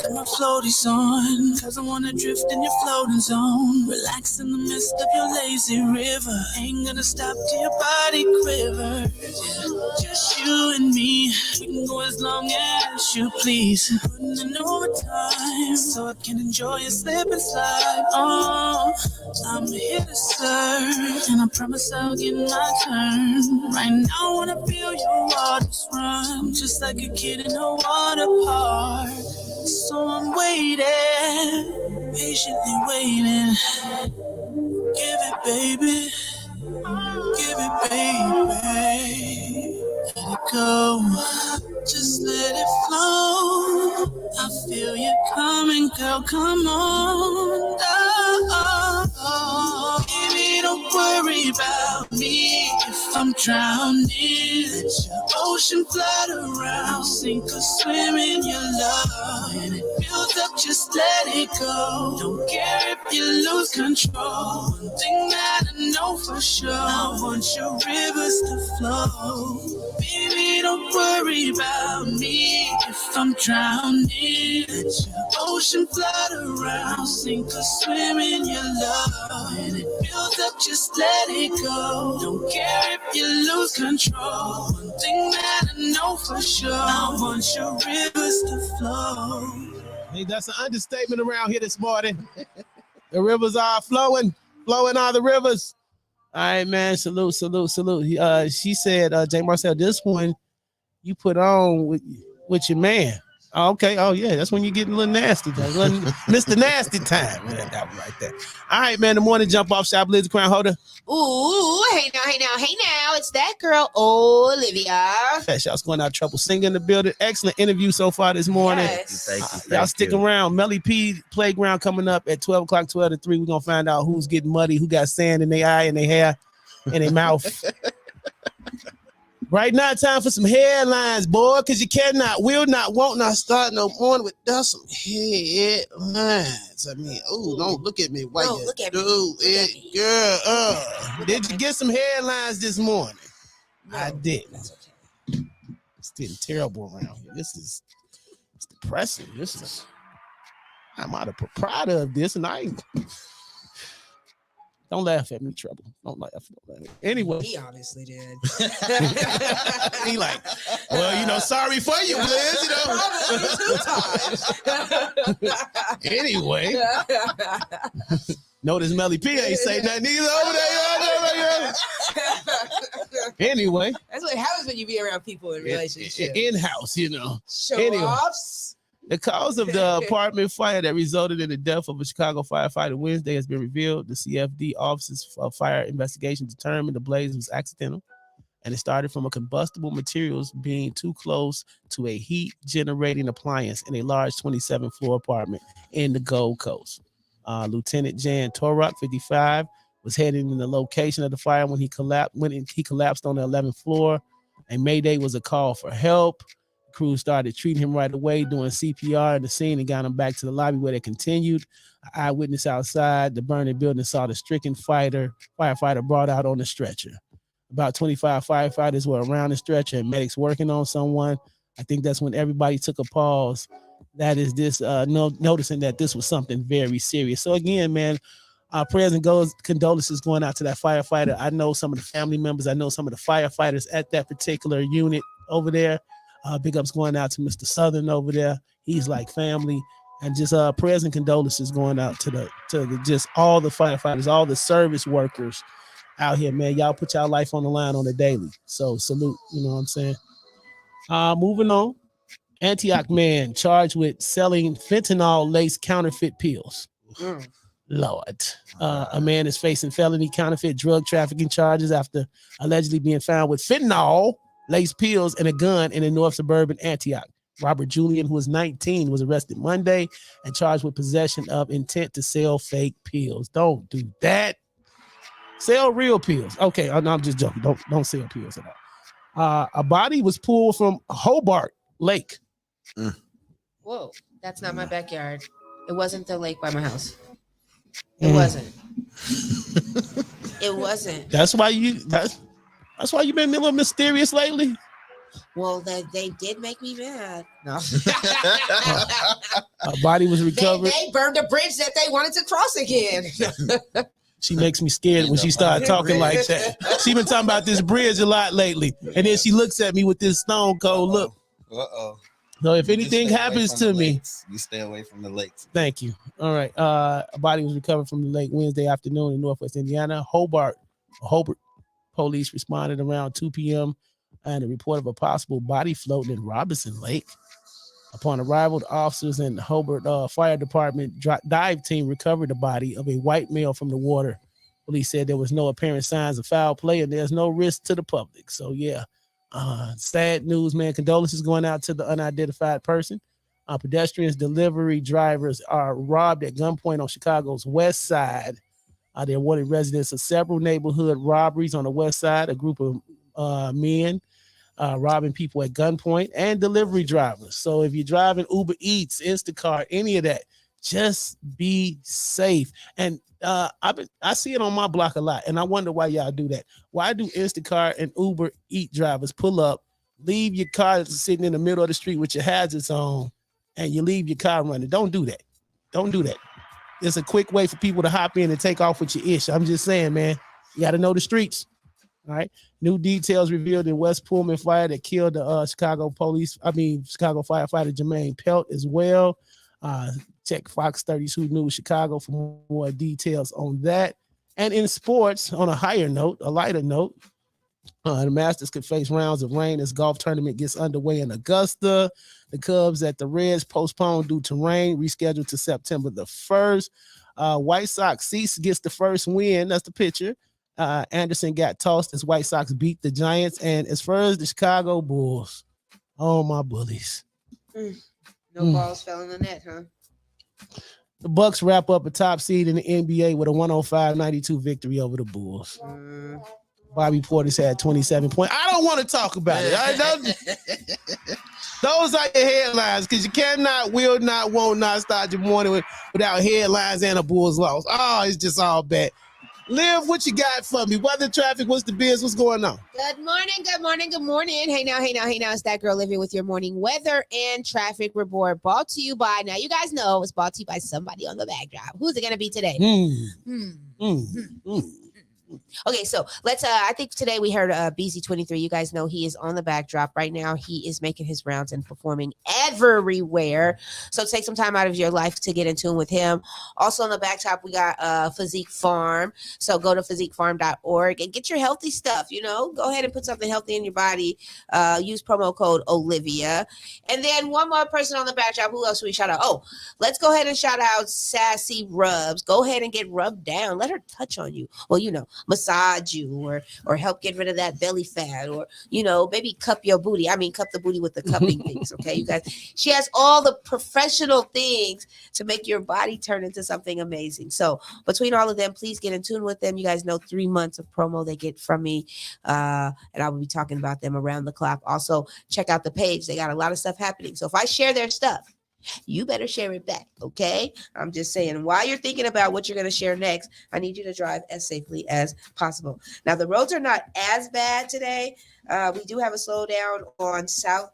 Put my floaties on, cause I wanna drift in your floating zone. Relax in the midst of your lazy river. Ain't gonna stop till your body quivers. Yeah. Just you and me, we can go as long as you please. Putting in overtime, so I can enjoy your slip and slide. Oh, I'm here to serve, and I promise I'll get my turn. Right now I wanna feel your waters run, just like a kid in a water park. So I'm waiting, patiently waiting. Give it, baby. Give it, baby. Let it go, just let it flow. I feel you coming, girl, come on. Oh. Baby, don't worry about me if I'm drowning. Let your ocean flood around, sink or swim in your love. When it builds up, just let it go. Don't care if you lose control. One thing that I know for sure, I want your rivers to flow. Baby, don't worry about me if I'm drowning. Let your ocean flood around, sink or swim in your love. When it builds up, just let it go. Don't care if you lose control. One thing that I know for sure, I want your rivers to flow. Hey, that's an understatement around here this morning. The rivers are flowing all the rivers. All right, man. Salute. She said, Jay Marcel, this one you put on with your man. Oh, okay. Oh, yeah. That's when you get a little nasty. Mr. Nasty time. Man, that one right there. All right, man. The morning jump off Chiblizz, the crown holder. Ooh, hey now. It's that girl, Olivia. Fast y'all's going out trouble singing in the building. Excellent interview so far this morning. Yes. Thank you. Y'all stick around. Melly P Playground coming up at 12 o'clock, 12 to 3. We're going to find out who's getting muddy, who got sand in their eye, in their hair, in their mouth. Right now, time for some headlines, boy, because you cannot, will not, won't not start no morning without some headlines. I mean, don't look at me. Why No, you look at do it, girl? Did you get some headlines this morning? No, I didn't. That's okay. It's getting terrible around here. It's depressing. I'm out of proud of this, and I ain't. Don't laugh at me, Trouble. Don't laugh. Anyway. He obviously did. He like, well, sorry for you, Blizz, Anyway. Notice Melly P ain't say nothing either over there. Anyway. That's what happens when you be around people in relationships. In-house, Show-offs. The cause of the apartment fire that resulted in the death of a Chicago firefighter Wednesday has been revealed. The CFD Office of Fire Investigation determined the blaze was accidental, and it started from a combustible materials being too close to a heat-generating appliance in a large 27-floor apartment in the Gold Coast. Lieutenant Jan Torok, 55, was heading in the location of the fire when he collapsed on the 11th floor. A mayday was a call for help. Crew started treating him right away, doing CPR in the scene, and got him back to the lobby where they continued. An eyewitness outside the burning building saw the stricken firefighter brought out on the stretcher. About 25 firefighters were around the stretcher and medics working on someone. I think that's when everybody took a pause. That is this noticing that this was something very serious. So again, man, prayers and condolences going out to that firefighter. I know some of the family members. I know some of the firefighters at that particular unit over there. Big ups going out to Mr. Southern over there. He's like family, and just prayers and condolences going out to the just all the firefighters, all the service workers out here, man. Y'all put y'all life on the line on the daily. So salute, you know what I'm saying? Moving on. Antioch man charged with selling fentanyl-laced counterfeit pills. Lord. A man is facing felony counterfeit drug trafficking charges after allegedly being found with fentanyl-laced pills and a gun in the north suburban Antioch. Robert Julian, who was 19, was arrested Monday and charged with possession of intent to sell fake pills. Don't do that. Sell real pills. Okay, I'm just joking. Don't sell pills at all. A body was pulled from Hobart Lake. Whoa, that's not my backyard. It wasn't the lake by my house. It wasn't. It wasn't. That's why you've been a little mysterious lately. Well, they did make me mad. No. A body was recovered. They burned a bridge that they wanted to cross again. She makes me scared when she started talking like that. She been talking about this bridge a lot lately. And then she looks at me with this stone cold look. Uh-oh. So if anything happens to me, you stay away from the lakes. Thank you. All right. A body was recovered from the lake Wednesday afternoon in Northwest Indiana. Hobart police responded around 2 p.m. and a report of a possible body floating in Robinson Lake. Upon arrival, the officers and the Hobart Fire Department dive team recovered the body of a white male from the water Police said there was no apparent signs of foul play and there's no risk to the public. So, yeah, sad news, man. Condolences going out to the unidentified person. Pedestrians, delivery drivers are robbed at gunpoint on Chicago's west side. They wanted residents of several neighborhood robberies on the west side. A group of men robbing people at gunpoint and delivery drivers. So if you're driving Uber Eats, Instacart, any of that, just be safe. And I see it on my block a lot, and I wonder why y'all do that. Why do Instacart and Uber Eat drivers pull up, leave your car sitting in the middle of the street with your hazards on, and you leave your car running? Don't do that. Don't do that. It's a quick way for people to hop in and take off with your ish. I'm just saying, man, you got to know the streets. All right. New details revealed in West Pullman fire that killed the Chicago firefighter Jermaine Pelt as well. Check Fox 32 News Chicago for more details on that. And in sports, on a lighter note, the Masters could face rounds of rain as golf tournament gets underway in Augusta. The Cubs at the Reds postponed due to rain, rescheduled to September the 1st. White Sox Cease gets the first win. That's the pitcher. Anderson got tossed as White Sox beat the Giants. And as far as the Chicago Bulls, oh, my bullies. No balls fell in the net, huh? The Bucks wrap up a top seed in the NBA with a 105-92 victory over the Bulls. Bobby Portis had 27 points. I don't want to talk about it. Those are your headlines, because you cannot, will not, won't not start your morning without headlines and a Bulls loss. Oh, it's just all bad. Liv, what you got for me? Weather, traffic, what's the biz? What's going on? Good morning. Hey now. It's that girl Livia with your morning weather and traffic report, brought to you by, now you guys know it's brought to you by somebody on the backdrop. Who's it going to be today? Okay, so let's I think today we heard BZ23. You guys know he is on the backdrop right now. He is making his rounds and performing everywhere. So take some time out of your life to get in tune with him. Also on the backdrop, we got Physique Farm. So go to physiquefarm.org and get your healthy stuff. Go ahead and put something healthy in your body. Use promo code Olivia. And then one more person on the backdrop. Who else should we shout out? Oh, let's go ahead and shout out Sassy Rubs. Go ahead and get rubbed down. Let her touch on you. Well, massage you or help get rid of that belly fat, or maybe cup your booty. Cup the booty with the cupping things. Okay, you guys, she has all the professional things to make your body turn into something amazing. So between all of them, please get in tune with them. You guys know 3 months of promo they get from me, and I will be talking about them around the clock. Also check out the page. They got a lot of stuff happening, so if I share their stuff, you better share it back, okay? I'm just saying, while you're thinking about what you're going to share next, I need you to drive as safely as possible. Now, the roads are not as bad today. We do have a slowdown on South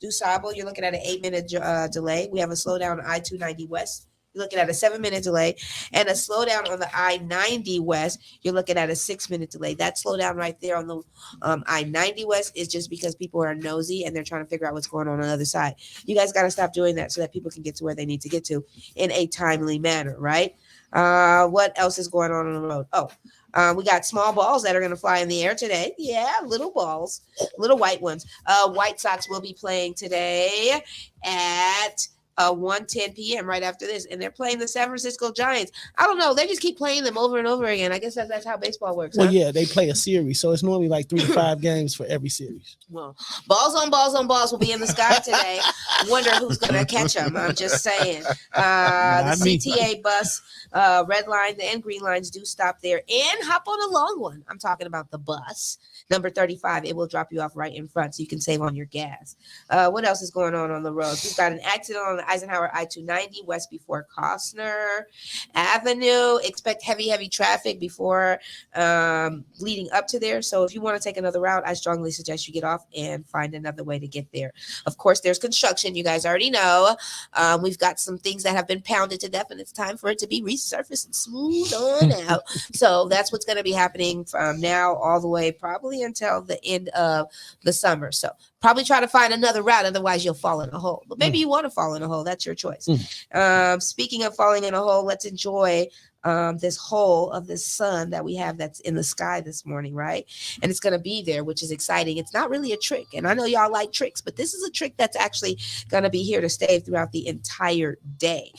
DuSable. You're looking at an 8-minute delay. We have a slowdown on I-290 West. You're looking at a 7-minute delay, and a slowdown on the I-90 West. You're looking at a 6-minute delay. That slowdown right there on the I-90 West is just because people are nosy and they're trying to figure out what's going on the other side. You guys got to stop doing that so that people can get to where they need to get to in a timely manner, right? What else is going on the road? We got small balls that are going to fly in the air today. Yeah, little balls, little white ones. White Sox will be playing today at 1:10 p.m. right after this, and they're playing the San Francisco Giants. I don't know. They just keep playing them over and over again. I guess that's how baseball works. Well, yeah, they play a series, so it's normally like 3 to 5 games for every series. Well, balls on balls will be in the sky today. I wonder who's going to catch them. I'm just saying. The CTA bus, red lines and green lines do stop there and hop on a long one. I'm talking about the bus. Number 35, it will drop you off right in front so you can save on your gas. What else is going on the roads? We've got an accident on the Eisenhower I-290 west before Costner Avenue. Expect heavy traffic before leading up to there. So if you want to take another route, I strongly suggest you get off and find another way to get there. Of course, there's construction. You guys already know. We've got some things that have been pounded to death, and it's time for it to be resurfaced and smooth on out. So that's what's going to be happening from now all the way probably until the end of the summer. So probably try to find another route. Otherwise, you'll fall in a hole. But maybe you want to fall in a hole. That's your choice. Speaking of falling in a hole, let's enjoy this hole of this sun that we have that's in the sky this morning, right? And it's going to be there, which is exciting. It's not really a trick. And I know y'all like tricks, but this is a trick that's actually going to be here to stay throughout the entire day.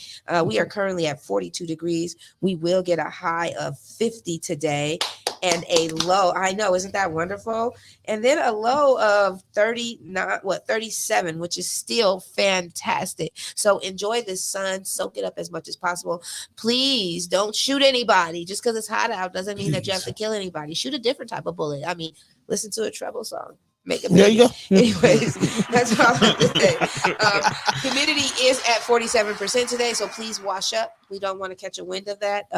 We are currently at 42 degrees. We will get a high of 50 today and a low. I know, isn't that wonderful? And then a low of 37, which is still fantastic. So enjoy this sun, soak it up as much as possible. Please don't shoot anybody. Just because it's hot out doesn't mean that you have to kill anybody. Shoot a different type of bullet. I mean, listen to a treble song. Make a there you go. Anyways, that's all I'm going to say. Humidity is at 47% today, so please wash up. We don't want to catch a wind of that.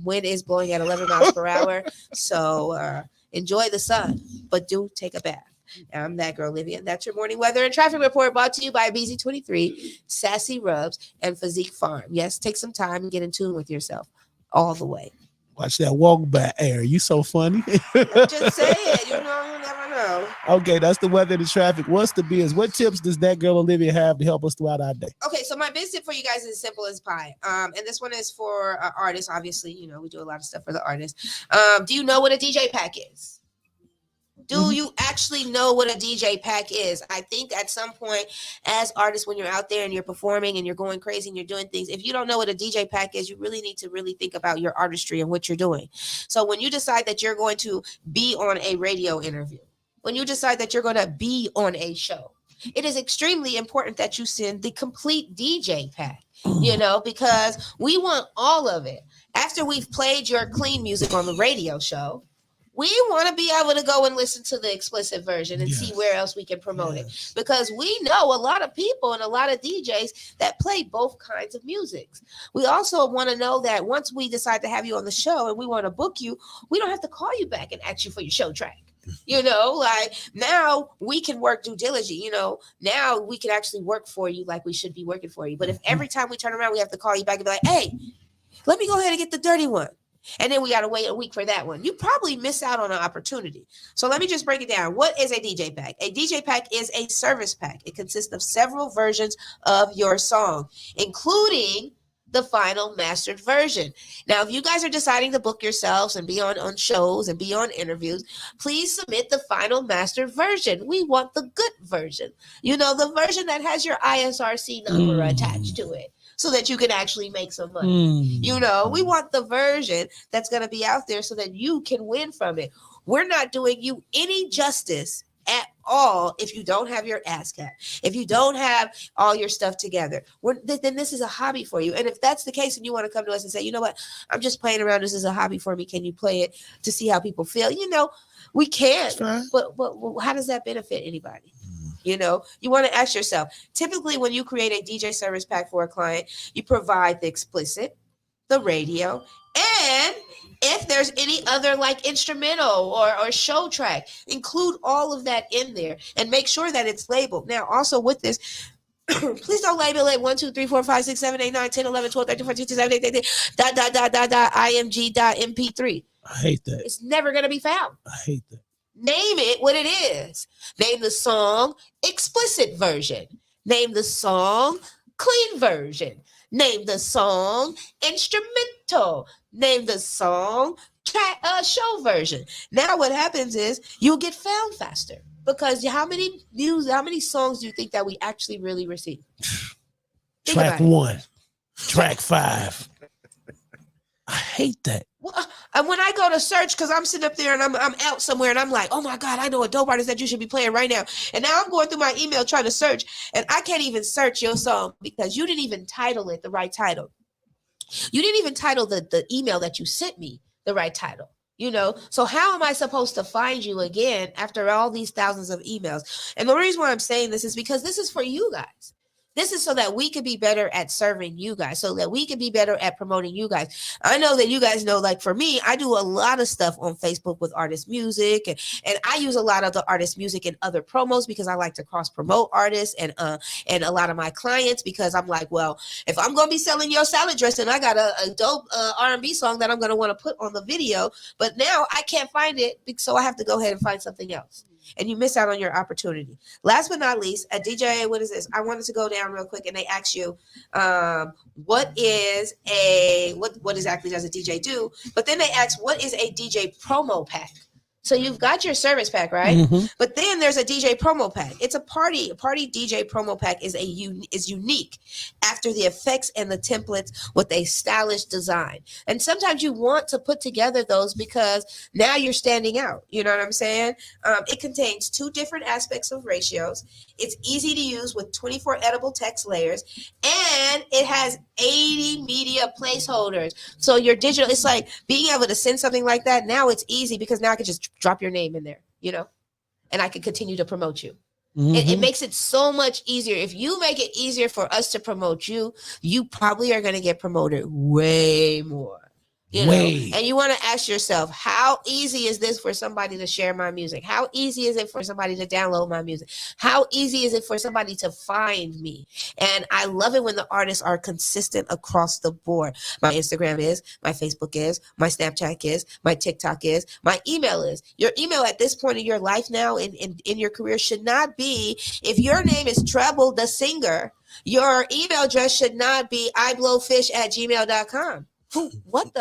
Wind is blowing at 11 miles per hour, so enjoy the sun, but do take a bath. I'm that girl, Olivia. That's your morning weather and traffic report brought to you by BZ23, Sassy Rubs, and Physique Farm. Yes, take some time and get in tune with yourself all the way. Watch that walk back air. You so funny. Just say it. You never know. Okay, that's the weather and the traffic. What's the biz? What tips does that girl Olivia have to help us throughout our day? Okay, so my biz tip for you guys is as simple as pie. And this one is for artists. Obviously, we do a lot of stuff for the artists. Do you know what a DJ pack is? Do you actually know what a DJ pack is? I think at some point as artists, when you're out there and you're performing and you're going crazy and you're doing things, if you don't know what a DJ pack is, you really need to really think about your artistry and what you're doing. So when you decide that you're going to be on a radio interview, when you decide that you're going to be on a show, it is extremely important that you send the complete DJ pack, because we want all of it. After we've played your clean music on the radio show, we want to be able to go and listen to the explicit version and see where else we can promote it. Because we know a lot of people and a lot of DJs that play both kinds of musics. We also want to know that once we decide to have you on the show and we want to book you, we don't have to call you back and ask you for your show track. Like now we can work due diligence, now we can actually work for you like we should be working for you. But if every time we turn around, we have to call you back and be like, hey, let me go ahead and get the dirty one. And then we got to wait a week for that one. You probably miss out on an opportunity. So let me just break it down. What is a DJ pack? A DJ pack is a service pack. It consists of several versions of your song, including the final mastered version. Now, if you guys are deciding to book yourselves and be on shows and be on interviews, please submit the final mastered version. We want the good version. The version that has your ISRC number attached to it, so that you can actually make some money. We want the version that's going to be out there so that you can win from it. We're not doing you any justice at all if you don't have your ASCAP, if you don't have all your stuff together. Then this is a hobby for you. And if that's the case and you want to come to us and say, you know what, I'm just playing around, this is a hobby for me, can you play it to see how people feel? We can, but how does that benefit anybody? You want to ask yourself, typically when you create a DJ service pack for a client, you provide the explicit, the radio, and if there's any other like instrumental or show track, include all of that in there and make sure that it's labeled. Now, also with this, please don't label it 1, 2, 3, 4, 5, 6, 7, 8, 9, 10, 11, 12, 13, 14, 15, 16, 17, 18, .img.mp3. I hate that. It's never going to be found. I hate that. Name it what it is. Name the song explicit version. Name the song clean version. Name the song instrumental. Name the song show version. Now what happens is you'll get found faster because how many songs do you think that we actually really receive? Track 1, track 5. I hate that. And when I go to search, because I'm sitting up there and I'm out somewhere and I'm like, oh my God, I know a dope artist that you should be playing right now. And now I'm going through my email trying to search and I can't even search your song because you didn't even title it the right title. You didn't even title the email that you sent me the right title. So how am I supposed to find you again after all these thousands of emails? And the reason why I'm saying this is because this is for you guys. This is so that we can be better at serving you guys, so that we can be better at promoting you guys. I know that you guys know, like for me, I do a lot of stuff on Facebook with artist music, and I use a lot of the artist music in other promos because I like to cross promote artists and a lot of my clients because I'm like, well, if I'm going to be selling your salad dressing, I got a dope R&B song that I'm going to want to put on the video, but now I can't find it, so I have to go ahead and find something else. and you miss out on your opportunity. Last but not least, a DJ, what is this? I wanted to go down real quick, and they ask you, what exactly does a DJ do? But then they ask, what is a DJ promo pack? So you've got your service pack, right? Mm-hmm. But then there's a DJ promo pack. It's a party DJ promo pack is unique after the effects and the templates with a stylish design. And sometimes you want to put together those because now you're standing out. You know what I'm saying? It contains 2 different aspects of ratios. It's easy to use with 24 edible text layers, and it has 80 media placeholders. So your digital, it's like being able to send something like that. Now it's easy because now I can just drop your name in there, and I can continue to promote you. Mm-hmm. It makes it so much easier. If you make it easier for us to promote you, you probably are going to get promoted way more. And you want to ask yourself, how easy is this for somebody to share my music? How easy is it for somebody to download my music? How easy is it for somebody to find me? And I love it when the artists are consistent across the board. My Instagram is, my Facebook is, my Snapchat is, my TikTok is, my email is. Your email at this point in your life now in your career should not be, if your name is Treble the Singer, your email address should not be iblowfish@gmail.com. What?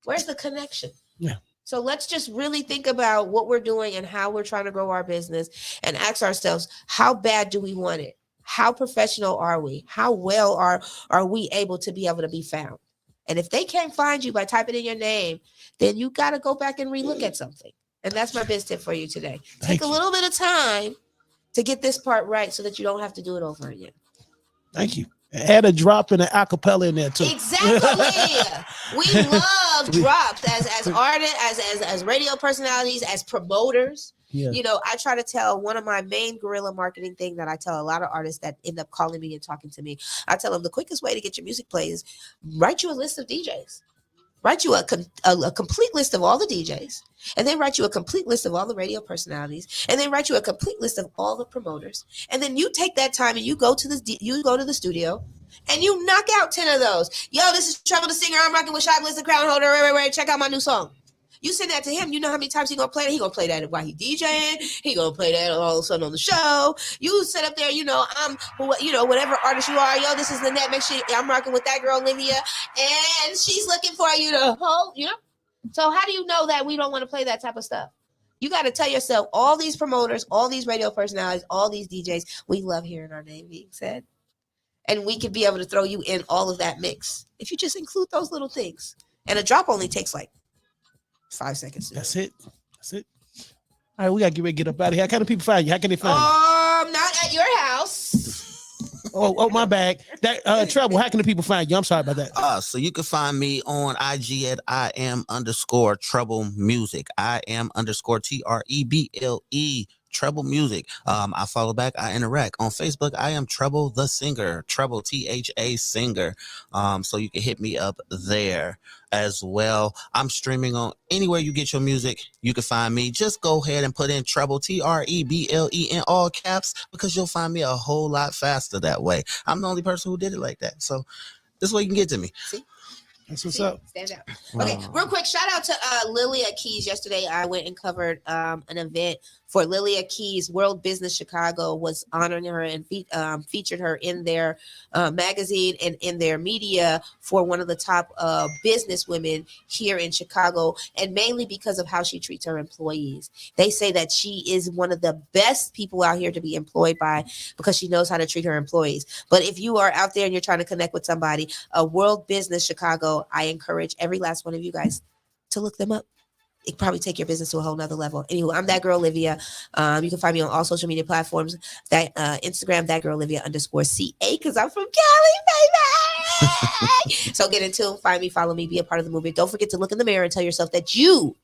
Where's the connection? Yeah. So let's just really think about what we're doing and how we're trying to grow our business and ask ourselves, how bad do we want it? How professional are we? How well are we able to be found? And if they can't find you by typing in your name, then you got to go back and relook at something. And that's my biz tip for you today. Take a little bit of time to get this part right so that you don't have to do it over again. Thank you. Add a drop and an acapella in there too. Exactly. We love drops as artists, as radio personalities, as promoters. Yeah. I try to tell one of my main guerrilla marketing thing that I tell a lot of artists that end up calling me and talking to me. I tell them the quickest way to get your music played is write you a list of DJs. Write you a complete list of all the DJs, and then write you a complete list of all the radio personalities, and then write you a complete list of all the promoters. And then you take that time and you go to the studio and you knock out 10 of those. Yo, this is Treble the Singer. I'm rocking with Chiblizz the Crown Holder. Right. Check out my new song. You send that to him. You know how many times he's going to play it? He's going to play that while he DJing. He's going to play that all of a sudden on the show. You sit up there, whatever artist you are. Yo, this is Lynette. Make sure I'm rocking with that girl, Olivia. And she's looking for you to hold, So how do you know that we don't want to play that type of stuff? You got to tell yourself, all these promoters, all these radio personalities, all these DJs, we love hearing our name being said. And we could be able to throw you in all of that mix if you just include those little things. And a drop only takes like 5 seconds. That's it. All right, we gotta get ready to get up out of here. How can the people find you? How can they find you? Not at your house. Oh, my bag. That Treble, how can the people find you? I'm sorry about that. So you can find me on IG at IM_Treble Music. IM_TREBLE. Treble Music. I follow back. I interact on Facebook. I am Treble the Singer. Treble THA Singer. So you can hit me up there as well. I'm streaming on anywhere you get your music. You can find me. Just go ahead and put in Treble TREBLE in all caps because you'll find me a whole lot faster that way. I'm the only person who did it like that. So this way you can get to me. See? That's what's up. Stand out. Okay, real quick, shout out to Lilia Keys. Yesterday, I went and covered an event for Lilia Keys. World Business Chicago was honoring her and featured her in their magazine and in their media for one of the top business women here in Chicago, and mainly because of how she treats her employees. They say that she is one of the best people out here to be employed by because she knows how to treat her employees. But if you are out there and you're trying to connect with somebody, World Business Chicago, I encourage every last one of you guys to look them up. It probably take your business to a whole nother level. Anyway, I'm that girl Olivia. You can find me on all social media platforms. That Instagram, that girl Olivia _CA, because I'm from Cali, baby. So get in tune, find me, follow me, be a part of the movement. Don't forget to look in the mirror and tell yourself that you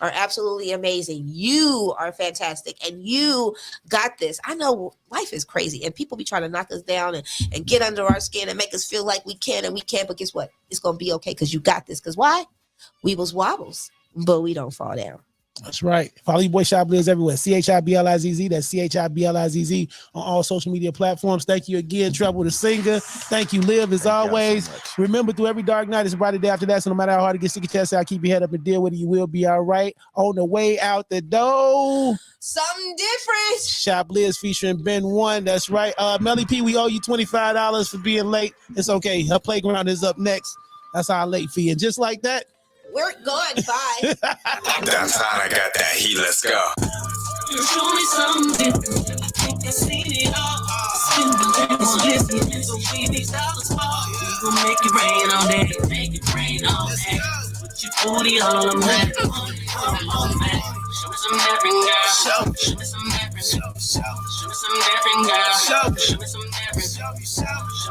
are absolutely amazing. You are fantastic, and you got this. I know life is crazy, and people be trying to knock us down and get under our skin and make us feel like we can and we can't. But guess what? It's gonna be okay because you got this. Because why? We wobbles, but we don't fall down. That's right. Follow your boy Chiblizz everywhere. Chiblizz. That's Chiblizz on all social media platforms. Thank you again, Trouble the Singer. Thank you, Liv, as always. So remember, through every dark night, it's a brighter day after that. So no matter how hard it gets, stick your chest out, keep your head up and deal with it. You will be all right. On the way out the door, something different. Chiblizz featuring Ben One. That's right. Melly P, we owe you $25 for being late. It's okay. Her playground is up next. That's our late fee. And just like that, we're gone. Bye. Downtown, I got that heat. Let's go. You show me something. I think I seen it all. Spin the lamps, listen. So we need dollars fall. We gon' make it rain all day. Make it rain all day. Put your booty all on that. Show me some daring, girl. Show me some daring. Show me some daring, girl. Show me some daring. Show me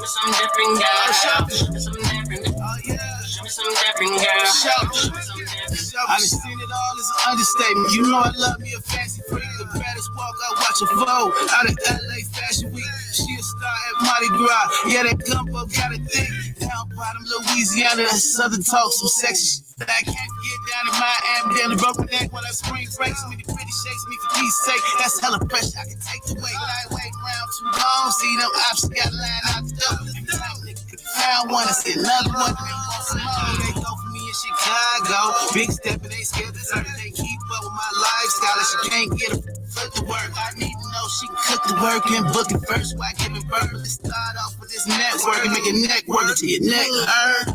some daring, girl. Show me some daring. Oh yeah. Show me some daring, girl. Show me some daring. I done seen it all as an understatement. You know I love me a fancy freak. The baddest walk, I watch her flow. Out of LA Fashion Week, she a star at Mardi Gras. Yeah, that gumbo got a thing. Down bottom Louisiana, that southern talk, some sexy shit that I can't get down in Miami. Down the broken neck when I spring breaks. Me the pretty shakes me for peace sake. That's hella pressure, I can take the weight. But I ain't wait around too long. See them options got lined out the door. Found one, I see another one. They go for me in Chicago. Big step, and they scared to hurt. They keep up with my lifestyle, and she can't get a foot to work. I need to know she can cook the work and book it first while giving birth. Let's start off with this network and make a neck work until your neck hurt.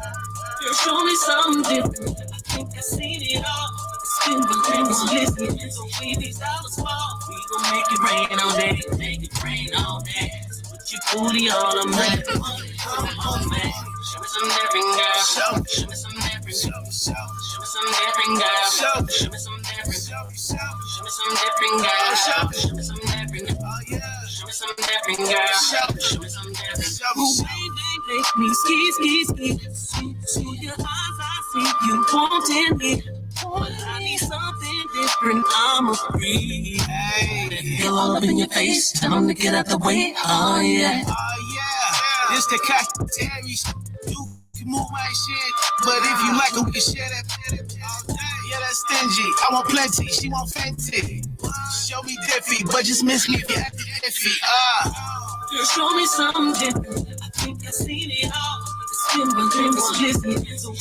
You show me something different. I think I seen it all. Spin the lamps, listen. So we need dollars fall. We gon' make it rain all day. Make it rain all day. Put your booty all on that. Show me some daring, girl. Show me some daring. Show me some daring, girl. Show me some daring. Show me some daring, girl. Show me some daring. Oh yeah. Show me some daring, girl. Show me some daring. Baby, make me ski. To your eyes, I see you wanting me. But I need something different. I'm a freak. Hey, feel all up in your face. Tell them to get out the way. Oh yeah. Oh yeah. It's the cocktail. You can move my shit, but if you like it, we can share that. Yeah, that's stingy. I want plenty. She want fancy. Show me diffy, but just miss me if you acting iffy. You show me something different. I think I seen it all. Spin the lamps, listen.